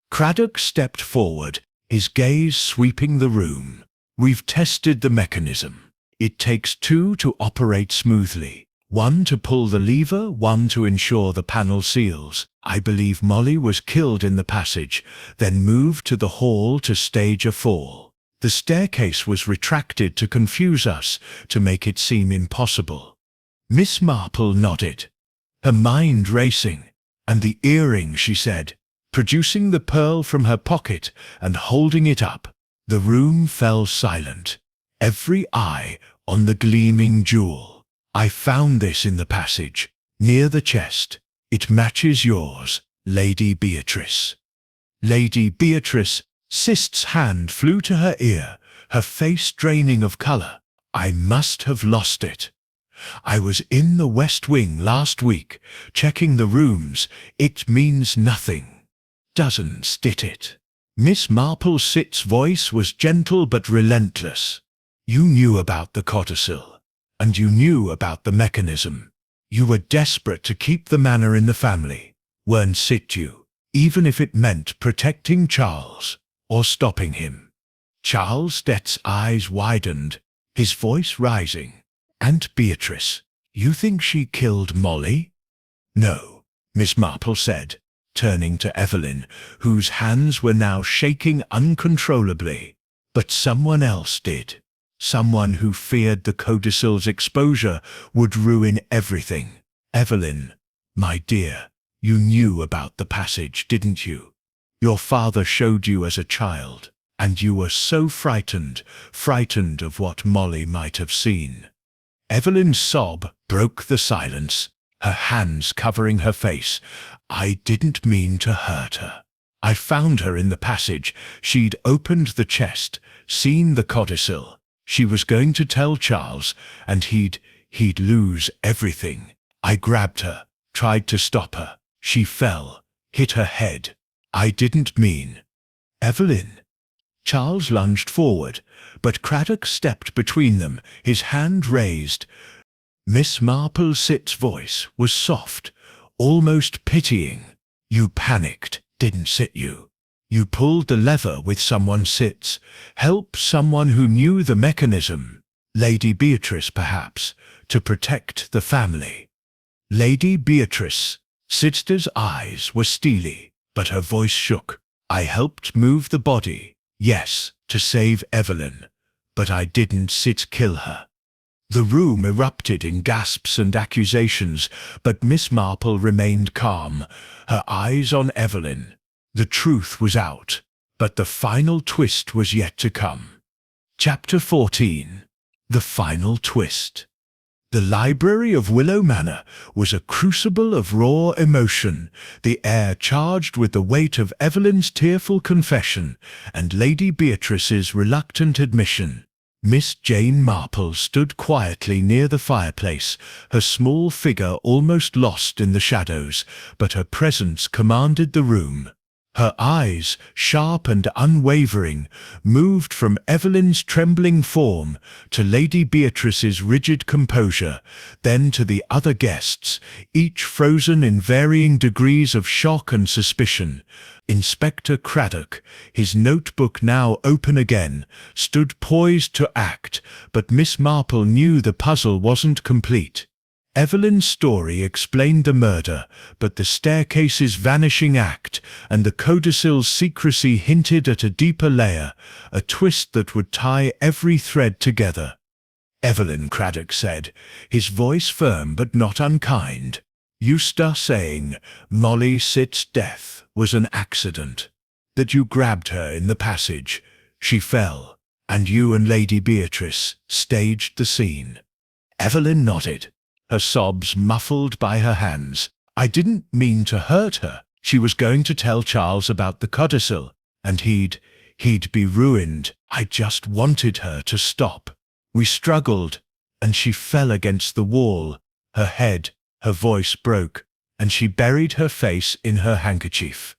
Craddock stepped forward, his gaze sweeping the room. "We've tested the mechanism. It takes two to operate smoothly. One to pull the lever, one to ensure the panel seals. I believe Molly was killed in the passage, then moved to the hall to stage a fall. The staircase was retracted to confuse us, to make it seem impossible." Miss Marple nodded, her mind racing. "And the earring," she said, producing the pearl from her pocket and holding it up. The room fell silent, every eye on the gleaming jewel. "I found this in the passage, near the chest. It matches yours, Lady Beatrice." Lady Beatrice Sist's hand flew to her ear, her face draining of colour. "I must have lost it. I was in the West Wing last week, checking the rooms. It means nothing. Doesn't it?" Miss Marple Sit's voice was gentle but relentless. "You knew about the codicil. And you knew about the mechanism. You were desperate to keep the manor in the family, weren't you? Even if it meant protecting Charles, or stopping him." Charles Set's eyes widened, his voice rising. "Aunt Beatrice, you think she killed Molly?" "No," Miss Marple said, turning to Evelyn, whose hands were now shaking uncontrollably. "But someone else did. Someone who feared the codicil's exposure would ruin everything. Evelyn, my dear, you knew about the passage, didn't you? Your father showed you as a child, and you were so frightened of what Molly might have seen." Evelyn's sob broke the silence, her hands covering her face. "I didn't mean to hurt her. I found her in the passage. She'd opened the chest, seen the codicil. She was going to tell Charles, and he'd lose everything. I grabbed her, tried to stop her. She fell, hit her head. I didn't mean." "Evelyn." Charles lunged forward, but Craddock stepped between them, his hand raised. Miss Marple's voice was soft, almost pitying. "You panicked, didn't sit you? You pulled the lever with someone sits. Help someone who knew the mechanism. Lady Beatrice, perhaps, to protect the family." Lady Beatrice. Sister's eyes were steely, but her voice shook. "I helped move the body, yes, to save Evelyn, but I didn't kill her." The room erupted in gasps and accusations, but Miss Marple remained calm, her eyes on Evelyn. The truth was out, but the final twist was yet to come. Chapter 14. The Final Twist. The library of Willow Manor was a crucible of raw emotion, the air charged with the weight of Evelyn's tearful confession and Lady Beatrice's reluctant admission. Miss Jane Marple stood quietly near the fireplace, her small figure almost lost in the shadows, but her presence commanded the room. Her eyes, sharp and unwavering, moved from Evelyn's trembling form to Lady Beatrice's rigid composure, then to the other guests, each frozen in varying degrees of shock and suspicion. Inspector Craddock, his notebook now open again, stood poised to act, but Miss Marple knew the puzzle wasn't complete. Evelyn's story explained the murder, but the staircase's vanishing act and the codicil's secrecy hinted at a deeper layer, a twist that would tie every thread together. "Evelyn," Craddock said, his voice firm but not unkind. "You start saying Molly Sitt's death was an accident, that you grabbed her in the passage, she fell, and you and Lady Beatrice staged the scene." Evelyn nodded, her sobs muffled by her hands. "I didn't mean to hurt her. She was going to tell Charles about the codicil, and he'd be ruined. I just wanted her to stop. We struggled, and she fell against the wall. Her voice broke, and she buried her face in her handkerchief."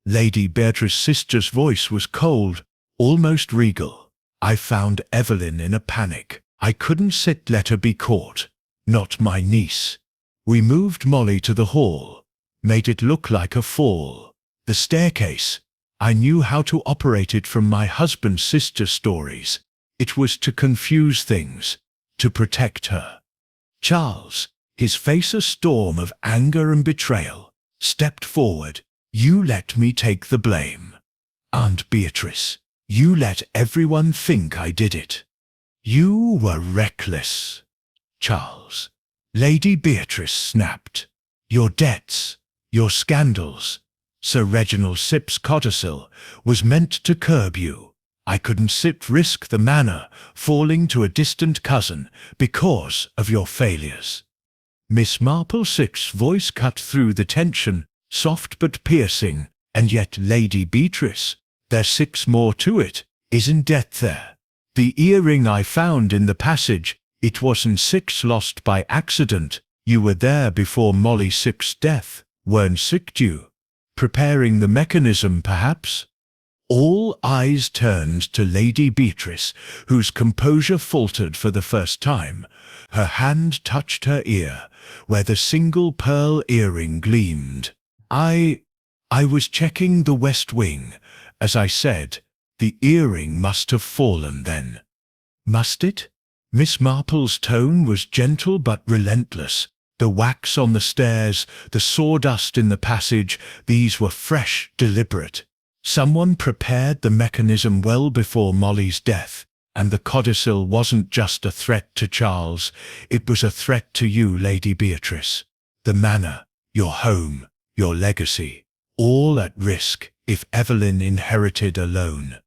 Lady Beatrice's sister's voice was cold, almost regal. "I found Evelyn in a panic. I couldn't let her be caught. Not my niece. We moved Molly to the hall, made it look like a fall. The staircase, I knew how to operate it from my husband's sister stories. It was to confuse things, to protect her." Charles, his face a storm of anger and betrayal, stepped forward. "You let me take the blame. Aunt Beatrice, you let everyone think I did it. You were reckless." "Charles," Lady Beatrice snapped, "your debts, your scandals. Sir Reginald Sipp's codicil was meant to curb you. I couldn't risk the manor falling to a distant cousin because of your failures." Miss Marple's voice cut through the tension, soft but piercing. "And yet, Lady Beatrice, there's more to it, isn't there? The earring I found in the passage, it wasn't lost by accident. You were there before Molly Sipp's death, weren't you? Preparing the mechanism, perhaps?" All eyes turned to Lady Beatrice, whose composure faltered for the first time. Her hand touched her ear, where the single pearl earring gleamed. I was checking the west wing. As I said, the earring must have fallen then." "Must it?" Miss Marple's tone was gentle but relentless. The wax on the stairs, the sawdust in the passage, these were fresh, deliberate. Someone prepared the mechanism well before Molly's death, and the codicil wasn't just a threat to Charles, it was a threat to you, Lady Beatrice. The manor, your home, your legacy, all at risk if Evelyn inherited alone.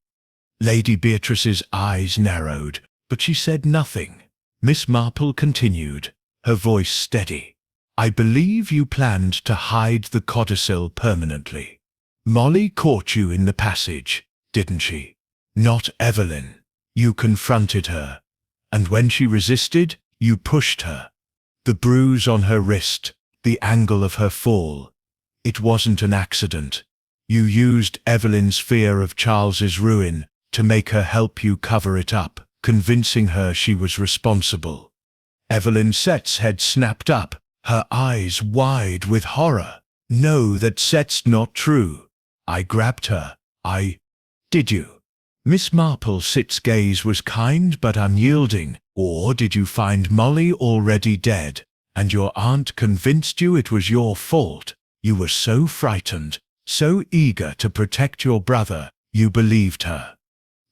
Lady Beatrice's eyes narrowed, but she said nothing. Miss Marple continued, her voice steady. "I believe you planned to hide the codicil permanently. Molly caught you in the passage, didn't she? Not Evelyn. You confronted her, and when she resisted, you pushed her. The bruise on her wrist, the angle of her fall. It wasn't an accident. You used Evelyn's fear of Charles's ruin to make her help you cover it up, convincing her she was responsible. Evelyn Sett's head snapped up, her eyes wide with horror. No, that's not true. I grabbed her. Did you? Miss Marple Sitt's gaze was kind but unyielding. Or did you find Molly already dead, and your aunt convinced you it was your fault? You were so frightened, so eager to protect your brother, you believed her.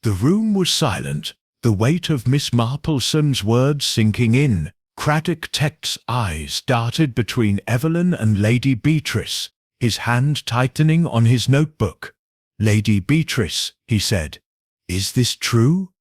The room was silent, the weight of Miss Marpleson's words sinking in. Craddock Tech's eyes darted between Evelyn and Lady Beatrice, his hand tightening on his notebook. Lady Beatrice, he said, is this true?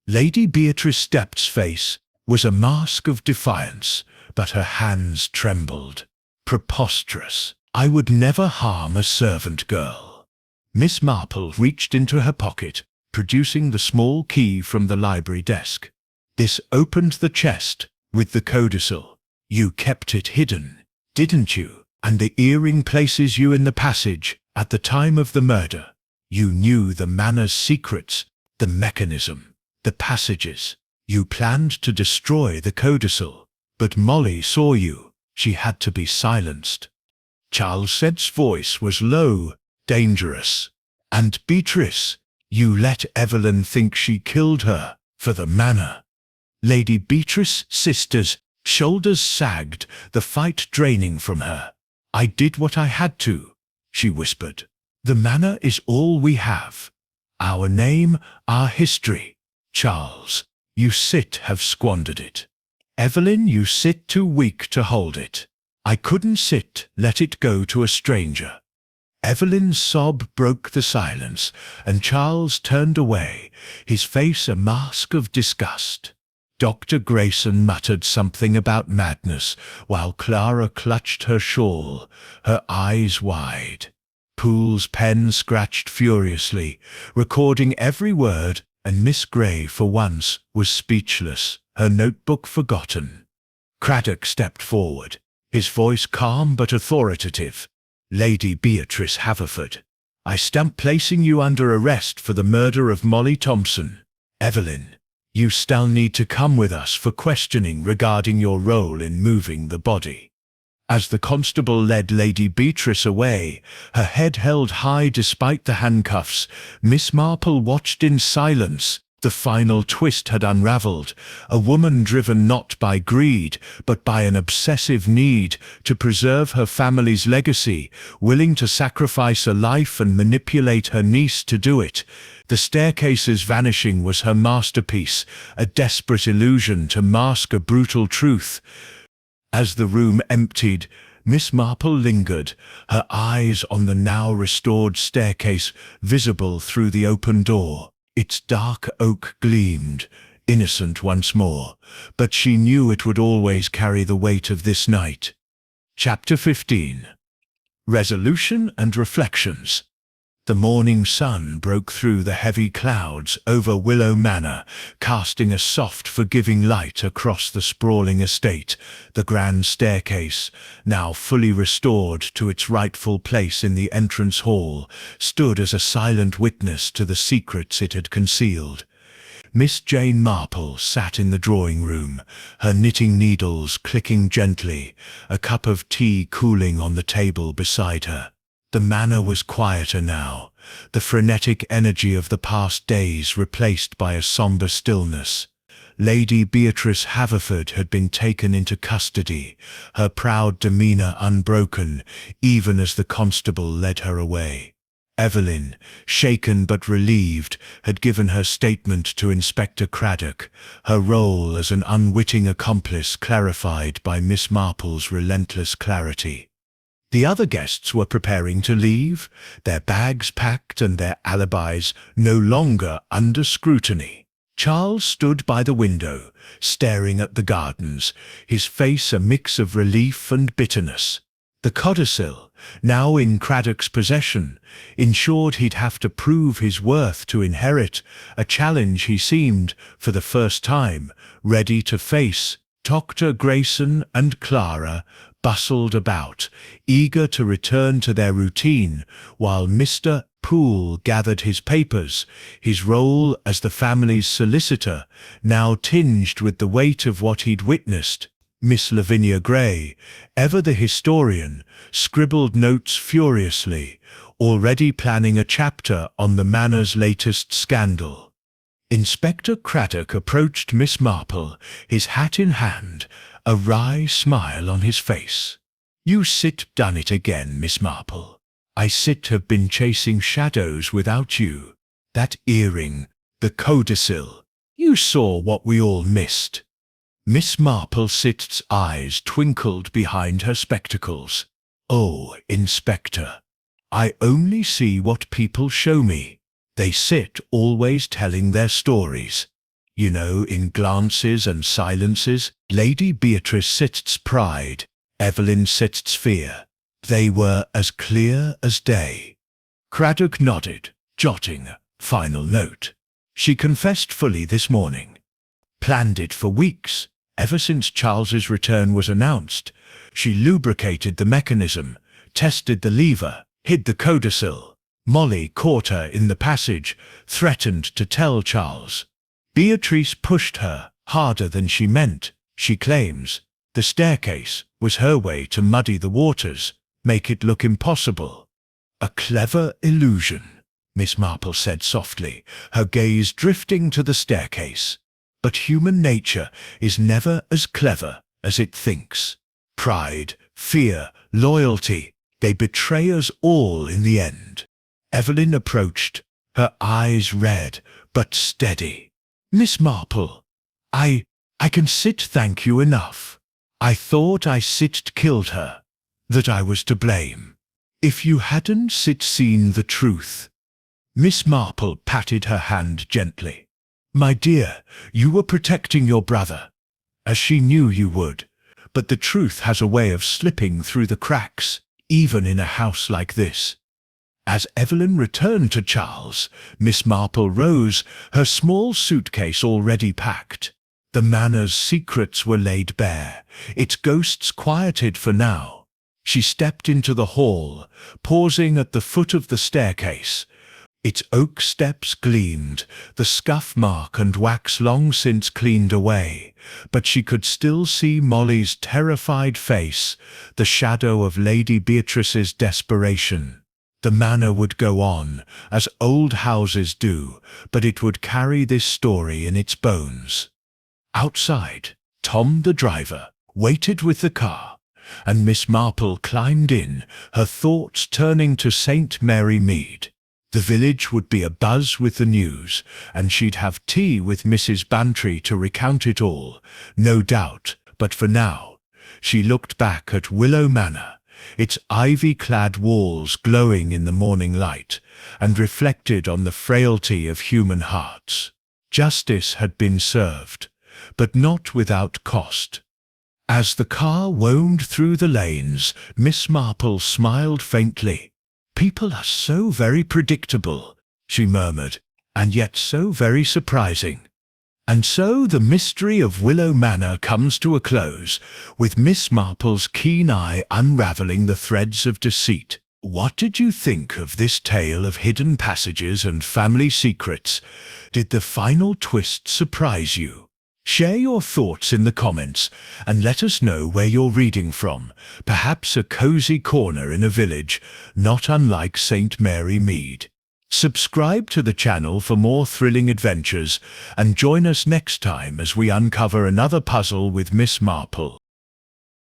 Lady Beatrice Stepp's face was a mask of defiance, but her hands trembled. Preposterous. I would never harm a servant girl. Miss Marple reached into her pocket, producing the small key from the library desk. This opened the chest with the codicil. You kept it hidden, didn't you? And the earring places you in the passage at the time of the murder. You knew the manor's secrets, the mechanism, the passages. You planned to destroy the codicil, but Molly saw you. She had to be silenced. Charles Sed's voice was low, dangerous. And Beatrice, you let Evelyn think she killed her for the manor. Lady Beatrice's sister's shoulders sagged, the fight draining from her. I did what I had to, she whispered. The manor is all we have. Our name, our history. Charles, you have squandered it. Evelyn, you sit too weak to hold it. I couldn't let it go to a stranger. Evelyn's sob broke the silence, and Charles turned away, his face a mask of disgust. Dr. Grayson muttered something about madness, while Clara clutched her shawl, her eyes wide. Poole's pen scratched furiously, recording every word, and Miss Gray, for once, was speechless, her notebook forgotten. Craddock stepped forward, his voice calm but authoritative. Lady Beatrice Haverford, I stamp placing you under arrest for the murder of Molly Thompson. Evelyn, you still need to come with us for questioning regarding your role in moving the body. As the constable led Lady Beatrice away, her head held high despite the handcuffs, Miss Marple watched in silence. The final twist had unraveled, a woman driven not by greed, but by an obsessive need to preserve her family's legacy, willing to sacrifice a life and manipulate her niece to do it. The staircase's vanishing was her masterpiece, a desperate illusion to mask a brutal truth. As the room emptied, Miss Marple lingered, her eyes on the now restored staircase visible through the open door. Its dark oak gleamed, innocent once more, but she knew it would always carry the weight of this night. Chapter 15. Resolution and Reflections. The morning sun broke through the heavy clouds over Willow Manor, casting a soft, forgiving light across the sprawling estate. The grand staircase, now fully restored to its rightful place in the entrance hall, stood as a silent witness to the secrets it had concealed. Miss Jane Marple sat in the drawing-room, her knitting needles clicking gently, a cup of tea cooling on the table beside her. The manor was quieter now, the frenetic energy of the past days replaced by a somber stillness. Lady Beatrice Haverford had been taken into custody, her proud demeanour unbroken, even as the constable led her away. Evelyn, shaken but relieved, had given her statement to Inspector Craddock, her role as an unwitting accomplice clarified by Miss Marple's relentless clarity. The other guests were preparing to leave, their bags packed and their alibis no longer under scrutiny. Charles stood by the window, staring at the gardens, his face a mix of relief and bitterness. The codicil, now in Craddock's possession, ensured he'd have to prove his worth to inherit, a challenge he seemed, for the first time, ready to face. Dr. Grayson and Clara, bustled about, eager to return to their routine, while Mr. Poole gathered his papers, his role as the family's solicitor now tinged with the weight of what he'd witnessed. Miss Lavinia Gray, ever the historian, scribbled notes furiously, already planning a chapter on the Manor's latest scandal. Inspector Craddock approached Miss Marple, his hat in hand, a wry smile on his face. "You sit done it again, Miss Marple. I sit have been chasing shadows without you. That earring, the codicil. You saw what we all missed." Miss Marple Sit's eyes twinkled behind her spectacles. "Oh, Inspector, I only see what people show me. They sit always telling their stories. You know, in glances and silences. Lady Beatrice Sit's pride, Evelyn Sit's fear. They were as clear as day." Craddock nodded, jotting a final note. "She confessed fully this morning. Planned it for weeks. Ever since Charles's return was announced, she lubricated the mechanism, tested the lever, hid the codicil. Molly caught her in the passage, threatened to tell Charles. Beatrice pushed her harder than she meant, she claims. The staircase was her way to muddy the waters, make it look impossible." "A clever illusion," Miss Marple said softly, her gaze drifting to the staircase. "But human nature is never as clever as it thinks. Pride, fear, loyalty, they betray us all in the end." Evelyn approached, her eyes red but steady. "Miss Marple, I can sit thank you enough. I thought I sit killed her, that I was to blame. If you hadn't seen the truth." Miss Marple patted her hand gently. "My dear, you were protecting your brother, as she knew you would, but the truth has a way of slipping through the cracks, even in a house like this." As Evelyn returned to Charles, Miss Marple rose, her small suitcase already packed. The Manor's secrets were laid bare, its ghosts quieted for now. She stepped into the hall, pausing at the foot of the staircase. Its oak steps gleamed, the scuff mark and wax long since cleaned away, but she could still see Molly's terrified face, the shadow of Lady Beatrice's desperation. The Manor would go on, as old houses do, but it would carry this story in its bones. Outside, Tom the driver waited with the car, and Miss Marple climbed in, her thoughts turning to St. Mary Mead. The village would be abuzz with the news, and she'd have tea with Mrs. Bantry to recount it all, no doubt, but for now, she looked back at Willow Manor, its ivy-clad walls glowing in the morning light, and reflected on the frailty of human hearts. Justice had been served, but not without cost. As the car wound through the lanes, Miss Marple smiled faintly. "People are so very predictable," she murmured, "and yet so very surprising." And so the mystery of Willow Manor comes to a close, with Miss Marple's keen eye unravelling the threads of deceit. What did you think of this tale of hidden passages and family secrets? Did the final twist surprise you? Share your thoughts in the comments, and let us know where you're reading from. Perhaps a cosy corner in a village, not unlike St. Mary Mead. Subscribe to the channel for more thrilling adventures, and join us next time as we uncover another puzzle with Miss Marple.